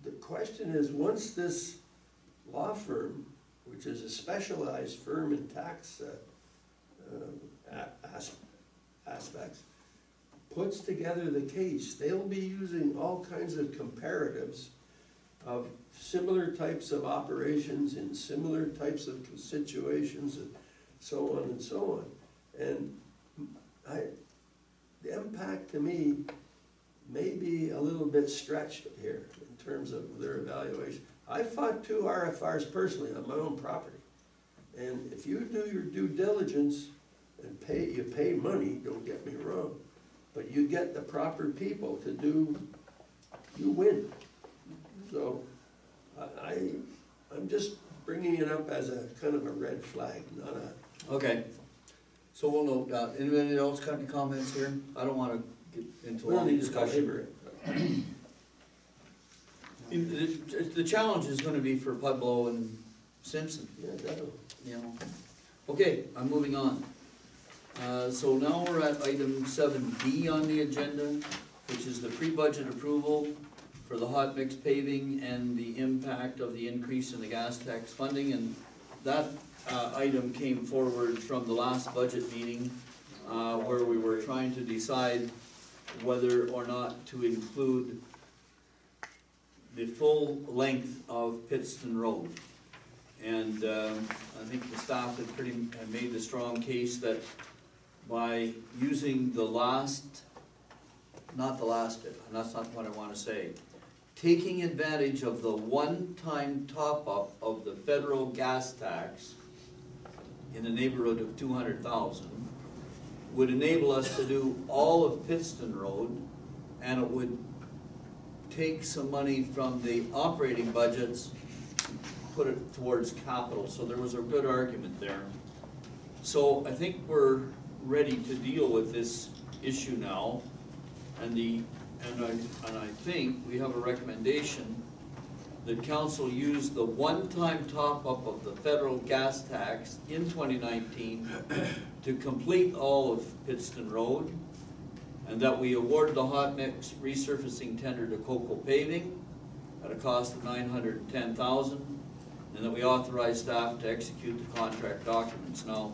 Speaker 7: the question is, once this law firm, which is a specialized firm in tax aspects, puts together the case, they'll be using all kinds of comparatives of similar types of operations in similar types of situations and so on and so on. And the impact to me may be a little bit stretched here in terms of their evaluation. I fought 2 RFRs personally on my own property. And if you do your due diligence and you pay money, don't get me wrong, but you get the proper people to do, you win. So I'm just bringing it up as a kind of a red flag, not a...
Speaker 1: Okay, so we'll note that. Anybody else got any comments here? I don't wanna get into a long discussion. The challenge is gonna be for Pueblo and Simpson,
Speaker 7: Yeah, definitely.
Speaker 1: you know. Okay, I'm moving on. So now we're at item 7B on the agenda, which is the pre-budget approval for the hot mix paving and the impact of the increase in the gas tax funding. And that item came forward from the last budget meeting, where we were trying to decide whether or not to include the full length of Pittston Road. And I think the staff had made the strong case that by using the last, not the last bit, and that's not what I want to say, taking advantage of the one-time top-up of the federal gas tax in the neighborhood of $200,000 would enable us to do all of Pittston Road, and it would take some money from the operating budgets, put it towards capital. So there was a good argument there. So I think we're ready to deal with this issue now, and I think we have a recommendation that council used the one-time top-up of the federal gas tax in 2019 to complete all of Pittston Road, and that we award the hot mix resurfacing tender to Coco Paving at a cost of $910,000, and that we authorize staff to execute the contract documents. Now,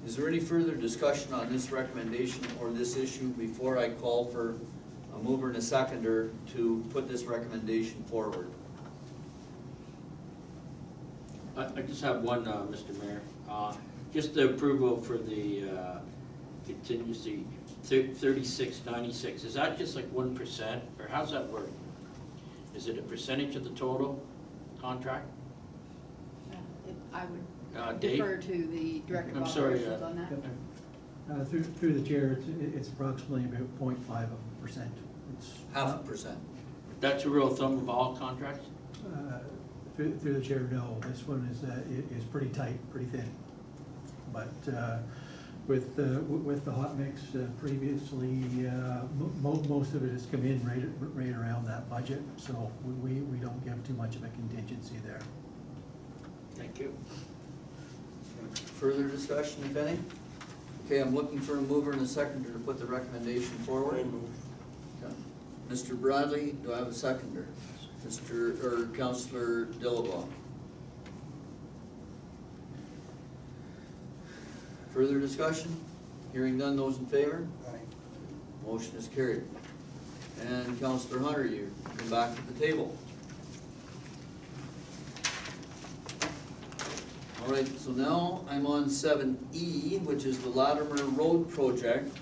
Speaker 1: is there any further discussion on this recommendation or this issue before I call for a mover and a seconder to put this recommendation forward?
Speaker 2: I just have one, Mr. Mayor. Just the approval for the contingency 3696. Is that just like 1%, or how's that work? Is it a percentage of the total contract?
Speaker 11: I would
Speaker 2: Dave?
Speaker 11: defer to the Director of
Speaker 2: I'm sorry,
Speaker 11: Operations on that.
Speaker 13: Through the chair, it's approximately about 0.5%. It's
Speaker 1: 0.5%.
Speaker 2: That's a real thumb of all contracts?
Speaker 13: Through the chair, no. This one is pretty tight, pretty thin. But with the hot mix previously, most of it has come in right around that budget, so we don't give too much of a contingency there.
Speaker 2: Thank you.
Speaker 1: Further discussion, if any? Okay, I'm looking for a mover and a seconder to put the recommendation forward. Okay. Mr. Bradley, do I have a seconder? Councillor Dillabaugh. Further discussion? Hearing none, those in favor?
Speaker 8: Aye.
Speaker 1: Motion is carried. And Councillor Hunter, you come back to the table. All right, so now I'm on 7E, which is the Latimer Road project,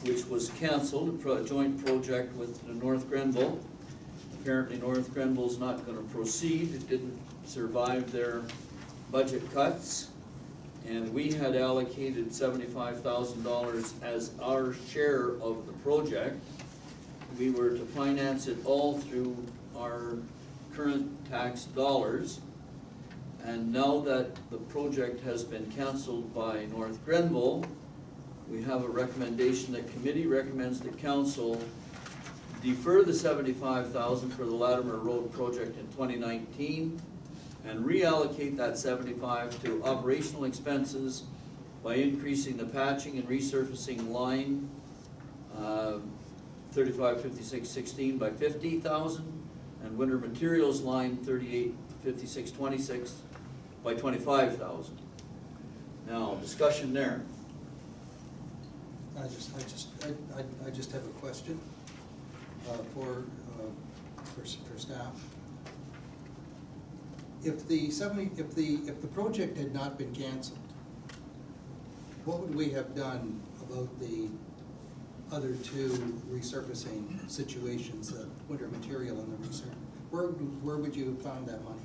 Speaker 1: which was canceled, a joint project with the North Grenville. Apparently North Grenville's not gonna proceed. It didn't survive their budget cuts. And we had allocated $75,000 as our share of the project. We were to finance it all through our current tax dollars. And now that the project has been canceled by North Grenville, we have a recommendation that committee recommends that council defer the $75,000 for the Latimer Road project in 2019 and reallocate that 75 to operational expenses by increasing the patching and resurfacing line 355616 by 50,000 and winter materials line 385626 by 25,000. Now, discussion there.
Speaker 8: I just have a question for staff. If the project had not been canceled, what would we have done about the other two resurfacing situations, the winter material and the resurf? Where would you have found that money?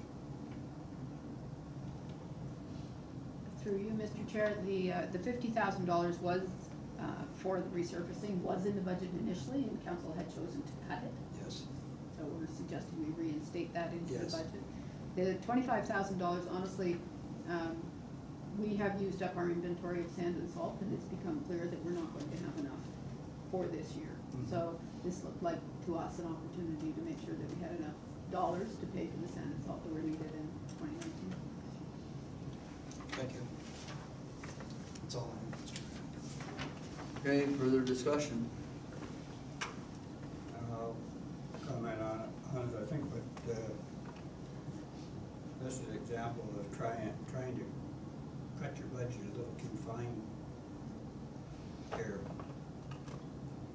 Speaker 11: Through you, Mr. Chair, the $50,000 was for the resurfacing, was in the budget initially, and council had chosen to cut it.
Speaker 8: Yes.
Speaker 11: So we're suggesting we reinstate that into the
Speaker 8: Yes.
Speaker 11: budget. The $25,000, honestly, we have used up our inventory of sand and salt, and it's become clear that we're not going to have enough for this year.
Speaker 8: Mhm.
Speaker 11: So this looked like to us an opportunity to make sure that we had enough dollars to pay for the sand and salt that were needed in 2019.
Speaker 8: Thank you. That's all I have, Mr.
Speaker 1: Okay, further discussion?
Speaker 3: I'll comment on it, I think, but this is an example of trying to cut your budget a little too fine here.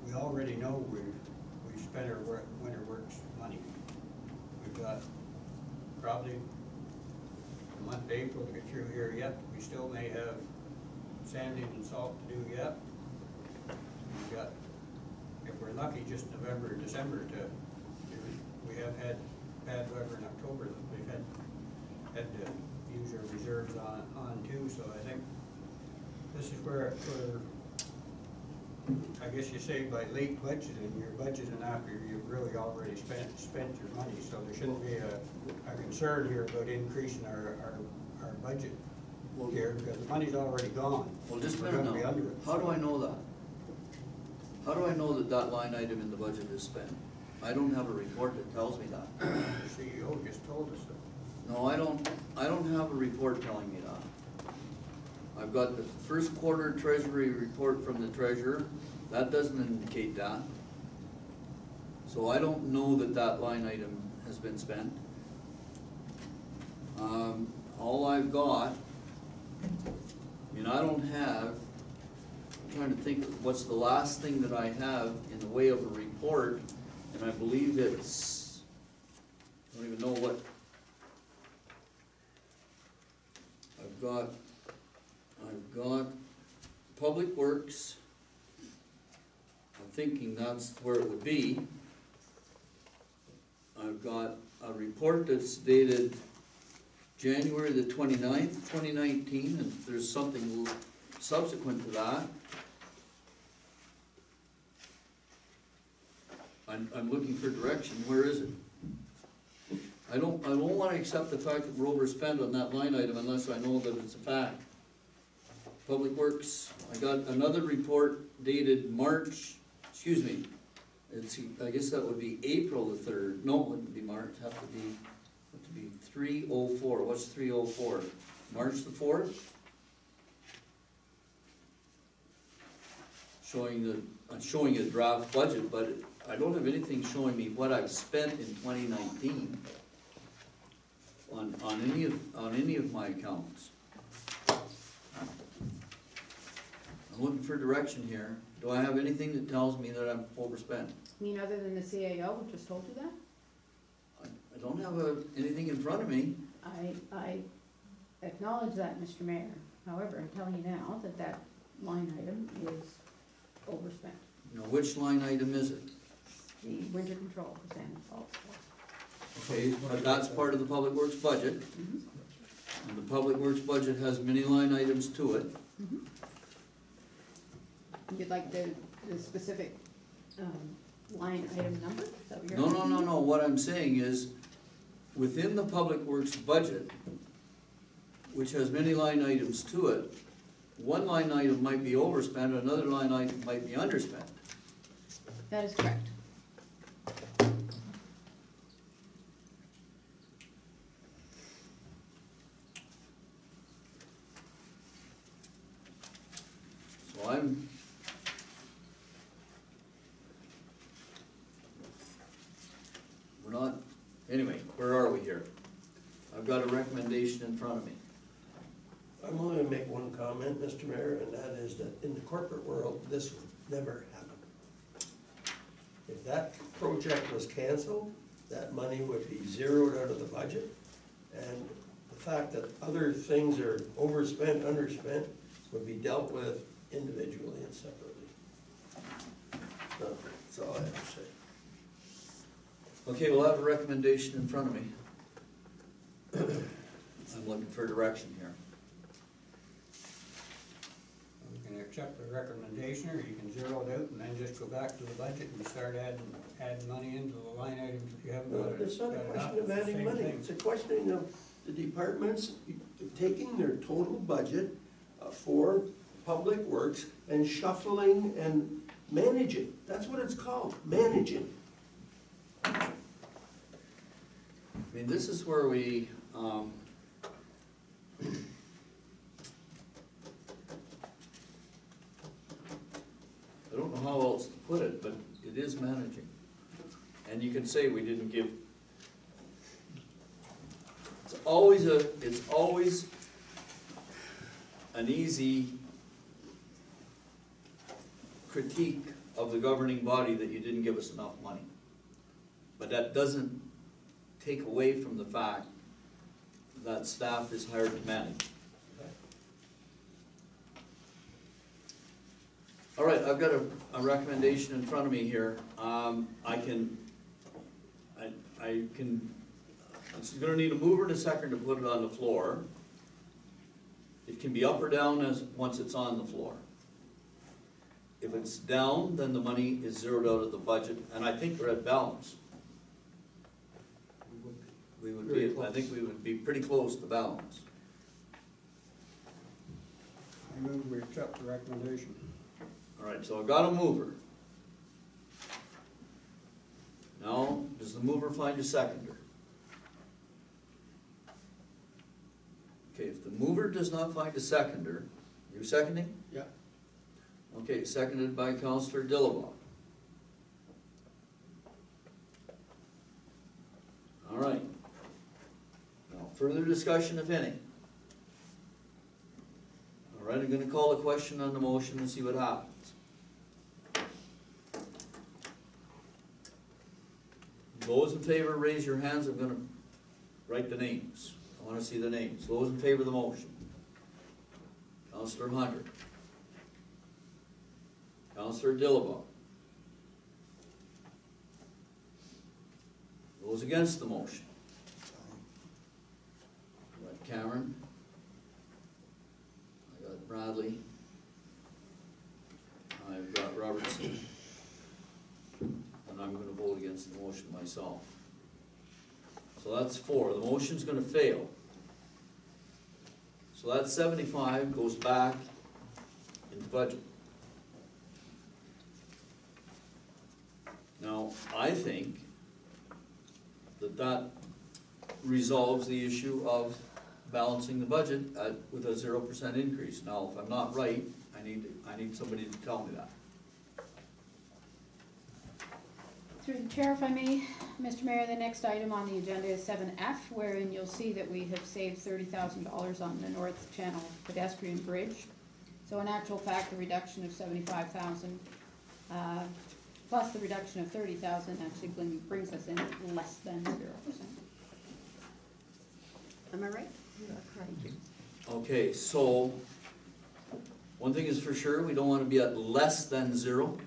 Speaker 3: We already know we've spent our winter works money. We've got probably the month of April to get through here yet. We still may have sanding and salt to do yet. We've got, if we're lucky, just November or December to do. We have had bad weather in October that we've had to use our reserves on too, so I think this is where I guess you say by late budgeting, you're budgeting after you've really already spent your money, so there shouldn't be a concern here about increasing our budget here, because the money's already gone.
Speaker 1: Well, just a
Speaker 3: We're
Speaker 1: minute
Speaker 3: gonna be
Speaker 1: now.
Speaker 3: under it.
Speaker 1: How do I know that? How do I know that that line item in the budget is spent? I don't have a report that tells me that.
Speaker 3: The CEO just told us that.
Speaker 1: No, I don't have a report telling me that. I've got the first quarter treasury report from the treasurer, that doesn't indicate that. So I don't know that that line item has been spent. All I've got, I mean, I don't have, I'm trying to think of what's the last thing that I have in the way of a report, and I believe it's, I don't even know what, I've got Public Works. I'm thinking that's where it would be. I've got a report that's dated January the 29th, 2019, and if there's something subsequent to that, I'm looking for direction. Where is it? I don't want to accept the fact that we're overspent on that line item unless I know that it's a fact. Public Works, I got another report dated March, excuse me, I guess that would be April the 3rd. No, it wouldn't be March, have to be 3/04. What's 3/04? March the 4th? Showing a draft budget, but I don't have anything showing me what I've spent in 2019 on any of my accounts. I'm looking for direction here. Do I have anything that tells me that I'm overspent?
Speaker 11: I mean, other than the CAO, who just told you that?
Speaker 1: I don't have anything in front of me.
Speaker 11: I acknowledge that, Mr. Mayor. However, I'm telling you now that that line item is overspent.
Speaker 1: Now, which line item is it?
Speaker 11: The winter control for Salmon Falls.
Speaker 1: Okay, but that's part of the Public Works budget.
Speaker 11: Mhm.
Speaker 1: And the Public Works budget has many line items to it.
Speaker 11: Mhm. You'd like the specific line item number? Is that what you're
Speaker 1: No,
Speaker 11: asking?
Speaker 1: no. What I'm saying is, within the Public Works budget, which has many line items to it, one line item might be overspent, another line item might be underspent.
Speaker 11: That is correct.
Speaker 1: So I'm, we're not, anyway, where are we here? I've got a recommendation in front of me.
Speaker 7: I'm only gonna make one comment, Mr. Mayor, and that is that in the corporate world, this would never happen. If that project was canceled, that money would be zeroed out of the budget, and the fact that other things are overspent, underspent, would be dealt with individually and separately. So, that's all I have to say.
Speaker 1: Okay, we'll have a recommendation in front of me. I'm looking for direction here.
Speaker 3: You can accept the recommendation, or you can zero it out and then just go back to the budget and start adding money into the line items if you haven't
Speaker 7: No,
Speaker 3: got it.
Speaker 7: it's not a
Speaker 3: got it
Speaker 7: question
Speaker 3: up.
Speaker 7: of
Speaker 3: It's the
Speaker 7: adding
Speaker 3: same
Speaker 7: money,
Speaker 3: thing.
Speaker 7: it's a question of the departments taking their total budget for public works and shuffling and managing. That's what it's called, managing.
Speaker 1: I mean, this is where we, I don't know how else to put it, but it is managing. And you can say we didn't give, it's always an easy critique of the governing body that you didn't give us enough money. But that doesn't take away from the fact that staff is hired to manage. All right, I've got a recommendation in front of me here. It's gonna need a mover and a second to put it on the floor. It can be up or down once it's on the floor. If it's down, then the money is zeroed out of the budget, and I think we're at balance. We would be, I think we would be pretty close to balance.
Speaker 3: I move we accept the recommendation.
Speaker 1: All right, so I've got a mover. Now Does the mover find a seconder? Okay, if the mover does not find a seconder, you seconding?
Speaker 4: Yeah.
Speaker 1: Okay, seconded by Counselor Dillabaugh. All right. Now, further discussion, if any. All right, I'm gonna call a question on the motion and see what happens. Those in favor, raise your hands. I'm gonna write the names. I wanna see the names. Those in favor of the motion. Counselor Hunter. Counselor Dillabaugh. Those against the motion. I got Cameron. I got Bradley. I've got Robertson. And I'm gonna vote against the motion myself. So that's 4. The motion's gonna fail. So that 75 goes back in the budget. Now, I think that resolves the issue of balancing the budget with a 0% increase. Now, if I'm not right, I need somebody to tell me that.
Speaker 11: Through the chair, if I may, Mr. Mayor, the next item on the agenda is 7F, wherein you'll see that we have saved $30,000 on the North Channel pedestrian bridge. So in actual fact, the reduction of 75,000 plus the reduction of 30,000 actually brings us in less than 0%. Am I right?
Speaker 9: You are correct.
Speaker 1: Okay, so, one thing is for sure, we don't wanna be at less than 0.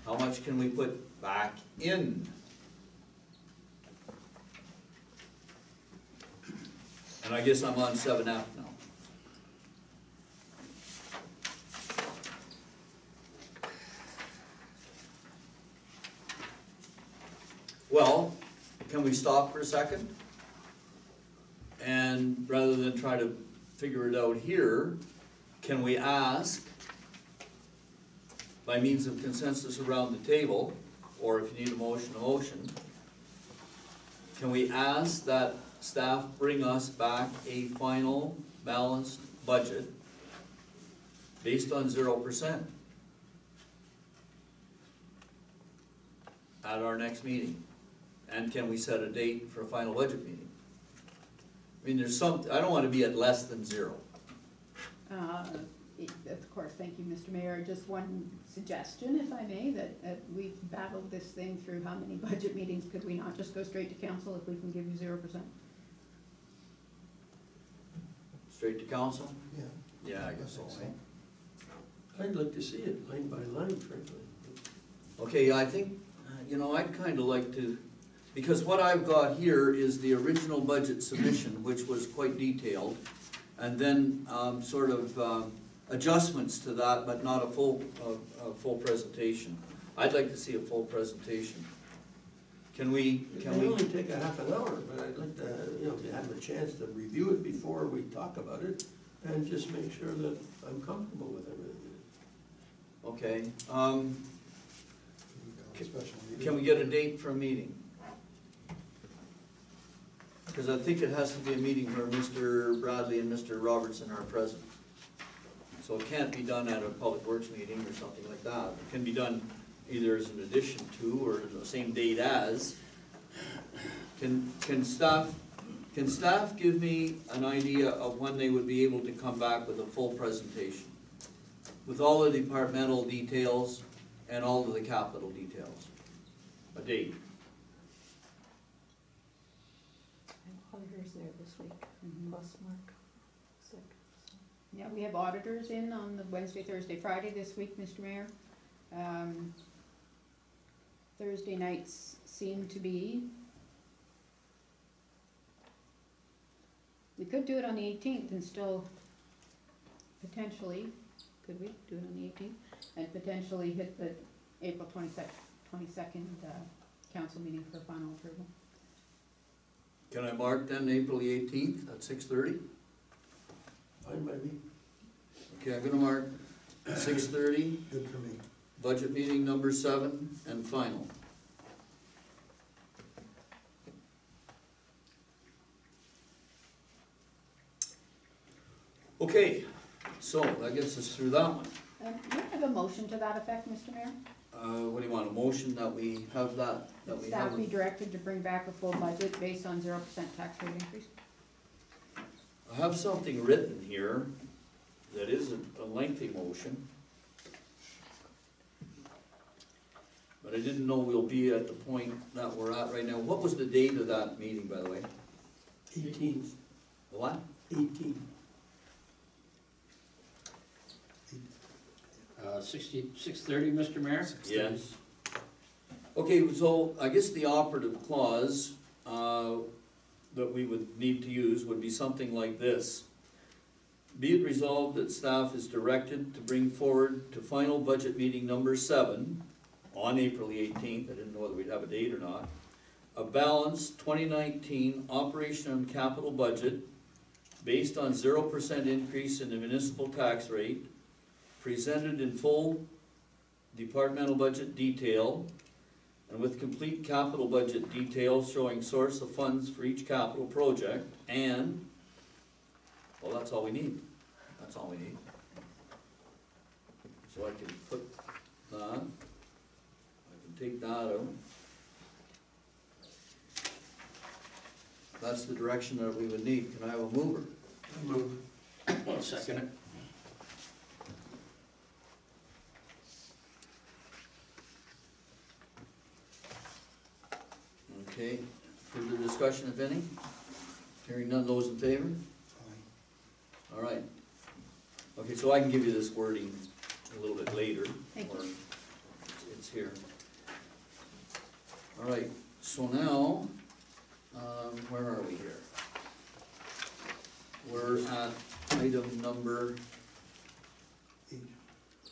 Speaker 1: How much can we put back in? And I guess I'm on 7F now. Well, can we stop for a second? And rather than try to figure it out here, can we ask, by means of consensus around the table, or if you need a motion, can we ask that staff bring us back a final balanced budget based on 0% at our next meeting? And can we set a date for a final budget meeting? I mean, I don't want to be at less than 0.
Speaker 11: Of course, thank you, Mr. Mayor. Just one suggestion, if I may, that we've battled this thing through how many budget meetings. Could we not just go straight to council if we can give you 0%?
Speaker 1: Straight to council?
Speaker 7: Yeah,
Speaker 1: Yeah, I guess so. Eh?
Speaker 7: I'd like to see it line by line, frankly.
Speaker 1: Okay, I think, I'd kind of like to, because what I've got here is the original budget submission, which was quite detailed, and then sort of adjustments to that, but not a full presentation. I'd like to see a full presentation. Can we?
Speaker 7: It may only take a half an hour, but I'd like to, to have a chance to review it before we talk about it, and just make sure that I'm comfortable with everything.
Speaker 1: Okay. Can we get a date for a meeting? Because I think it has to be a meeting where Mr. Bradley and Mr. Robertson are present. So it can't be done at a public works meeting or something like that. It can be done either as an addition to or the same date as. Can staff give me an idea of when they would be able to come back with a full presentation? With all the departmental details and all of the capital details? A date?
Speaker 12: Auditors there this week, plus Mark. Sick.
Speaker 11: Yeah, we have auditors in on the Wednesday, Thursday, Friday this week, Mr. Mayor. Thursday nights seem to be, we could do it on the 18th and still potentially, could we do it on the 18th? And potentially hit the April 22nd council meeting for final approval.
Speaker 1: Can I mark then April the 18th at 6:30?
Speaker 7: Fine by me.
Speaker 1: Okay, I'm gonna mark 6:30,
Speaker 8: Good for me.
Speaker 1: budget meeting number 7, and final. Okay, so that gets us through that one.
Speaker 11: Do you have a motion to that effect, Mr. Mayor?
Speaker 1: What do you want, a motion that we have that we
Speaker 11: Staff
Speaker 1: have?
Speaker 11: be directed to bring back a full budget based on 0% tax rate increase?
Speaker 1: I have something written here that is a lengthy motion. But I didn't know we'll be at the point that we're at right now. What was the date of that meeting, by the way?
Speaker 7: 18th.
Speaker 1: The what?
Speaker 7: 18th.
Speaker 2: 6:30, Mr. Mayor?
Speaker 1: Yes. Okay, so I guess the operative clause that we would need to use would be something like this. Be it resolved that staff is directed to bring forward to final budget meeting number 7 on April the 18th, I didn't know whether we'd have a date or not, a balanced 2019 operation and capital budget based on 0% increase in the municipal tax rate, presented in full departmental budget detail, and with complete capital budget details showing source of funds for each capital project, and, well, that's all we need. That's all we need. So I can put that, I can take that out. That's the direction that we would need. Can I have a mover?
Speaker 7: I move.
Speaker 2: I'll second it.
Speaker 1: Okay, further discussion if any? Hearing none, those in favor? All right. Okay, so I can give you this wording a little bit later.
Speaker 11: Thank you.
Speaker 1: or It's here. All right, so now, where are we here? We're at item number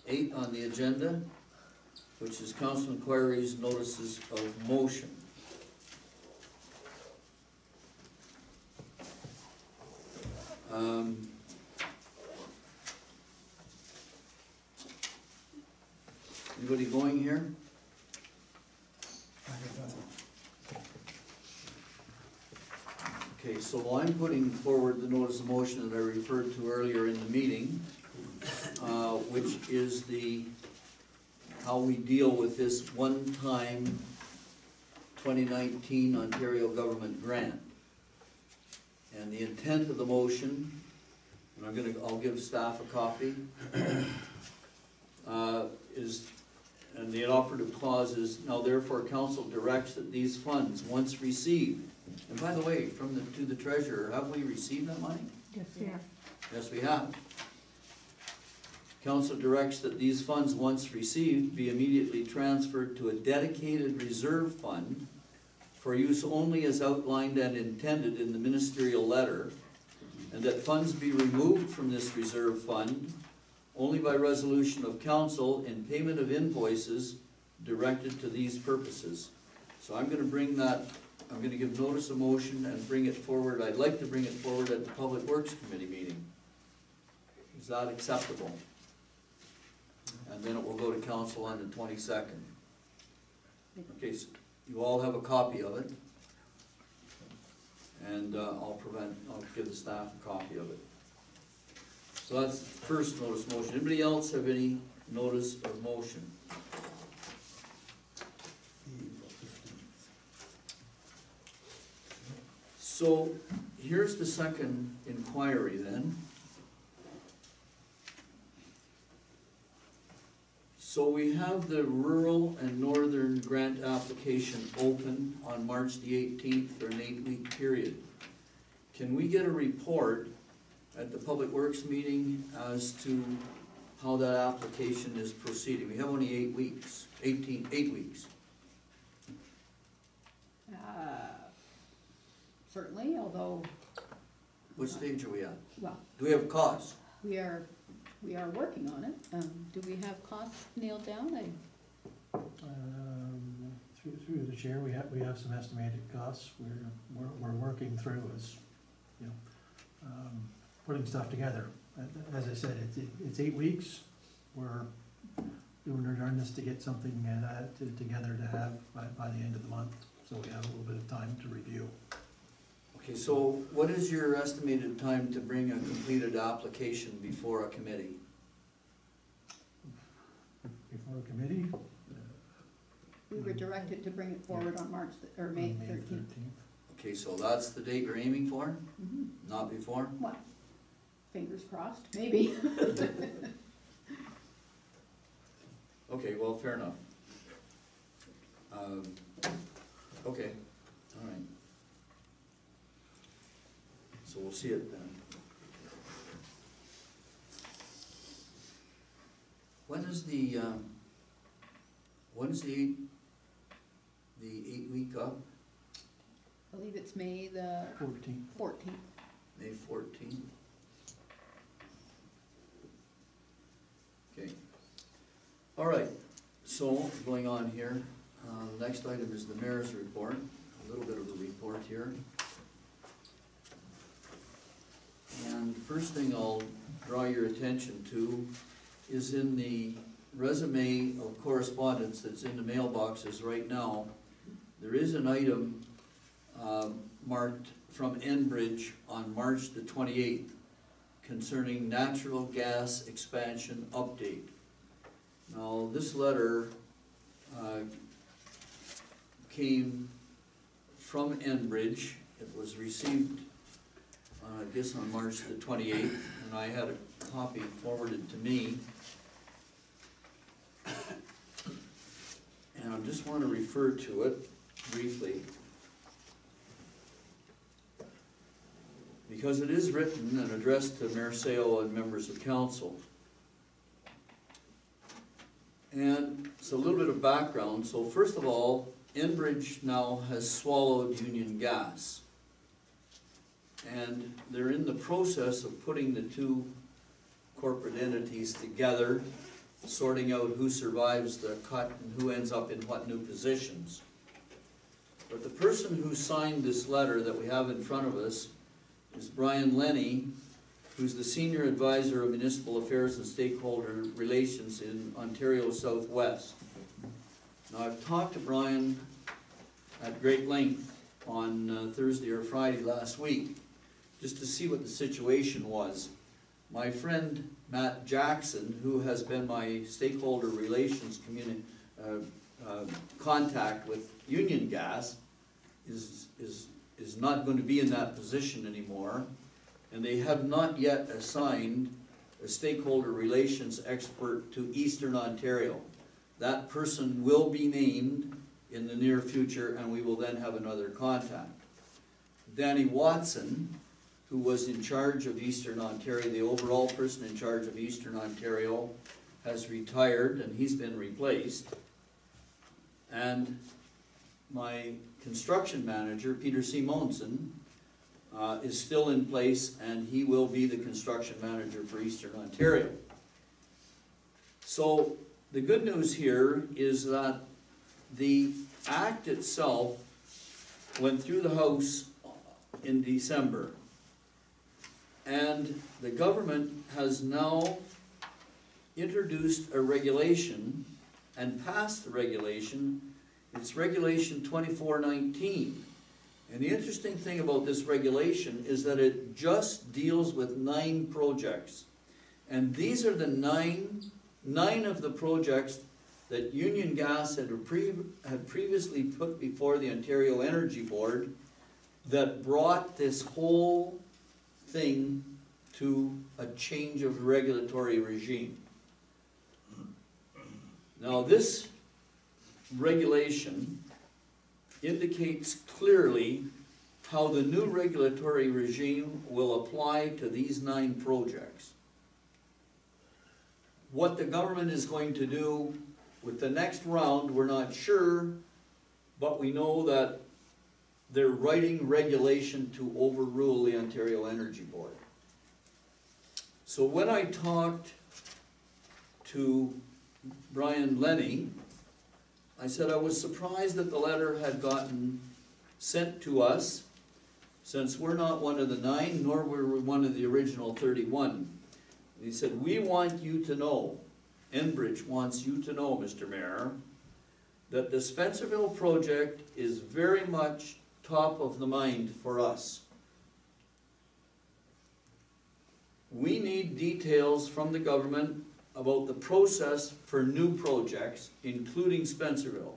Speaker 1: 8 on the agenda, which is council inquiries, notices of motion. Anybody going here? Okay, so I'm putting forward the notice of motion that I referred to earlier in the meeting, which is how we deal with this one-time 2019 Ontario government grant. And the intent of the motion, and I'll give staff a copy, and the operative clause is, now therefore council directs that these funds, once received, and by the way, to the treasurer, have we received that money?
Speaker 12: Yes, yeah.
Speaker 1: Yes, we have. Council directs that these funds, once received, be immediately transferred to a dedicated reserve fund for use only as outlined and intended in the ministerial letter, and that funds be removed from this reserve fund only by resolution of council in payment of invoices directed to these purposes. So I'm gonna bring that, I'm gonna give notice of motion and bring it forward. I'd like to bring it forward at the Public Works Committee meeting. Is that acceptable? And then it will go to council on the 22nd. Okay, so you all have a copy of it. And I'll give the staff a copy of it. So that's the first notice of motion. Anybody else have any notice of motion? So here's the second inquiry then. So we have the rural and northern grant application open on March the 18th for an 8-week period. Can we get a report at the Public Works meeting as to how that application is proceeding? We have only 8 weeks, 8 weeks.
Speaker 11: Certainly, although,
Speaker 1: What stage are we at?
Speaker 11: well,
Speaker 1: Do we have costs?
Speaker 11: we are working on it. Do we have costs nailed down?
Speaker 13: Through the chair, we have some estimated costs. We're working through putting stuff together. As I said, it's 8 weeks. We're doing our darndest to get something together to have by the end of the month, so we have a little bit of time to review.
Speaker 1: Okay, so what is your estimated time to bring a completed application before a committee?
Speaker 13: Before a committee?
Speaker 11: We were directed to bring it forward on May 13th.
Speaker 1: Okay, so that's the date you're aiming for, not before?
Speaker 11: Well, fingers crossed, maybe.
Speaker 1: Okay, well, fair enough. Okay, all right. So we'll see it then. When is the 8-week up?
Speaker 11: I believe it's May the 14th.
Speaker 1: May 14th? Okay. All right, so going on here, next item is the mayor's report, a little bit of a report here. And the first thing I'll draw your attention to is in the resume of correspondence that's in the mailboxes right now. There is an item marked from Enbridge on March the 28th concerning natural gas expansion update. Now, this letter came from Enbridge. It was received, I guess, on March the 28th, and I had a copy forwarded to me. And I just want to refer to it briefly, because it is written and addressed to Mayor Sale and members of council. And it's a little bit of background. So first of all, Enbridge now has swallowed Union Gas. And they're in the process of putting the two corporate entities together, sorting out who survives the cut and who ends up in what new positions. But the person who signed this letter that we have in front of us is Brian Lenny, who's the Senior Advisor of Municipal Affairs and Stakeholder Relations in Ontario Southwest. Now, I've talked to Brian at great length on Thursday or Friday last week, just to see what the situation was. My friend Matt Jackson, who has been my stakeholder relations contact with Union Gas, is not going to be in that position anymore, and they have not yet assigned a stakeholder relations expert to Eastern Ontario. That person will be named in the near future, and we will then have another contact. Danny Watson, who was in charge of Eastern Ontario, the overall person in charge of Eastern Ontario, has retired and he's been replaced. And my construction manager, Peter Simonson, is still in place, and he will be the construction manager for Eastern Ontario. So the good news here is that the act itself went through the House in December, and the government has now introduced a regulation and passed the regulation. It's Regulation 2419. And the interesting thing about this regulation is that it just deals with 9 projects. And these are the nine of the projects that Union Gas had previously put before the Ontario Energy Board that brought this whole thing to a change of regulatory regime. Now, this regulation indicates clearly how the new regulatory regime will apply to these 9 projects. What the government is going to do with the next round, we're not sure, but we know that they're writing regulation to overrule the Ontario Energy Board. So when I talked to Brian Lenny, I said I was surprised that the letter had gotten sent to us, since we're not one of the 9, nor were we one of the original 31. And he said, we want you to know, Enbridge wants you to know, Mr. Mayor, that the Spencerville project is very much top of the mind for us. we need details from the government about the process for new projects, including Spencerville.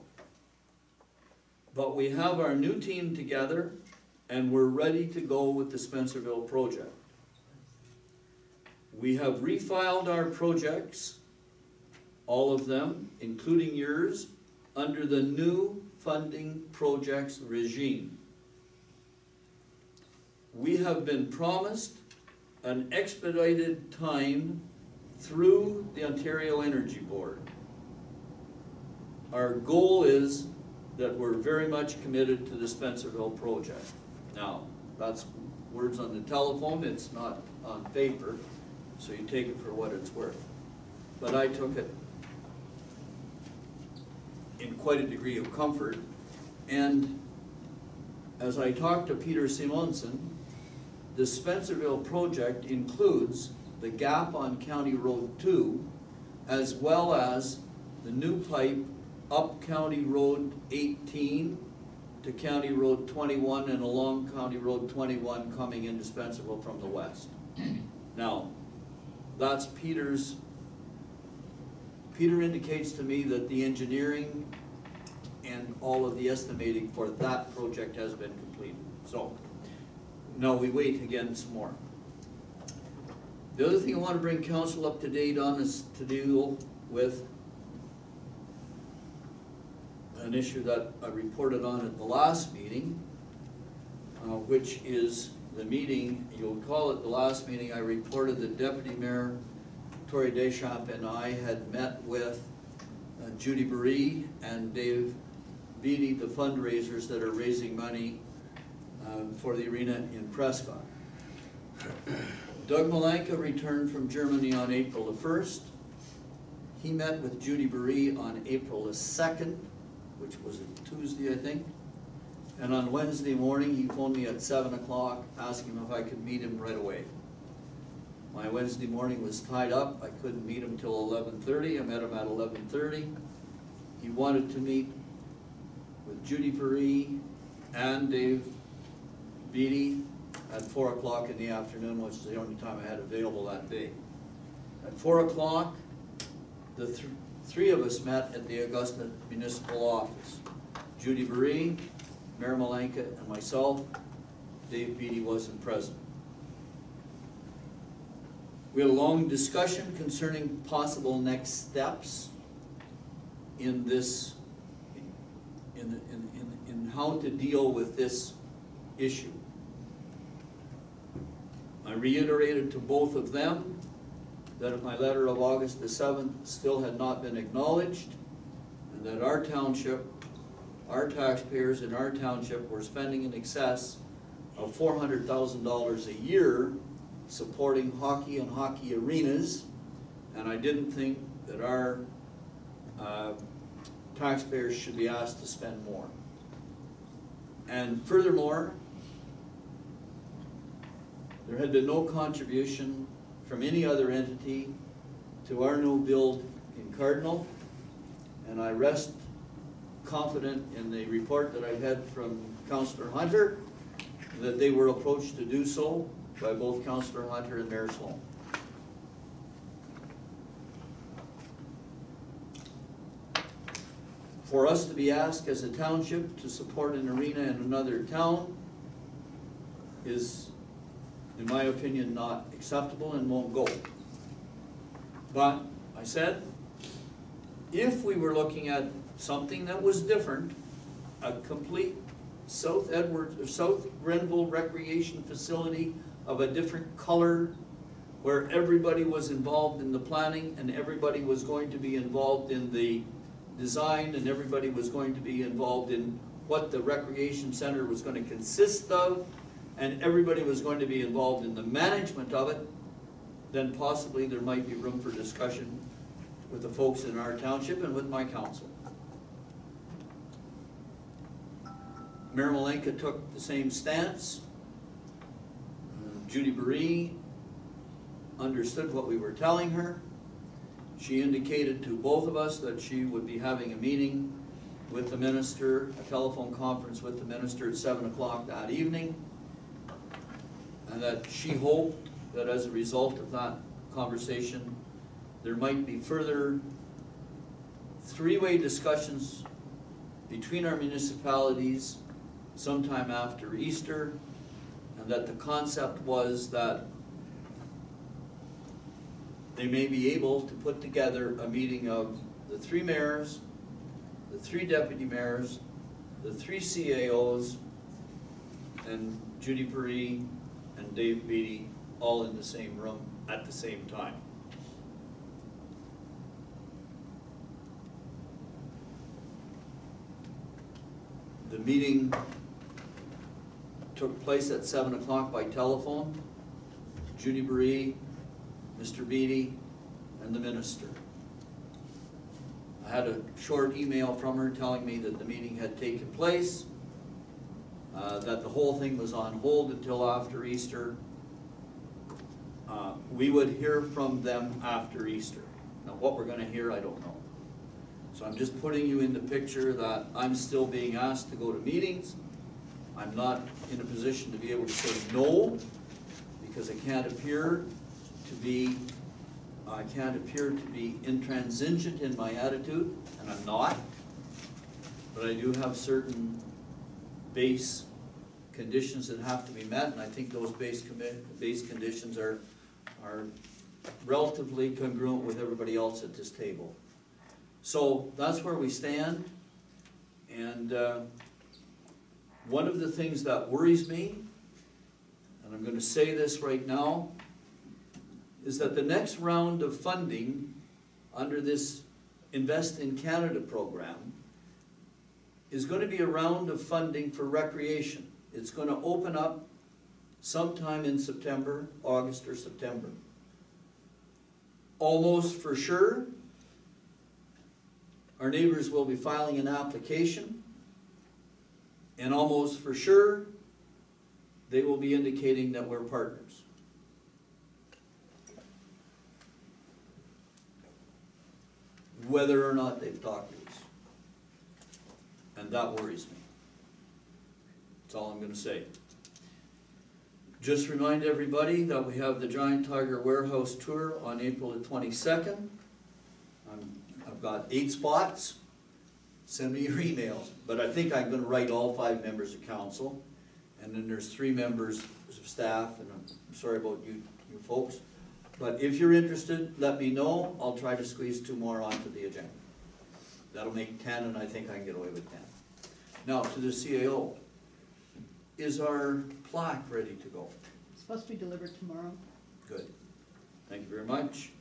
Speaker 1: But we have our new team together, and we're ready to go with the Spencerville project. We have refiled our projects, all of them, including yours, under the new funding projects regime. We have been promised an expedited time through the Ontario Energy Board. Our goal is that we're very much committed to the Spencerville project. Now, that's words on the telephone, it's not on paper, so you take it for what it's worth. But I took it in quite a degree of comfort, and as I talked to Peter Simonson, the Spencerville project includes the gap on County Road 2, as well as the new pipe up County Road 18 to County Road 21 and along County Road 21 coming into Spencerville from the west. Now, that's Peter indicates to me that the engineering and all of the estimating for that project has been completed. So, now we wait again some more. The other thing I want to bring council up to date on is to deal with an issue that I reported on at the last meeting, which is the meeting, you'll call it the last meeting, I reported that Deputy Mayor Tori Deschamps and I had met with Judy Baree and Dave Beatty, the fundraisers that are raising money for the arena in Prescott. Doug Malanka returned from Germany on April the 1st. He met with Judy Baree on April the 2nd, which was a Tuesday, I think. And on Wednesday morning, he phoned me at 7 o'clock, asking if I could meet him right away. My Wednesday morning was tied up. I couldn't meet him till 11:30. I met him at 11:30. He wanted to meet with Judy Baree and Dave Beatty at 4 o'clock in the afternoon, which is the only time I had available that day. At 4 o'clock, the three of us met at the Augusta Municipal Office. Judy Baree, Mayor Malanka, and myself. Dave Beatty wasn't present. We had a long discussion concerning possible next steps in this, in how to deal with this issue. I reiterated to both of them that my letter of August the 7th still had not been acknowledged, and that our township, our taxpayers in our township were spending in excess of $400,000 a year supporting hockey and hockey arenas, and I didn't think that our taxpayers should be asked to spend more. And furthermore, there had been no contribution from any other entity to our new build in Cardinal, and I rest confident in the report that I had from Councillor Hunter that they were approached to do so by both Councillor Hunter and Mayor Sloan. For us to be asked as a township to support an arena in another town is, in my opinion, not acceptable and won't go. But I said, if we were looking at something that was different, a complete South Edwards or South Grenville recreation facility of a different color, where everybody was involved in the planning and everybody was going to be involved in the design and everybody was going to be involved in what the recreation center was going to consist of, and everybody was going to be involved in the management of it, then possibly there might be room for discussion with the folks in our township and with my council. Mayor Malanka took the same stance. Judy Baree understood what we were telling her. She indicated to both of us that she would be having a meeting with the minister, a telephone conference with the minister at 7 o'clock that evening, and that she hoped that as a result of that conversation, there might be further three-way discussions between our municipalities sometime after Easter, and that the concept was that they may be able to put together a meeting of the 3 mayors, the 3 deputy mayors, the 3 CAOs, and Judy Perry and Dave Beatty all in the same room at the same time. The meeting took place at 7 o'clock by telephone. Judy Bree, Mr. Beatty, and the minister. I had a short email from her telling me that the meeting had taken place, that the whole thing was on hold until after Easter. We would hear from them after Easter. Now what we're gonna hear, I don't know. So I'm just putting you in the picture that I'm still being asked to go to meetings. I'm not in a position to be able to say no, because I can't appear to be intransigent in my attitude, and I'm not. But I do have certain base conditions that have to be met, and I think those base conditions are relatively congruent with everybody else at this table. So that's where we stand, and one of the things that worries me, and I'm going to say this right now, is that the next round of funding under this Invest in Canada program is going to be a round of funding for recreation. It's going to open up sometime in September, August or September. Almost for sure, our neighbors will be filing an application, and almost for sure, they will be indicating that we're partners. Whether or not they've talked to us. And that worries me. That's all I'm going to say. Just remind everybody that we have the Giant Tiger Warehouse Tour on April the 22nd. I've got 8 spots. Send me your emails. But I think I'm going to write all 5 members of council. And then there's 3 members of staff, and I'm sorry about you folks. But if you're interested, let me know. I'll try to squeeze 2 more onto the agenda. That'll make 10, and I think I can get away with 10. Now, to the CAO. Is our plaque ready to go?
Speaker 11: It's supposed to be delivered tomorrow.
Speaker 1: Good. Thank you very much.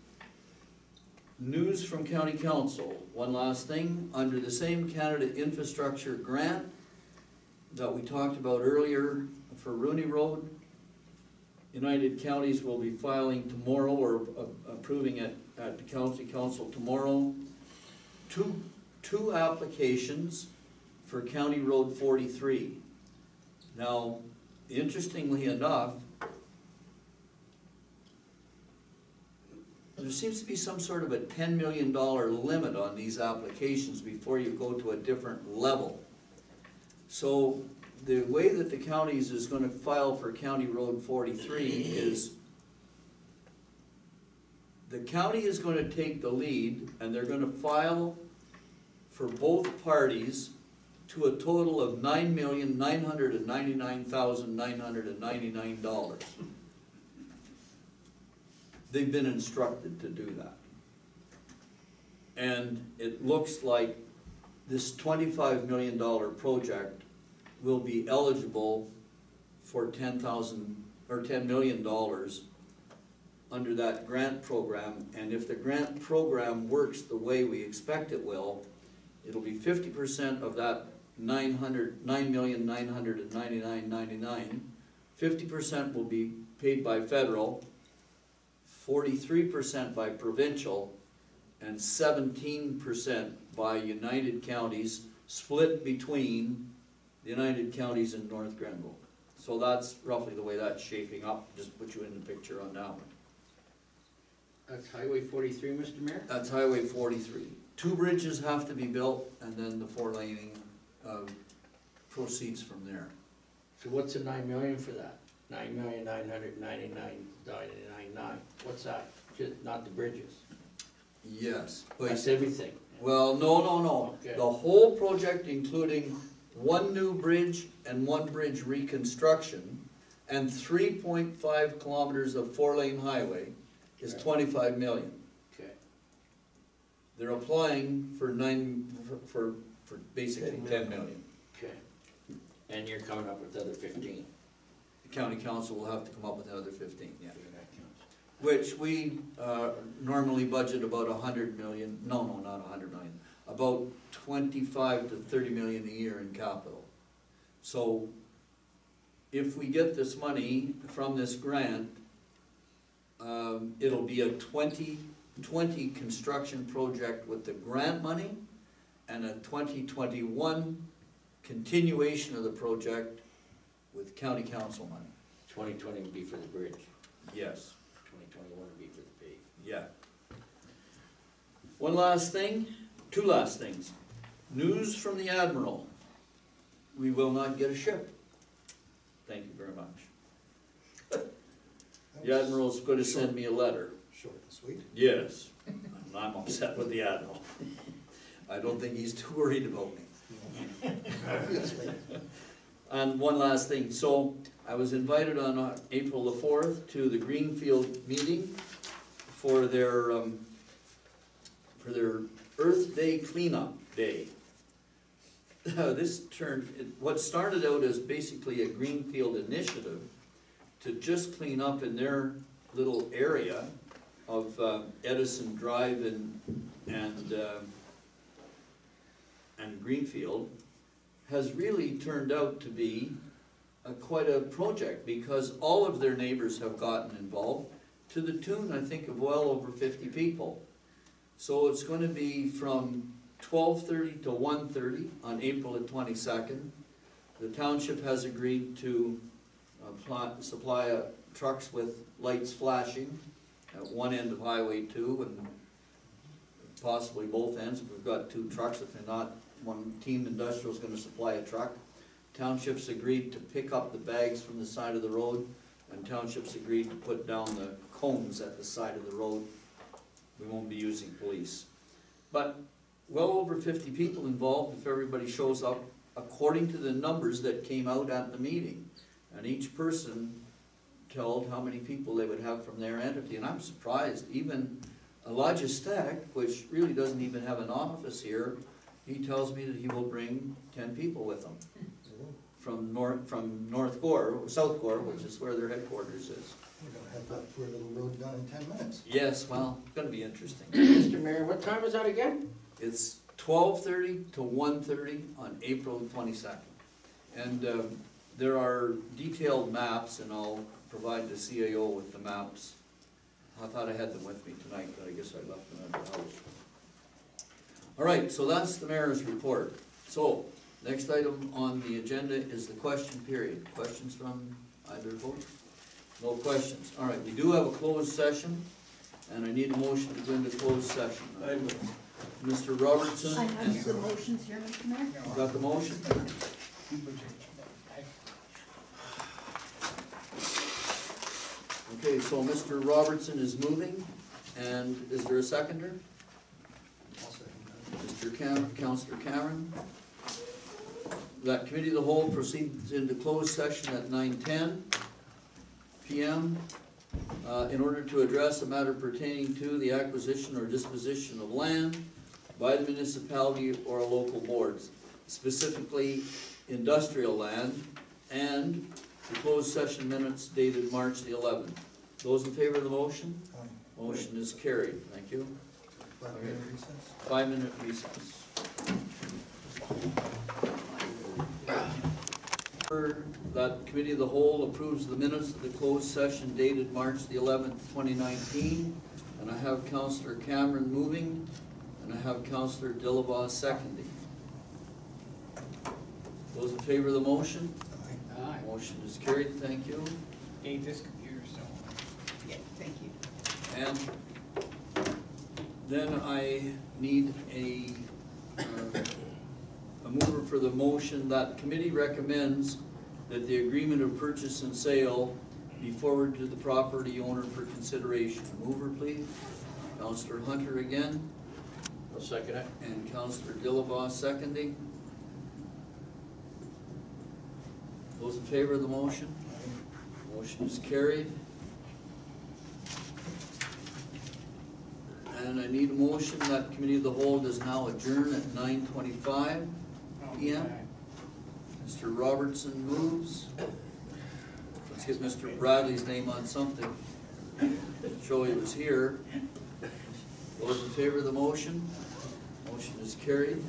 Speaker 1: News from County Council. One last thing. Under the same Canada Infrastructure Grant that we talked about earlier for Rooney Road, United Counties will be filing tomorrow, or approving it at the County Council tomorrow, two applications for County Road 43. Now, interestingly enough, there seems to be some sort of a $10 million limit on these applications before you go to a different level. So the way that the counties is going to file for County Road 43 is the county is going to take the lead, and they're going to file for both parties to a total of $9,999,999. They've been instructed to do that. And it looks like this $25 million project will be eligible for $10 million under that grant program. And if the grant program works the way we expect it will, it'll be 50% of that $9,999,999. 50% will be paid by federal, 43% by provincial, and 17% by United Counties, split between the United Counties and North Grenville. So that's roughly the way that's shaping up. Just put you in the picture on that one.
Speaker 2: That's Highway 43, Mr. Mayor?
Speaker 1: That's Highway 43. 2 bridges have to be built, and then the 4-laning proceeds from there.
Speaker 2: So what's the $9 million for that? $9,999,999. What's that? Just not the bridges.
Speaker 1: Yes,
Speaker 2: That's
Speaker 1: but,
Speaker 2: everything.
Speaker 1: well, no.
Speaker 2: Okay.
Speaker 1: The whole project, including one new bridge and one bridge reconstruction, and 3.5 kilometers of four-lane highway, is
Speaker 2: Okay.
Speaker 1: 25 million.
Speaker 2: Okay.
Speaker 1: They're applying for basically 10 million.
Speaker 2: Okay. And you're coming up with the other 15.
Speaker 1: The county council will have to come up with another 15, yeah.
Speaker 2: Okay, that counts.
Speaker 1: Which we normally budget about 100 million, no, not 100 million, about 25 to 30 million a year in capital. So if we get this money from this grant, it'll be a 2020 construction project with the grant money, and a 2021 continuation of the project with county council money.
Speaker 2: 2020 would be for the bridge.
Speaker 1: Yes.
Speaker 2: 2021 would be for the pave.
Speaker 1: Yeah. One last thing, two last things. News from the Admiral. We will not get a ship. Thank you very much. The Admiral's gonna send me a letter.
Speaker 8: Short and sweet.
Speaker 1: Yes. I'm upset with the Admiral. I don't think he's too worried about me. And one last thing, so I was invited on April the 4th to the Greenfield meeting for their Earth Day cleanup day. What started out as basically a Greenfield initiative to just clean up in their little area of Edison Drive and Greenfield, has really turned out to be quite a project, because all of their neighbors have gotten involved, to the tune, I think, of well over 50 people. So it's going to be from 12:30 to 1:30 on April the 22nd. The township has agreed to supply trucks with lights flashing at one end of Highway 2 and possibly both ends. If we've got two trucks, if they're not, one Team Industrial is going to supply a truck. Townships agreed to pick up the bags from the side of the road, and townships agreed to put down the cones at the side of the road. We won't be using police. But well over 50 people involved if everybody shows up according to the numbers that came out at the meeting. And each person told how many people they would have from their entity. And I'm surprised, even Elijah Stack, which really doesn't even have an office here, he tells me that he will bring 10 people with him from North Gore, South Gore, which is where their headquarters is.
Speaker 8: We're gonna have that poor little road done in 10 minutes.
Speaker 1: Yes, well, it's gonna be interesting.
Speaker 2: Mr. Mayor, what time is that again?
Speaker 1: It's 12:30 to 1:30 on April 22nd. And there are detailed maps, and I'll provide the CAO with the maps. I thought I had them with me tonight, but I guess I left them at the house. All right, so that's the mayor's report. So, next item on the agenda is the question period. Questions from either folks? No questions. All right, we do have a closed session, and I need a motion to go into closed session. Mr. Robertson,
Speaker 11: I have the motions here, Mr. Mayor.
Speaker 1: you got the motion? Okay, so Mr. Robertson is moving, and is there a seconder? Councillor Cameron. That committee of the whole proceeds into closed session at 9:10 p.m. In order to address a matter pertaining to the acquisition or disposition of land by the municipality or a local boards, specifically industrial land, and the closed session minutes dated March the 11th. Those in favor of the motion? Motion is carried. Thank you.
Speaker 8: 5-minute recess.
Speaker 1: 5-minute recess. That committee of the whole approves the minutes of the closed session dated March the 11th, 2019. And I have Councillor Cameron moving, and I have Councillor Dillabaugh seconding. Those in favor of the motion?
Speaker 4: Aye.
Speaker 1: Motion is carried. Thank you.
Speaker 4: Hey, this computer's still on.
Speaker 11: Yeah, thank you.
Speaker 1: And then I need a mover for the motion that the committee recommends that the agreement of purchase and sale be forwarded to the property owner for consideration. Mover, please. Counselor Hunter again,
Speaker 2: I'll second it.
Speaker 1: and Counselor Dillabaugh seconding. Those in favor of the motion? Motion is carried. And I need a motion that committee of the whole does now adjourn at 9:25 p.m. Mr. Robertson moves. Let's get Mr. Bradley's name on something. Show he was here. Those in favor of the motion? Motion is carried.